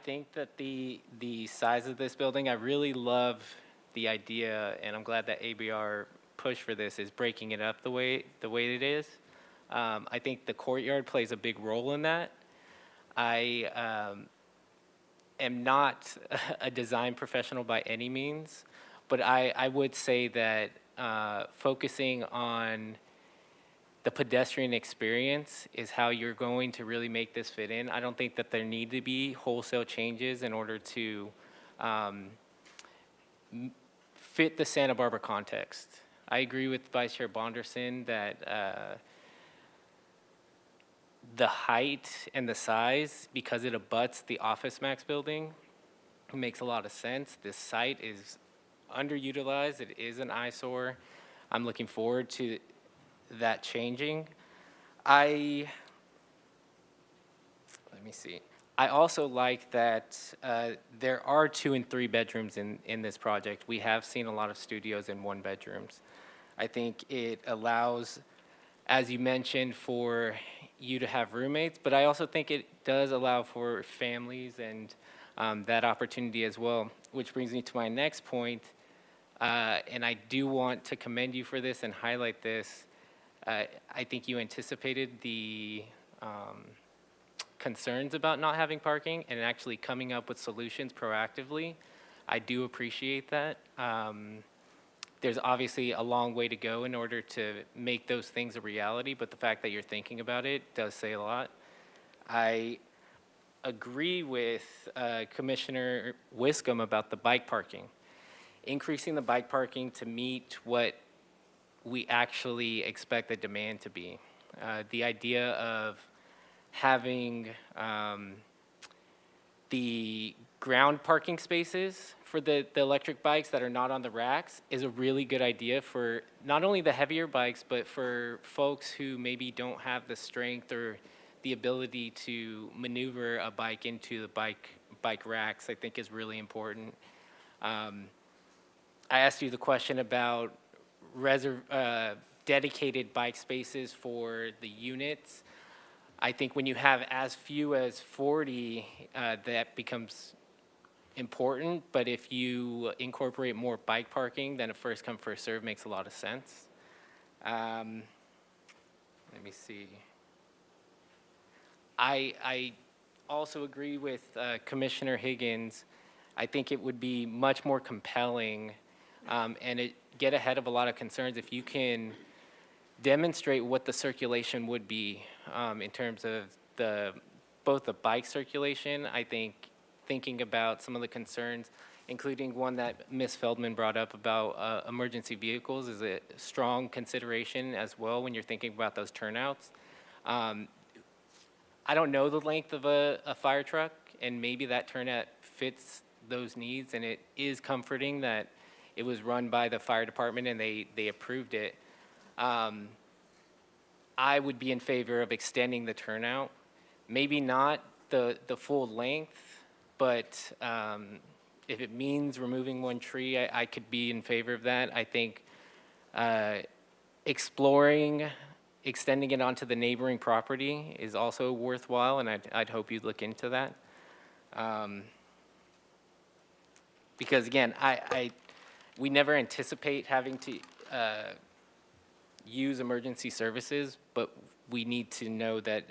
think that the size of this building, I really love the idea, and I'm glad that ABR pushed for this, is breaking it up the way it is. I think the courtyard plays a big role in that. I am not a design professional by any means, but I would say that focusing on the pedestrian experience is how you're going to really make this fit in. I don't think that there need to be wholesale changes in order to fit the Santa Barbara context. I agree with Vice Chair Bonderson that the height and the size, because it abuts the Office Max building, makes a lot of sense. This site is underutilized. It is an eyesore. I'm looking forward to that changing. Let me see. I also like that there are 2 and 3 bedrooms in this project. We have seen a lot of studios in 1 bedrooms. I think it allows, as you mentioned, for you to have roommates, but I also think it does allow for families and that opportunity as well, which brings me to my next point. And I do want to commend you for this and highlight this. I think you anticipated the concerns about not having parking and actually coming up with solutions proactively. I do appreciate that. There's obviously a long way to go in order to make those things a reality, but the fact that you're thinking about it does say a lot. I agree with Commissioner Wiscombe about the bike parking. Increasing the bike parking to meet what we actually expect the demand to be. The idea of having the ground parking spaces for the electric bikes that are not on the racks is a really good idea for not only the heavier bikes, but for folks who maybe don't have the strength or the ability to maneuver a bike into the bike racks, I think is really important. I asked you the question about dedicated bike spaces for the units. I think when you have as few as 40, that becomes important, but if you incorporate more bike parking, then a first come, first serve makes a lot of sense. Let me see. I also agree with Commissioner Higgins. I think it would be much more compelling and get ahead of a lot of concerns if you can demonstrate what the circulation would be in terms of both the bike circulation. I think thinking about some of the concerns, including one that Ms. Feldman brought up about emergency vehicles, is a strong consideration as well when you're thinking about those turnouts. I don't know the length of a fire truck, and maybe that turnout fits those needs, and it is comforting that it was run by the fire department and they approved it. I would be in favor of extending the turnout, maybe not the full length, but if it means removing one tree, I could be in favor of that. I think exploring extending it onto the neighboring property is also worthwhile, and I'd hope you'd look into that. Because again, we never anticipate having to use emergency services, but we need to know that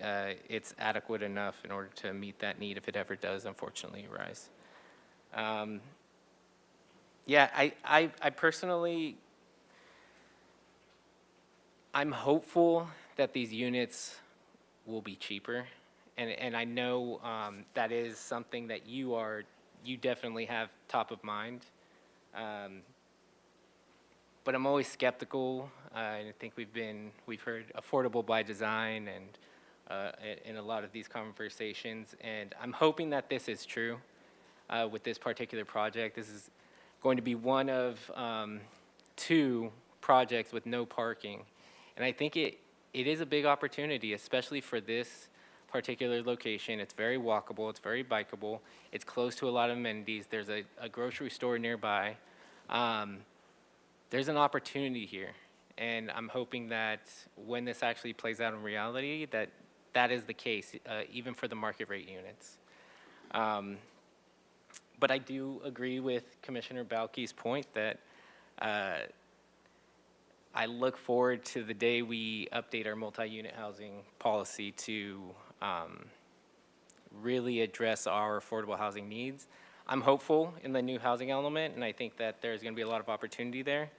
it's adequate enough in order to meet that need if it ever does unfortunately arise. Yeah, I personally, I'm hopeful that these units will be cheaper. And I know that is something that you definitely have top of mind. But I'm always skeptical. And I think we've heard affordable by design and in a lot of these conversations. And I'm hoping that this is true with this particular project. This is going to be one of 2 projects with no parking. And I think it is a big opportunity, especially for this particular location. It's very walkable, it's very bikeable, it's close to a lot of amenities. There's a grocery store nearby. There's an opportunity here, and I'm hoping that when this actually plays out in reality, that is the case, even for the market rate units. But I do agree with Commissioner Balke's point that I look forward to the day we update our multi-unit housing policy to really address our affordable housing needs. I'm hopeful in the new housing element, and I think that there's going to be a lot of opportunity there.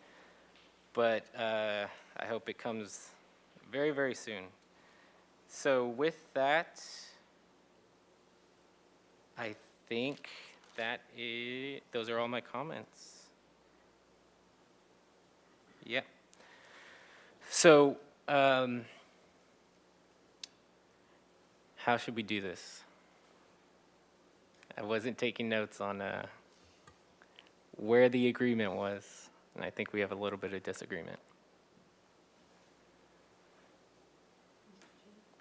But I hope it comes very, very soon. So with that, I think those are all my comments. Yeah. So, how should we do this? I wasn't taking notes on where the agreement was, and I think we have a little bit of disagreement.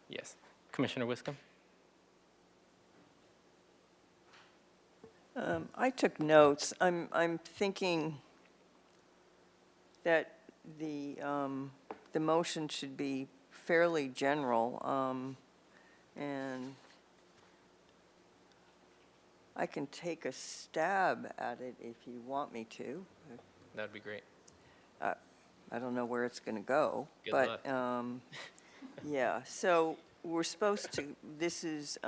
Yes. Commissioner Wiscombe? I took notes. I'm thinking that the motion should be fairly general, and I can take a stab at it if you want me to. That would be great. I don't know where it's going to go. Good but, luck. Yeah, so we're supposed to, this is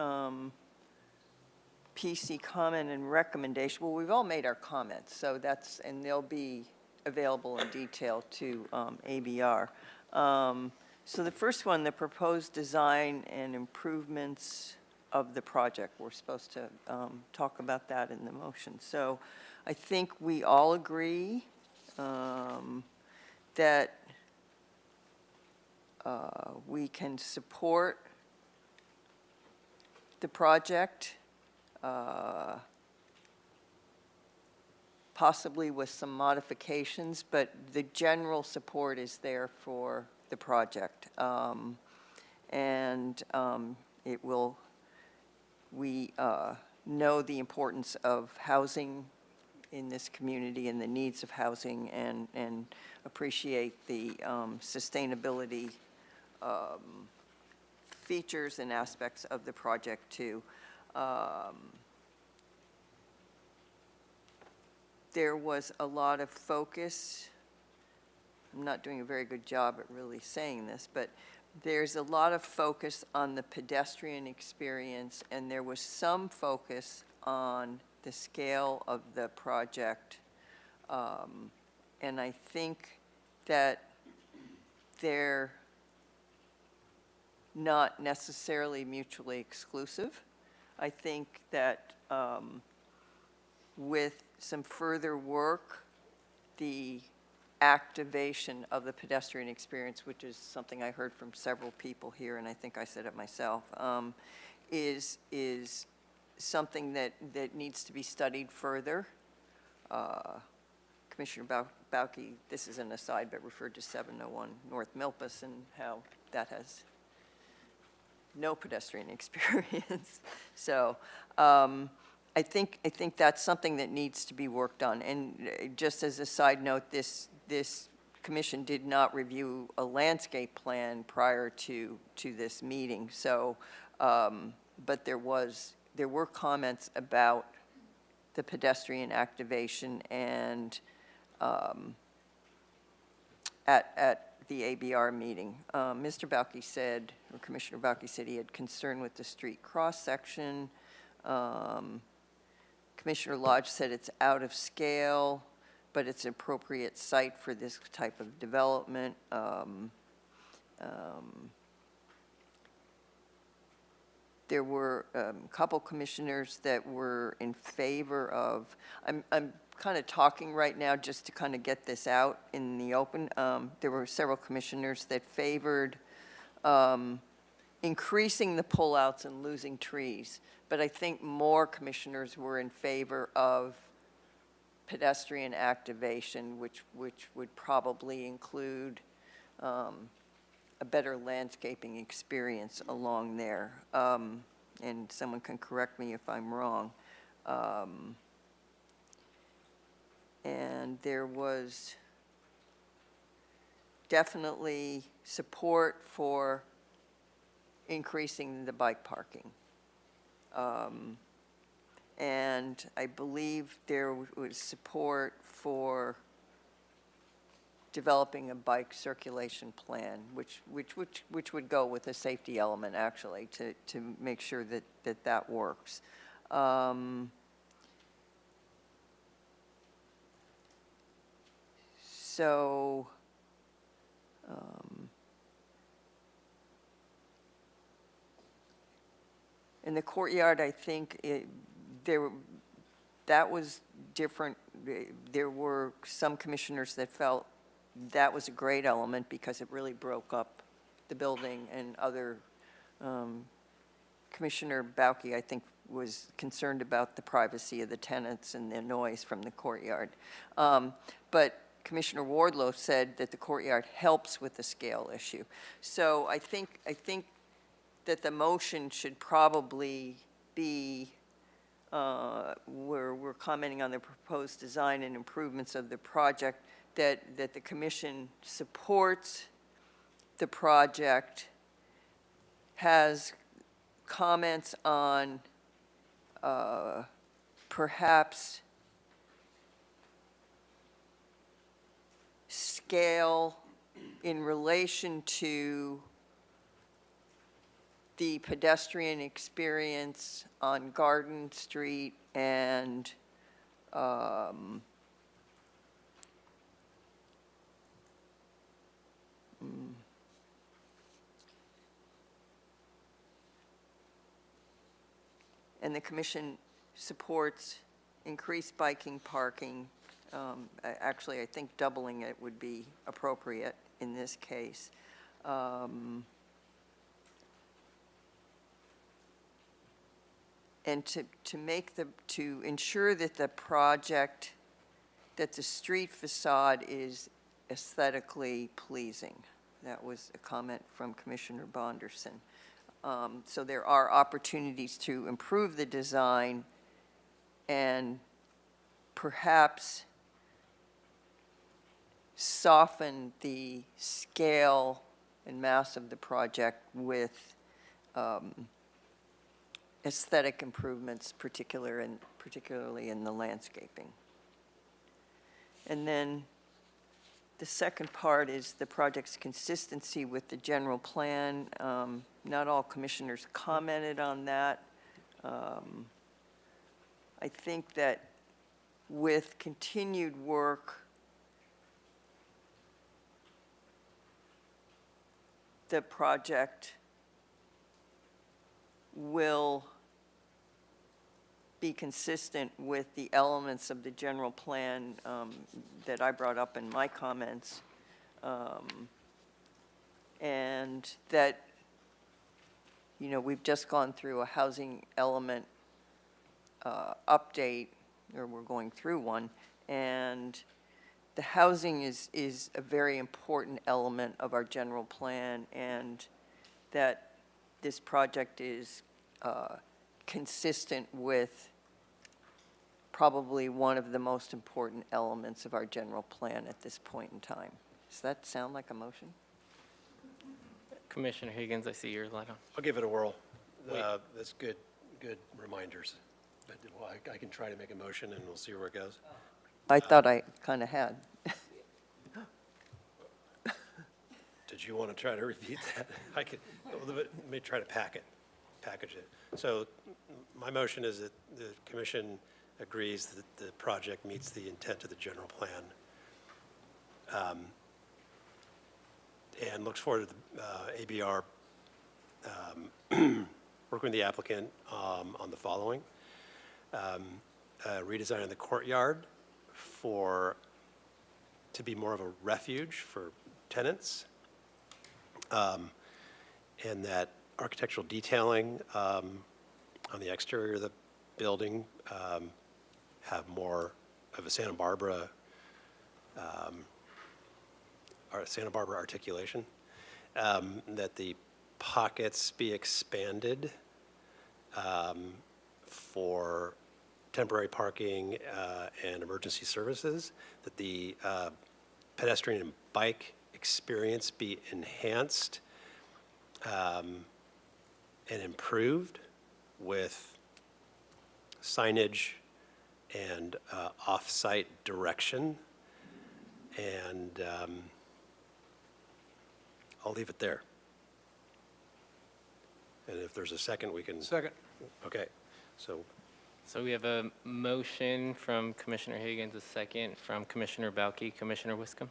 PC comment and recommendation. Well, we've all made our comments, so that's, and they'll be available in detail to ABR. So the first one, the proposed design and improvements of the project. We're supposed to talk about that in the motion. So I think we all agree that we can support the project, possibly with some modifications, but the general support is there for the project. It will, we know the importance of housing in this community and the needs of housing, and appreciate the sustainability features and aspects of the project too. There was a lot of focus. I'm not doing a very good job at really saying this, but there's a lot of focus on the pedestrian experience, and there was some focus on the scale of the project. And I think that they're not necessarily mutually exclusive. I think that with some further work, the activation of the pedestrian experience, which is something I heard from several people here, and I think I said it myself, is something that needs to be studied further. Commissioner Bauke, this is an aside, but referred to 701 North Milpas and how that has no pedestrian experience. So I think that's something that needs to be worked on. And just as a side note, this commission did not review a landscape plan prior to this meeting. So, but there were comments about the pedestrian activation, and at the ABR meeting, Mr. Bauke said, or Commissioner Bauke said, he had concern with the street cross-section. Commissioner Lodge said it's out of scale. but it's an appropriate site for this type of development. There were a couple commissioners that were in favor of, I'm kind of talking right now just to kind of get this out in the open. There were several commissioners that favored increasing the pullouts and losing trees. But I think more commissioners were in favor of pedestrian activation, which would probably include a better landscaping experience along there. And someone can correct me if I'm wrong. And there was definitely support for increasing the bike parking. And I believe there was support for developing a bike circulation plan, which would go with a safety element, actually, to make sure that works. So, in the courtyard, I think that was different. There were some commissioners that felt that was a great element because it really broke up the building, and other, Commissioner Bauke, I think, was concerned about the privacy of the tenants and the noise from the courtyard. But Commissioner Wardlow said that the courtyard helps with the scale issue. So I think that the motion should probably be, we're commenting on the proposed design and improvements of the project, that the commission supports the project, has comments on perhaps scale in relation to the pedestrian experience on Garden Street and and the commission supports increased biking parking. Actually, I think doubling it would be appropriate in this case. And to ensure that the project, that the street facade is aesthetically pleasing. That was a comment from Commissioner Bonderson. So there are opportunities to improve the design and perhaps soften the scale and mass of the project with aesthetic improvements, particularly in the landscaping. And then the second part is the project's consistency with the general plan. Not all commissioners commented on that. I think that with continued work, the project will be consistent with the elements of the general plan that I brought up in my comments, and that, you know, we've just gone through a housing element update, or we're going through one, and the housing is a very important element of our general plan, and that this project is consistent with probably one of the most important elements of our general plan at this point in time. Does that sound like a motion? Commissioner Higgins, I see your light on. I'll give it a whirl. Wait. That's good reminders. But well, I can try to make a motion and we'll see where it goes. I thought I kind of had. Did you want to try to repeat that? I could, let me try to package it. So my motion is that the commission agrees that the project meets the intent of the general plan, and looks forward to the ABR working with the applicant on the following. Redesign of the courtyard to be more of a refuge for tenants, and that architectural detailing on the exterior of the building have more of a Santa Barbara articulation, that the pockets be expanded for temporary parking and emergency services, that the pedestrian and bike experience be enhanced and improved with signage and off-site direction. And I'll leave it there. And if there's a second, we can. Second. Okay, so So we have a motion from Commissioner Higgins, a second from Commissioner Balke. Commissioner Wiscom?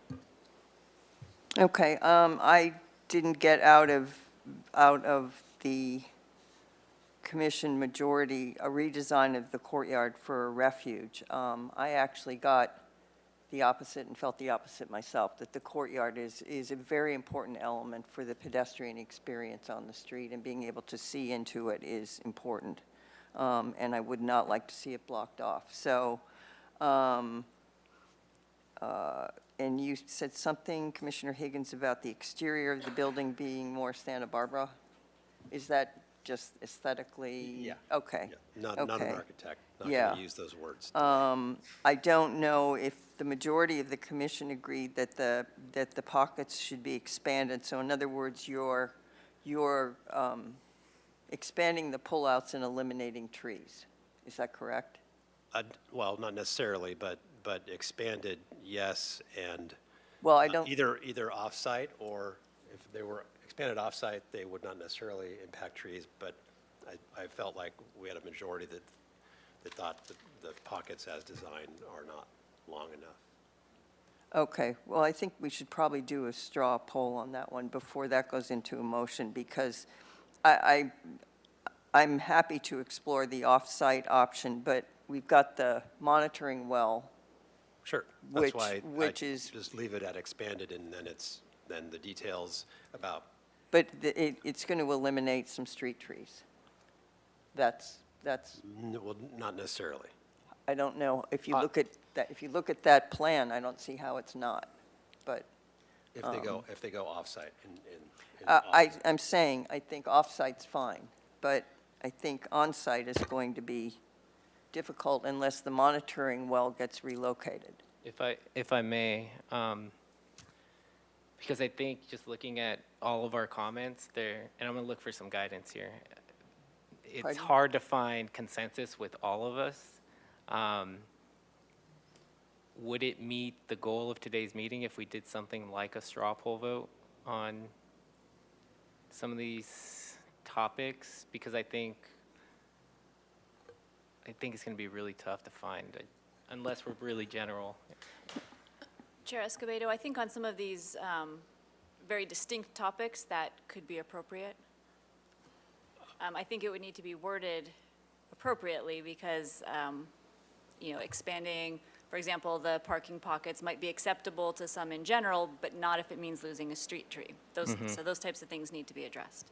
Okay, I didn't get out of the commission majority a redesign of the courtyard for a refuge. I actually got the opposite and felt the opposite myself, that the courtyard is a very important element for the pedestrian experience on the street, and being able to see into it is important. And I would not like to see it blocked off. So, and you said something, Commissioner Higgins, about the exterior of the building being more Santa Barbara? Is that just aesthetically? Yeah. Okay. not an Okay. architect, not Yeah. going to use those words. I don't know if the majority of the commission agreed that the pockets should be expanded. So in other words, you're expanding the pullouts and eliminating trees. Is that correct? Well, not necessarily, but expanded, yes, and Well, I don't, either off-site, or if they were expanded off-site, they would not necessarily impact trees, but I felt like we had a majority that thought that the pockets as designed are not long enough. okay. Well, I think we should probably do a straw poll on that one before that goes into a motion, because I'm happy to explore the off-site option, but we've got the monitoring well. Sure, Which- that's why which I is- just leave it at expanded, and then the details about, But it's going to eliminate some street trees. That's, well, not necessarily. I don't know, if you look at that plan, I don't see how it's not, but If they go off-site in I'm saying, I think off-site's fine, but I think on-site is going to be difficult unless the monitoring well gets relocated. If I may, because I think just looking at all of our comments there, and I'm going to look for some guidance here. It's Pardon? hard to find consensus with all of us. Would it meet the goal of today's meeting if we did something like a straw poll vote on some of these topics? Because I think it's going to be really tough to find, unless we're really general. Chair Escobedo, I think on some of these very distinct topics, that could be appropriate. I think it would need to be worded appropriately because, expanding, for example, the parking pockets might be acceptable to some in general, but not if it means losing a street tree. So those types of things need to be addressed.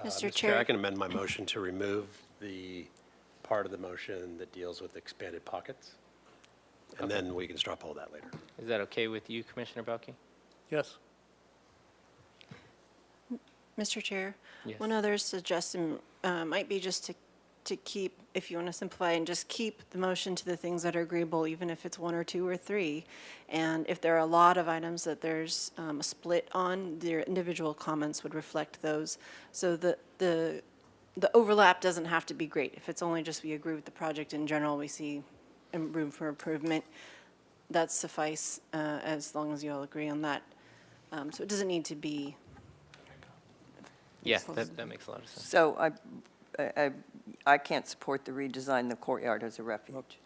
Mr. I Chair, can amend my motion to remove the part of the motion that deals with expanded pockets, and then we can straw poll that later. Is that okay with you, Commissioner Balke? Yes. Mr. Chair, Yes. one other suggestion might be just to keep, if you want to simplify, and just keep the motion to the things that are agreeable, even if it's one or two or three. And if there are a lot of items that there's a split on, their individual comments would reflect those. So the overlap doesn't have to be great. If it's only just we agree with the project in general, we see room for improvement, that's suffice, as long as you all agree on that. So it doesn't need to be. Yes, that makes a lot of sense. So I can't support the redesign the courtyard as a refuge.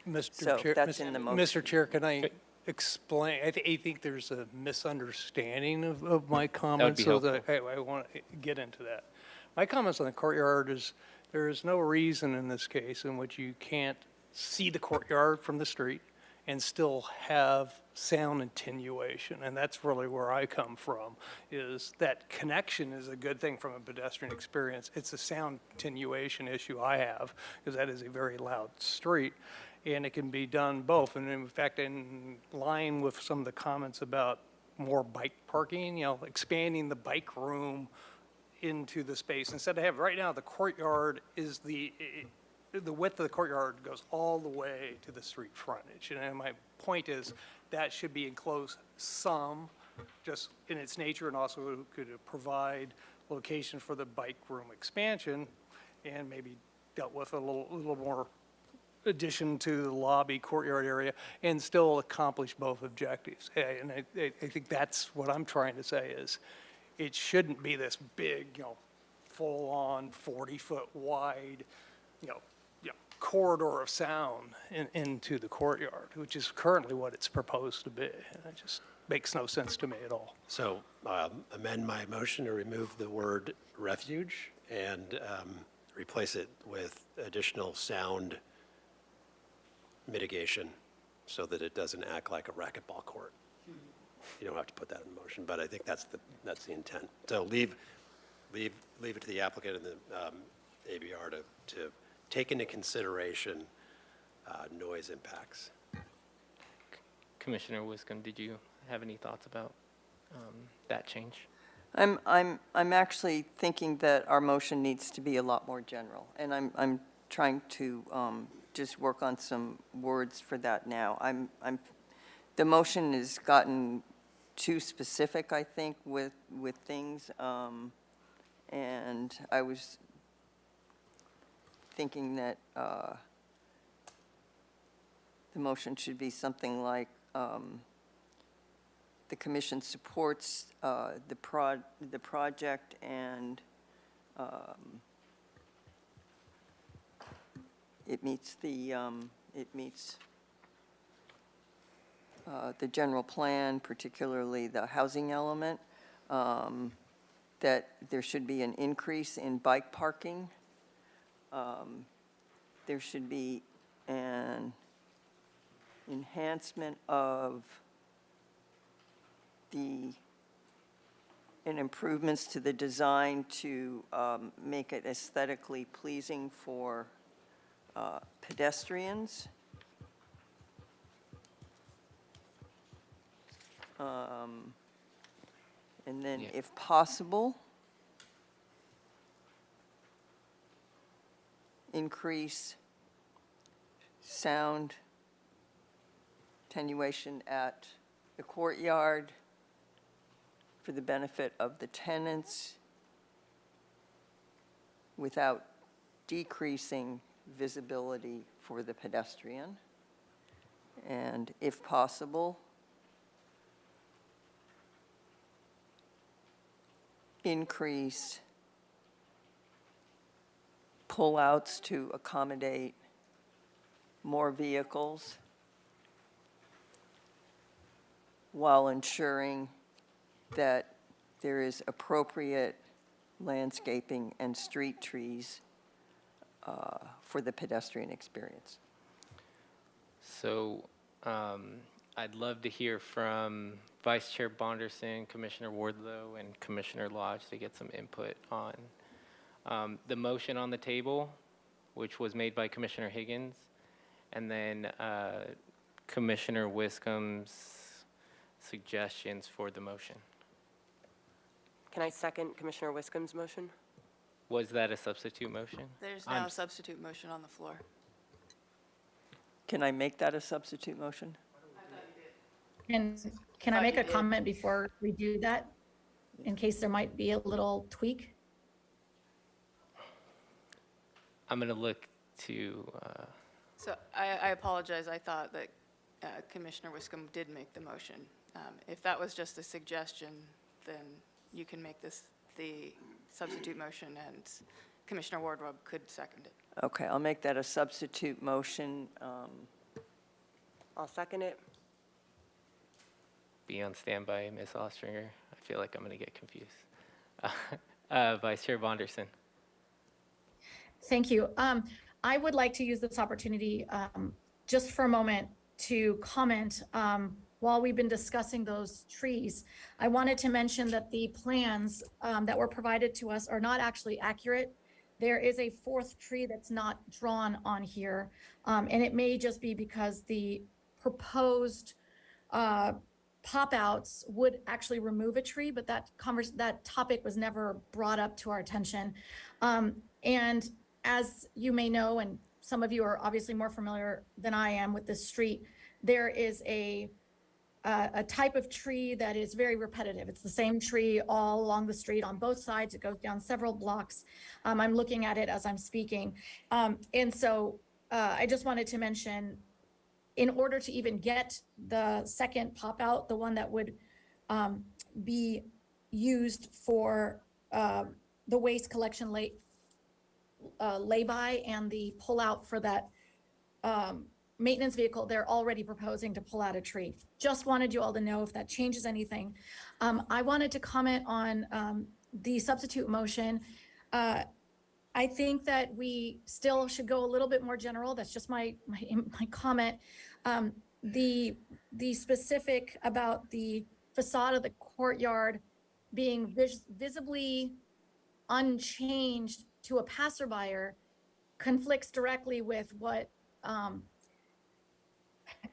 So Mr. Chair. that's in the motion. Mr. Chair, can I explain? I think there's a misunderstanding of my comments. be So that I want to get into that. My comments on the courtyard is, there is no reason in this case in which you can't see the courtyard from the street and still have sound attenuation. And that's really where I come from, is that connection is a good thing from a pedestrian experience. It's a sound attenuation issue I have, because that is a very loud street. And it can be done both. And in fact, in line with some of the comments about more bike parking, expanding the bike room into the space. Instead of having, right now, the courtyard is the width of the courtyard goes all the way to the street frontage. And my point is that should be enclosed some, just in its nature, and also could provide location for the bike room expansion, and maybe dealt with a little more addition to the lobby courtyard area, and still accomplish both objectives. And I think that's what I'm trying to say is, it shouldn't be this big, full-on 40-foot wide, corridor of sound into the courtyard, which is currently what it's proposed to be. And it just makes no sense to me at all. So amend my motion to remove the word refuge and replace it with additional sound mitigation so that it doesn't act like a racquetball court. You don't have to put that in the motion, but I think that's the intent. So leave it to the applicant and the ABR to take into consideration noise impacts. Commissioner Wiscombe, did you have any thoughts about that change? I'm actually thinking that our motion needs to be a lot more general, and I'm trying to just work on some words for that now. The motion has gotten too specific, I think, with things, and I was thinking that the motion should be something like, the commission supports the project and it meets the general plan, particularly the housing element, that there should be an increase in bike parking. There should be an enhancement of and improvements to the design to make it aesthetically pleasing for pedestrians. And then, Yeah. if possible, increase sound attenuation at the courtyard for the benefit of the tenants without decreasing visibility for the pedestrian. And if possible, increase pullouts to accommodate more vehicles while ensuring that there is appropriate landscaping and street trees for the pedestrian experience. So I'd love to hear from Vice Chair Bonderson, Commissioner Wardlow, and Commissioner Lodge to get some input on the motion on the table, which was made by Commissioner Higgins, and then Commissioner Wiscombe's suggestions for the motion. Can I second Commissioner Wiscombe's motion? Was that a substitute motion? There's I'm now a s- substitute motion on the floor. Can I make that a substitute motion? Can I make a comment before we do that? In case there might be a little tweak? I'm going to look to, So I apologize, I thought that Commissioner Wiscombe did make the motion. If that was just a suggestion, then you can make this the substitute motion, and Commissioner Wardrobe could second it. Okay, I'll make that a substitute motion. I'll second it. Be on standby, Ms. Ostringer. I feel like I'm going to get confused. Vice Chair Bonderson. Thank you. I would like to use this opportunity just for a moment to comment. While we've been discussing those trees, I wanted to mention that the plans that were provided to us are not actually accurate. There is a fourth tree that's not drawn on here, and it may just be because the proposed pop-outs would actually remove a tree, but that topic was never brought up to our attention. And as you may know, and some of you are obviously more familiar than I am with this street, there is a type of tree that is very repetitive. It's the same tree all along the street on both sides. It goes down several blocks. I'm looking at it as I'm speaking. And so I just wanted to mention, in order to even get the second pop out, the one that would be used for the waste collection lay-by and the pull-out for that maintenance vehicle, they're already proposing to pull out a tree. Just wanted you all to know if that changes anything. I wanted to comment on the substitute motion. I think that we still should go a little bit more general. That's just my comment. The specific about the facade of the courtyard being visibly unchanged to a passerby conflicts directly with what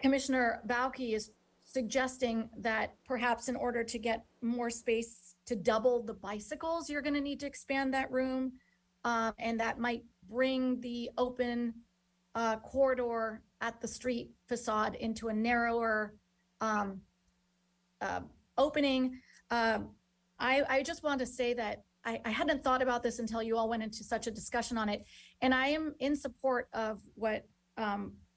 Commissioner Bauke is suggesting, that perhaps in order to get more space to double the bicycles, you're going to need to expand that room. And that might bring the open corridor at the street facade into a narrower opening. I just want to say that I hadn't thought about this until you all went into such a discussion on it. And I am in support of what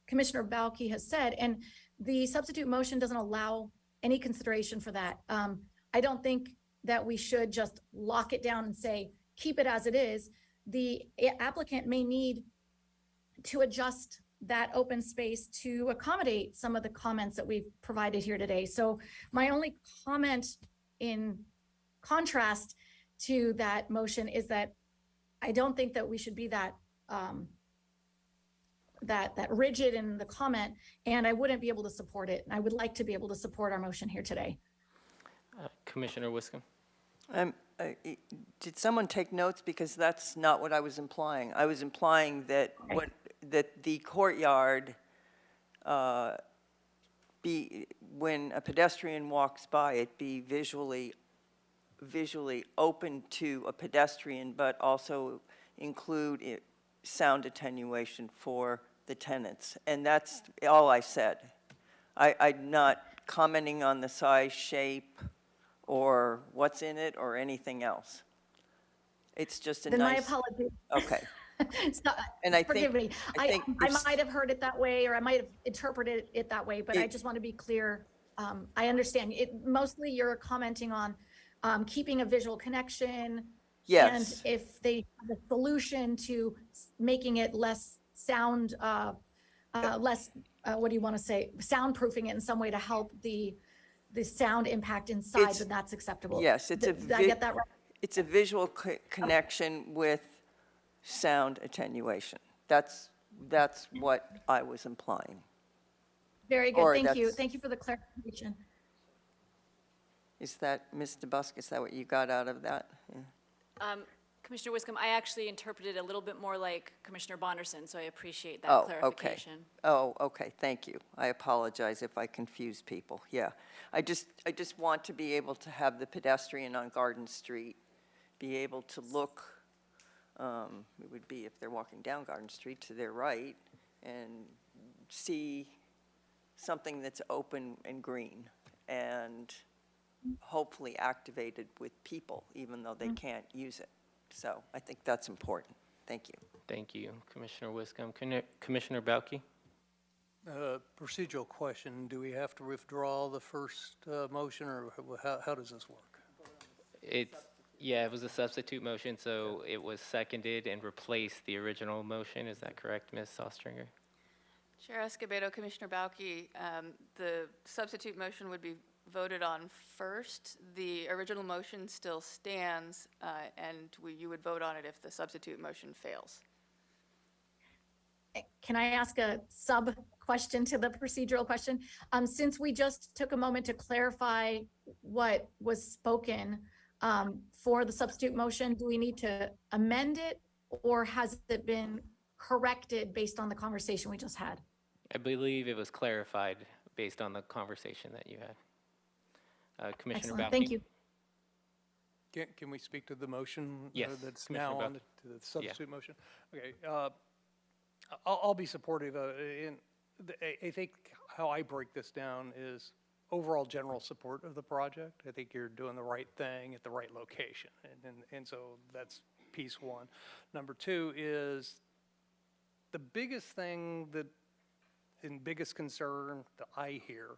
Commissioner Bauke has said. And the substitute motion doesn't allow any consideration for that. I don't think that we should just lock it down and say, keep it as it is. The applicant may need to adjust that open space to accommodate some of the comments that we've provided here today. So my only comment in contrast to that motion is that I don't think that we should be that that rigid in the comment, and I wouldn't be able to support it. I would like to be able to support our motion here today. Commissioner Wiscombe. Did someone take notes? Because that's not what I was implying. I was implying that that the courtyard be, when a pedestrian walks by, it be visually open to a pedestrian, but also include sound attenuation for the tenants. And that's all I said. I'm not commenting on the size, shape, or what's in it, or anything else. It's just a Then nice. my apologies. Okay. And I forgive think- me. I I might have heard it that way, or I might have interpreted it that way, but I just want to be clear. I understand. Mostly you're commenting on keeping a visual connection. Yes. And if they have a solution to making it less sound, less, what do you want to say? Soundproofing it in some way to help the sound impact inside, It's- then that's acceptable. Yes, it's a. Did I get that right? It's a visual connection with sound attenuation. That's what I was implying. Very good. Or Thank you. that's- Thank you for the clarification. Is that, Ms. DeBusk, is that what you got out of that? Yeah. Commissioner Wiscombe, I actually interpreted it a little bit more like Commissioner Bonderson, so I appreciate that Oh, okay. clarification. Oh, okay, thank you. I apologize if I confuse people, yeah. I just want to be able to have the pedestrian on Garden Street be able to look, it would be if they're walking down Garden Street to their right, and see something that's open and green, and hopefully activated with people, even though they can't use it. So I think that's important. Thank you. Thank you, Commissioner Wiscombe. Commissioner Bauke? Procedural question, do we have to withdraw the first motion, or how does this work? Yeah, it was a substitute motion, so it was seconded and replaced the original motion. Is that correct, Ms. Ostringer? Chair Escobedo, Commissioner Bauke, the substitute motion would be voted on first. The original motion still stands, and you would vote on it if the substitute motion fails. Can I ask a sub-question to the procedural question? Since we just took a moment to clarify what was spoken for the substitute motion, do we need to amend it, or has it been corrected based on the conversation we just had? I believe it was clarified based on the conversation that you had. Commissioner Excellent, Bauke? thank you. Can we speak to the motion? Yes, That's Commissioner now Buck. on to the substitute motion? Okay, I'll be supportive of it. I think how I break this down is overall general support of the project. I think you're doing the right thing at the right location. And so that's piece one. Number two is the biggest thing that, and biggest concern that I hear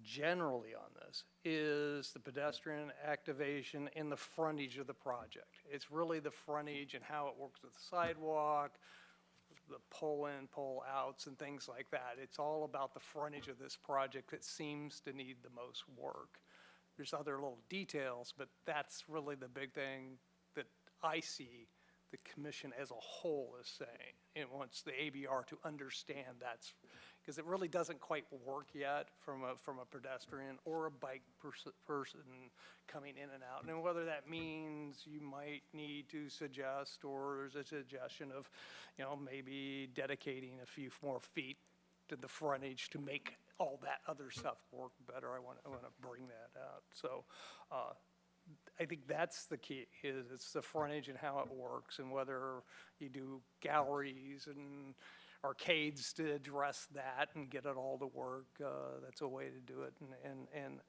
generally on this is the pedestrian activation in the frontage of the project. It's really the frontage and how it works with the sidewalk, the pull-in, pull-outs, and things like that. It's all about the frontage of this project that seems to need the most work. There's other little details, but that's really the big thing that I see the commission as a whole is saying. It wants the ABR to understand that's, because it really doesn't quite work yet from a pedestrian or a bike person coming in and out. And whether that means you might need to suggest, or there's a suggestion of, you know, maybe dedicating a few more feet to the frontage to make all that other stuff work better. I want to bring that out. So I think that's the key, is it's the frontage and how it works, and whether you do galleries and arcades to address that and get it all to work. That's a way to do it, and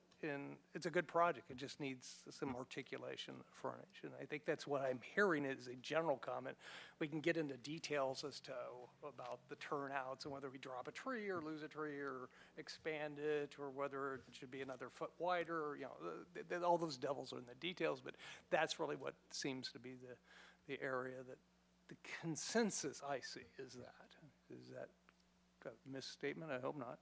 it's a good project. It just needs some articulation in the frontage, and I think that's what I'm hearing is a general comment. We can get into details as to about the turnouts and whether we drop a tree or lose a tree or expand it, or whether it should be another foot wider. Or, you know, all those devils are in the details, but that's really what seems to be the area that the consensus I see is that. Is that a misstatement? I hope not.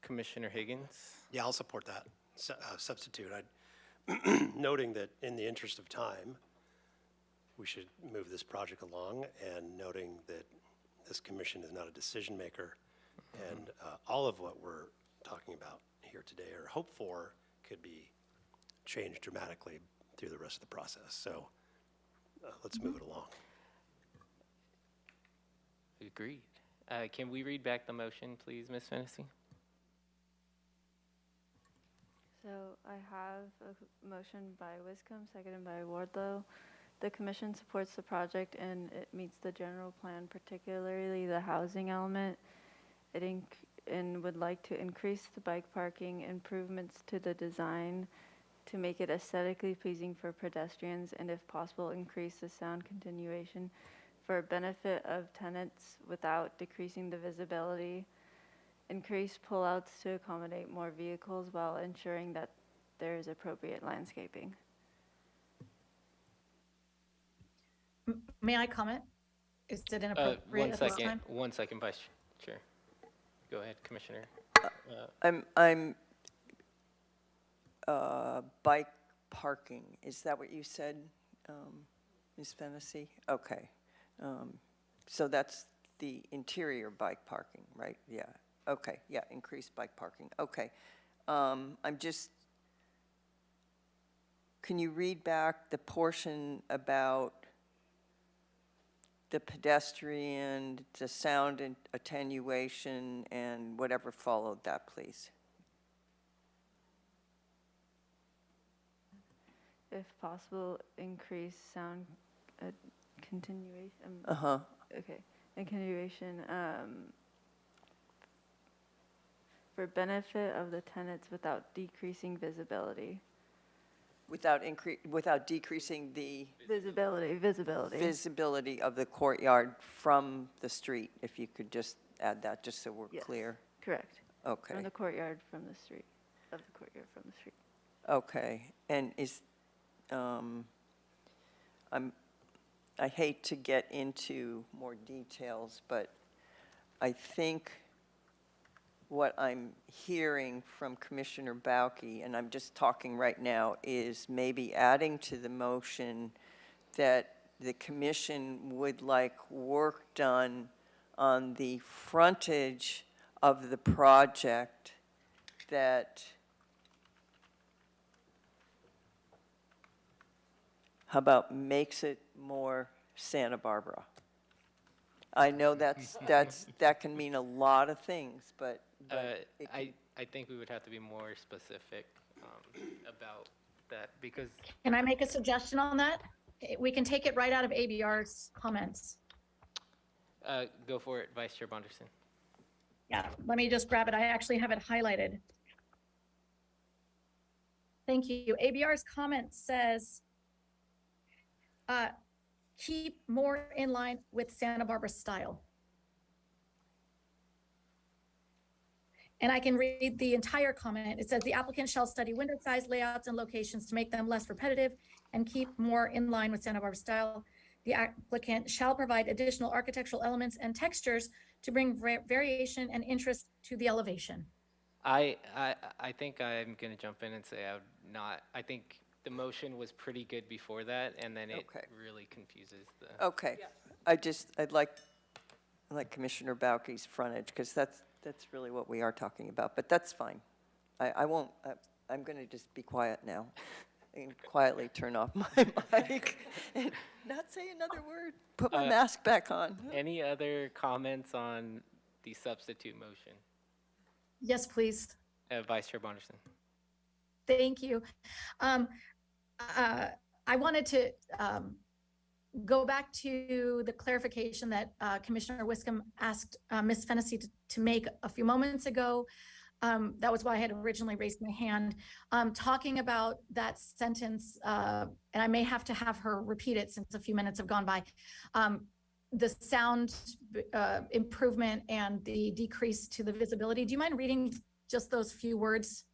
Commissioner Higgins? Yeah, I'll support that substitute. Noting that in the interest of time, we should move this project along, and noting that this commission is not a decision maker, and all of what we're talking about here today or hope for could be changed dramatically through the rest of the process. So let's move it along. Agreed. Can we read back the motion, please, Ms. Fennessy? So I have a motion by Wiscombe, seconded by Wardlow. The commission supports the project and it meets the general plan, particularly the housing element. And would like to increase the bike parking, improvements to the design to make it aesthetically pleasing for pedestrians, and if possible, increase the sound continuation for benefit of tenants without decreasing the visibility. Increase pullouts to accommodate more vehicles while ensuring that there is appropriate landscaping. May I comment? Is it inappropriate at this time? 1 second, Vice Chair. Go ahead, Commissioner. I'm bike parking, is that what you said, Ms. Fennessy? Okay. So that's the interior bike parking, right? Yeah. Okay, yeah, increased bike parking. Okay. Can you read back the portion about the pedestrian, the sound and attenuation, and whatever followed that, please? If possible, increase sound continuation. Uh-huh. Okay, and continuation for benefit of the tenants without decreasing visibility. Without decreasing the Visibility. visibility of the courtyard from the street, if you could just add that, just so we're Yes. clear. Correct. Okay, From the courtyard, from the street. of the courtyard from the street. Okay, and I hate to get into more details, but I think what I'm hearing from Commissioner Bauke, and I'm just talking right now, is maybe adding to the motion that the commission would like work done on the frontage of the project that, how about makes it more Santa Barbara? I know that can mean a lot of things, but it can- I think we would have to be more specific about that because Can I make a suggestion on that? We can take it right out of ABR's comments. go for it, Vice Chair Bonderson. Yeah, let me just grab it. I actually have it highlighted. Thank you. ABR's comment says, keep more in line with Santa Barbara style. And I can read the entire comment. It says the applicant shall study window size, layouts, and locations to make them less repetitive and keep more in line with Santa Barbara style. The applicant shall provide additional architectural elements and textures to bring variation and interest to the elevation. I think I'm going to jump in and say I think the motion was pretty good before that, and then it Okay. really confuses the. Okay, I'd like Commissioner Bauke's frontage, because that's really what we are talking about, but that's fine. I won't, I'm going to just be quiet now and quietly turn off my mic and not say another word, put my mask back on. Any other comments on the substitute motion? Yes, please. Vice Chair Bonderson. Thank you. I wanted to go back to the clarification that Commissioner Wiscombe asked Ms. Fennessy to make a few moments ago. That was why I had originally raised my hand. Talking about that sentence, and I may have to have her repeat it since a few minutes have gone by. The sound improvement and the decrease to the visibility. Do you mind reading just those few words?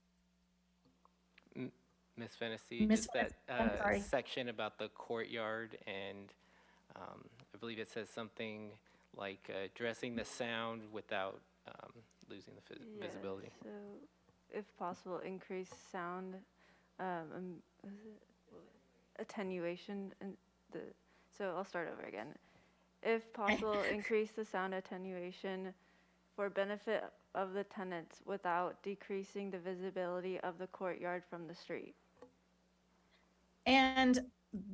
Ms. Fennessy, Ms. just that I'm sorry. section about the courtyard, and I believe it says something like addressing the sound without losing the Yeah, visibility. So, if possible, increase sound, was it attenuation, and so I'll start over again. If possible, increase the sound attenuation for benefit of the tenants without decreasing the visibility of the courtyard from the street. And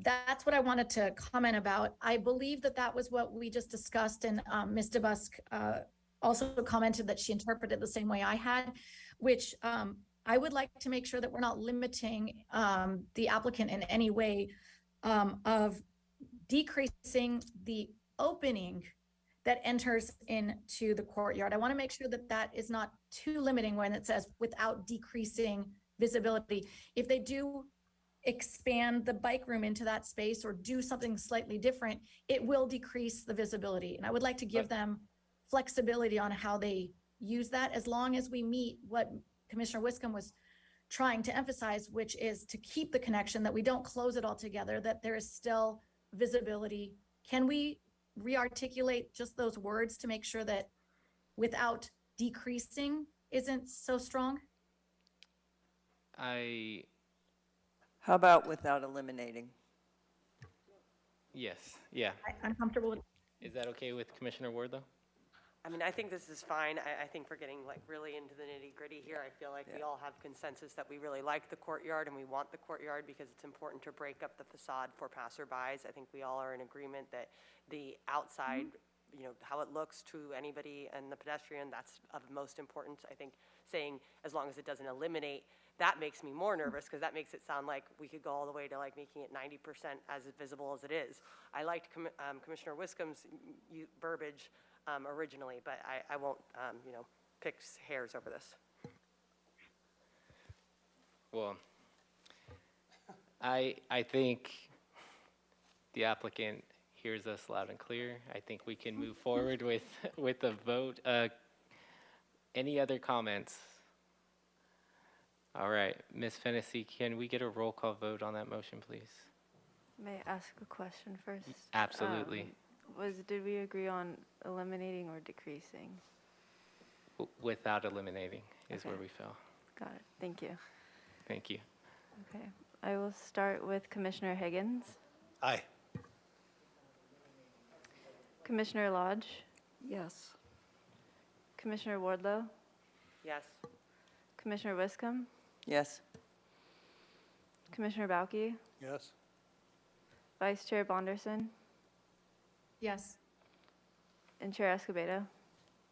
that's what I wanted to comment about. I believe that was what we just discussed, and Ms. DeBusk also commented that she interpreted the same way I had, which I would like to make sure that we're not limiting the applicant in any way of decreasing the opening that enters into the courtyard. I want to make sure that that is not too limiting when it says without decreasing visibility. If they do expand the bike room into that space or do something slightly different, it will decrease the visibility. And I would like to give them flexibility on how they use that, as long as we meet what Commissioner Wiscombe was trying to emphasize, which is to keep the connection, that we don't close it all together, that there is still visibility. Can we re-articulate just those words to make sure that without decreasing isn't so strong? How about without eliminating? Yes, yeah. I'm comfortable with. Is that okay with Commissioner Ward, though? I mean, I think this is fine. I think we're getting like really into the nitty gritty here. I feel like we all have consensus that we really like the courtyard and we want the courtyard because it's important to break up the facade for passerbys. I think we all are in agreement that the outside, you know, how it looks to anybody and the pedestrian, that's of most importance. I think saying as long as it doesn't eliminate, that makes me more nervous because that makes it sound like we could go all the way to like making it 90% as visible as it is. I liked Commissioner Wiscombe's verbiage originally, but I won't, you know, pick hairs over this. Well, I think the applicant hears us loud and clear. I think we can move forward with the vote. Any other comments? All right, Ms. Fennessy, can we get a roll call vote on that motion, please? May I ask a question first? Absolutely. Did we agree on eliminating or decreasing? Without eliminating is where Okay. we fell. Got it. Thank you. Thank you. Okay. I will start with Commissioner Higgins. Aye. Commissioner Lodge. Yes. Commissioner Wardlow. Yes. Commissioner Wiscombe. Yes. Commissioner Bauke. Yes. Vice Chair Bonderson. Yes. And Chair Escobedo.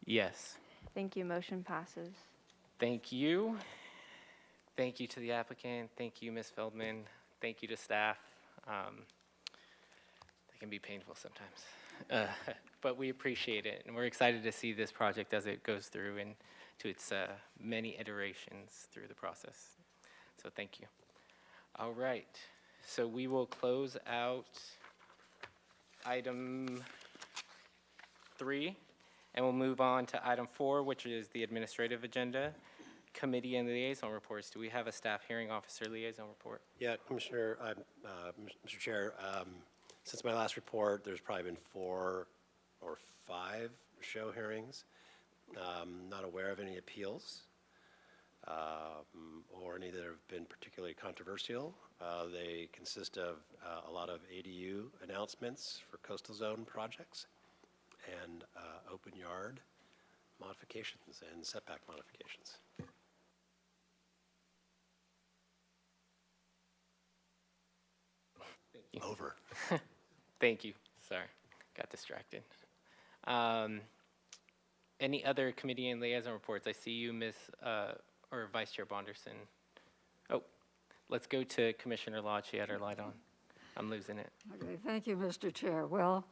Yes. Thank you. Motion passes. Thank you. Thank you to the applicant. Thank you, Ms. Feldman. Thank you to staff. They can be painful sometimes, but we appreciate it, and we're excited to see this project as it goes through and to its many iterations through the process. So thank you. All right, so we will close out item 3, and we'll move on to item 4, which is the administrative agenda, committee and liaison reports. Do we have a staff hearing officer liaison report? Yeah, Commissioner, Mr. Chair, since my last report, there's probably been 4 or 5 show hearings. Not aware of any appeals or any that have been particularly controversial. They consist of a lot of ADU announcements for coastal zone projects and open yard modifications and setback modifications. Over. Thank you. Sorry, got distracted. Any other committee and liaison reports? I see you, Ms. Or Vice Chair Bonderson. Oh, let's go to Commissioner Lodge. She had her light on. I'm losing it. Okay, thank you, Mr. Chair. Well,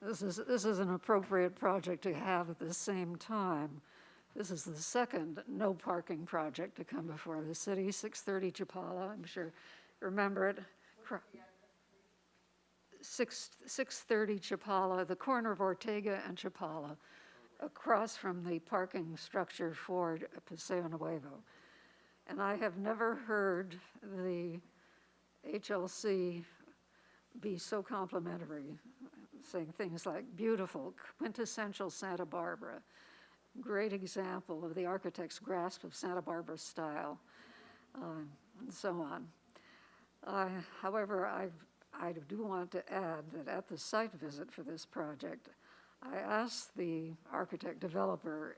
this is an appropriate project to have at the same time. This is the second no parking project to come before the city, 630 Chapala. I'm sure you remember it. 630 Chapala, the corner of Ortega and Chapala, across from the parking structure for Paseo Nuevo. And I have never heard the HLC be so complimentary, saying things like beautiful, quintessential Santa Barbara, great example of the architect's grasp of Santa Barbara style, and so on. However, I do want to add that at the site visit for this project, I asked the architect developer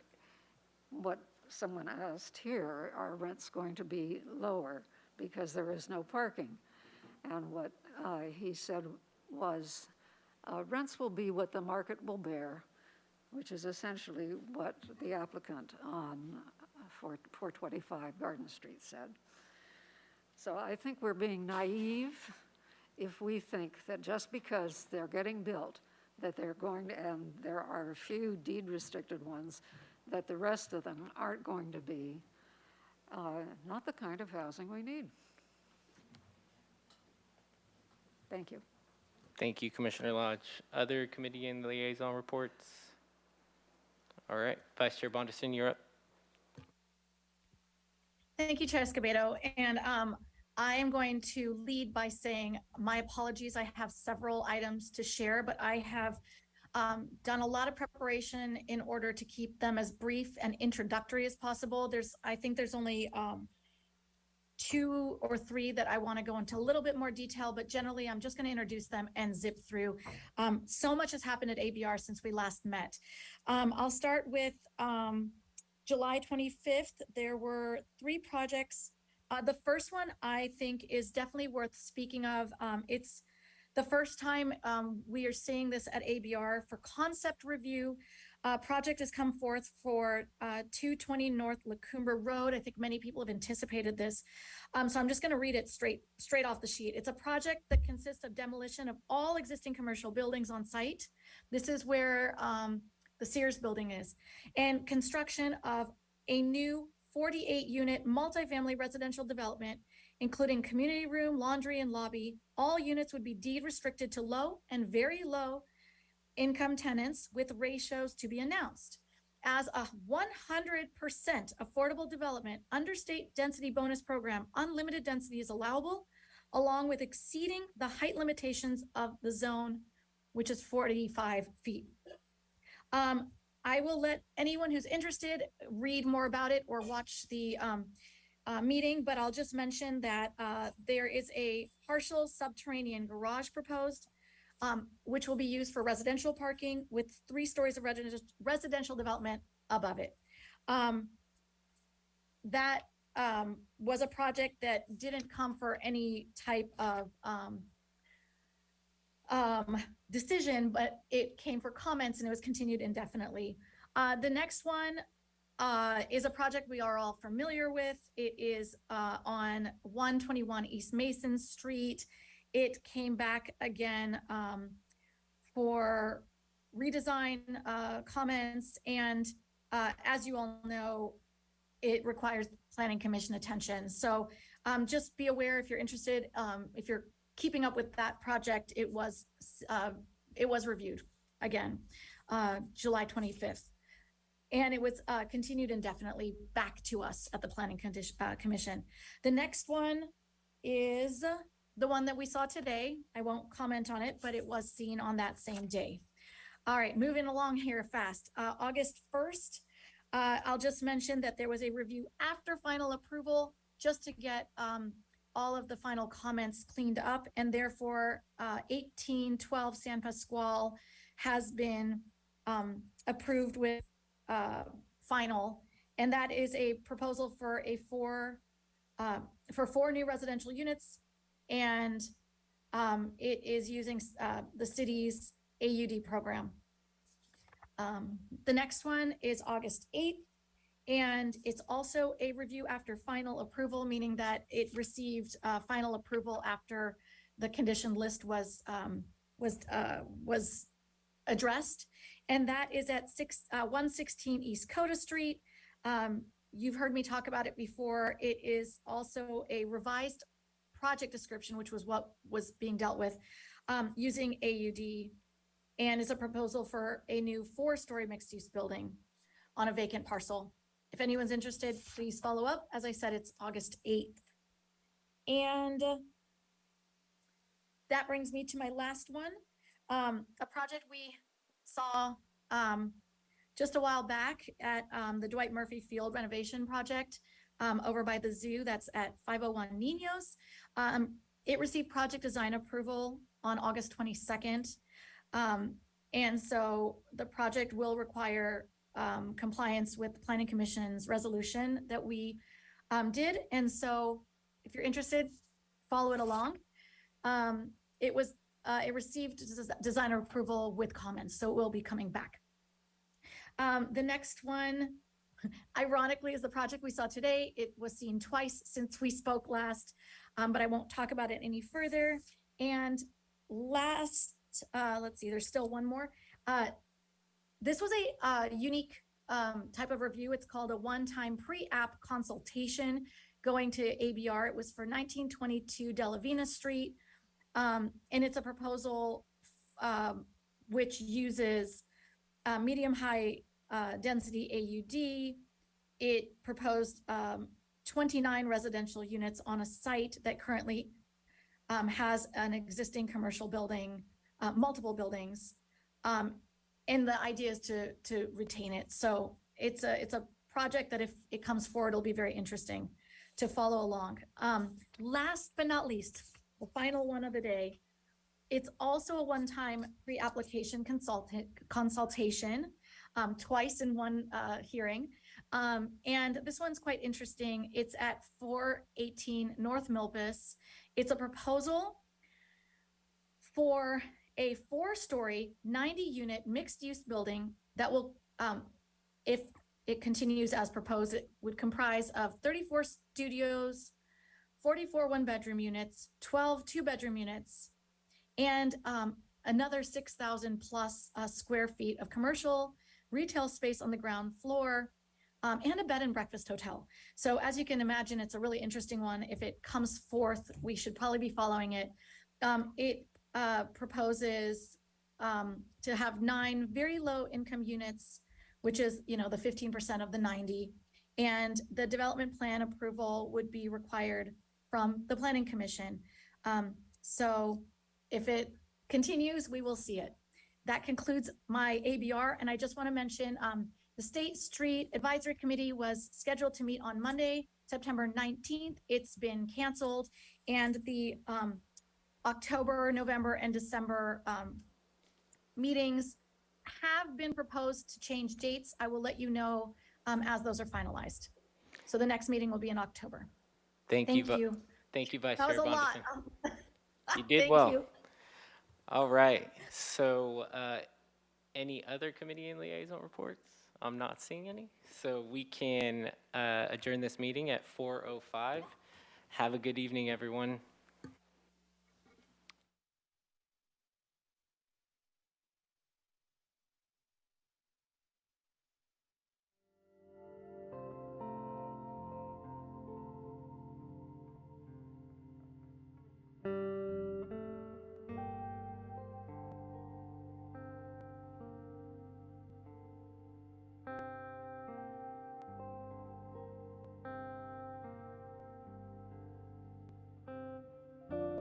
what someone asked here, are rents going to be lower because there is no parking? And what he said was, rents will be what the market will bear, which is essentially what the applicant on 425 Garden Street said. So I think we're being naive if we think that just because they're getting built, that they're going to, and there are a few deed-restricted ones, that the rest of them aren't going to be not the kind of housing we need. Thank you. Thank you, Commissioner Lodge. Other committee and liaison reports? All right, Vice Chair Bonderson, you're up. Thank you, Chair Escobedo. And I am going to lead by saying my apologies. I have several items to share, but I have done a lot of preparation in order to keep them as brief and introductory as possible. I think there's only 2 or 3 that I want to go into a little bit more detail, but generally I'm just going to introduce them and zip through. So much has happened at ABR since we last met. I'll start with July 25th. There were 3 projects. The first one I think is definitely worth speaking of. It's the first time we are seeing this at ABR for concept review. Project has come forth for 220 North Lacumba Road. I think many people have anticipated this. So I'm just going to read it straight off the sheet. It's a project that consists of demolition of all existing commercial buildings on site. This is where the Sears building is, and construction of a new 48-unit multifamily residential development, including community room, laundry, and lobby. All units would be deed restricted to low and very low income tenants with ratios to be announced. as a 100% affordable development under state density bonus program, unlimited density is allowable, along with exceeding the height limitations of the zone, which is 45 feet. I will let anyone who's interested read more about it or watch the meeting, but I'll just mention that there is a partial subterranean garage proposed, which will be used for residential parking with 3 stories of residential development above it. That was a project that didn't come for any type of decision, but it came for comments and it was continued indefinitely. The next one is a project we are all familiar with. It is on 121 East Mason Street. It came back again for redesign comments, and as you all know, it requires planning commission attention. So just be aware if you're interested, if you're keeping up with that project, it was reviewed again, July 25th. And it was continued indefinitely back to us at the Planning Commission. The next one is the one that we saw today. I won't comment on it, but it was seen on that same day. All right, moving along here fast. August 1st, I'll just mention that there was a review after final approval just to get all of the final comments cleaned up, and therefore 1812 San Pasquale has been approved with final, and that is a proposal for four new residential units, and it is using the city's AUD program. The next one is August 8th, and it's also a review after final approval, meaning that it received final approval after the condition list was addressed, and that is at 116 East Coda Street. You've heard me talk about it before. It is also a revised project description, which was what was being dealt with using AUD, and is a proposal for a new 4-story mixed-use building on a vacant parcel. If anyone's interested, please follow up. As I said, it's August 8th. And that brings me to my last one, a project we saw just a while back at the Dwight Murphy Field renovation project over by the zoo. That's at 501 Niños. It received project design approval on August 22nd. And so the project will require compliance with the Planning Commission's resolution that we did. And so if you're interested, follow it along. It received design approval with comments, so it will be coming back. The next one, ironically, is the project we saw today. It was seen twice since we spoke last, but I won't talk about it any further. And last, let's see, there's still one more. This was a unique type of review. It's called a one-time pre-app consultation going to ABR. It was for 1922 Delavina Street. And it's a proposal which uses medium-high density AUD. It proposed 29 residential units on a site that currently has an existing commercial building, multiple buildings. And the idea is to retain it. So it's a project that if it comes forward, it'll be very interesting to follow along. Last but not least, the final one of the day, it's also a one-time pre-application consultation, twice in one hearing. And this one's quite interesting. It's at 418 North Milpas. It's a proposal for a 4-story, 90-unit mixed-use building that will, if it continues as proposed, it would comprise of 34 studios, 44 one-bedroom units, 12 two-bedroom units, and another 6,000 plus square feet of commercial retail space on the ground floor, and a bed and breakfast hotel. So as you can imagine, it's a really interesting one. If it comes forth, we should probably be following it. It proposes to have 9 very low income units which is, you know, the 15% of the 90. And the development plan approval would be required from the Planning Commission. So if it continues, we will see it. That concludes my ABR, and I just want to mention the State Street Advisory Committee was scheduled to meet on Monday, September 19th. It's been canceled, and the October, November, and December meetings have been proposed to change dates. I will let you know as those are finalized. So the next meeting will be in October. Thank you. Thank you. Thank you, Vice That was Chair a lot. Bonderson. You did Thank well. you. All right. So any other committee and liaison reports? I'm not seeing any. So we can adjourn this meeting at 4:05. Have a good evening, everyone.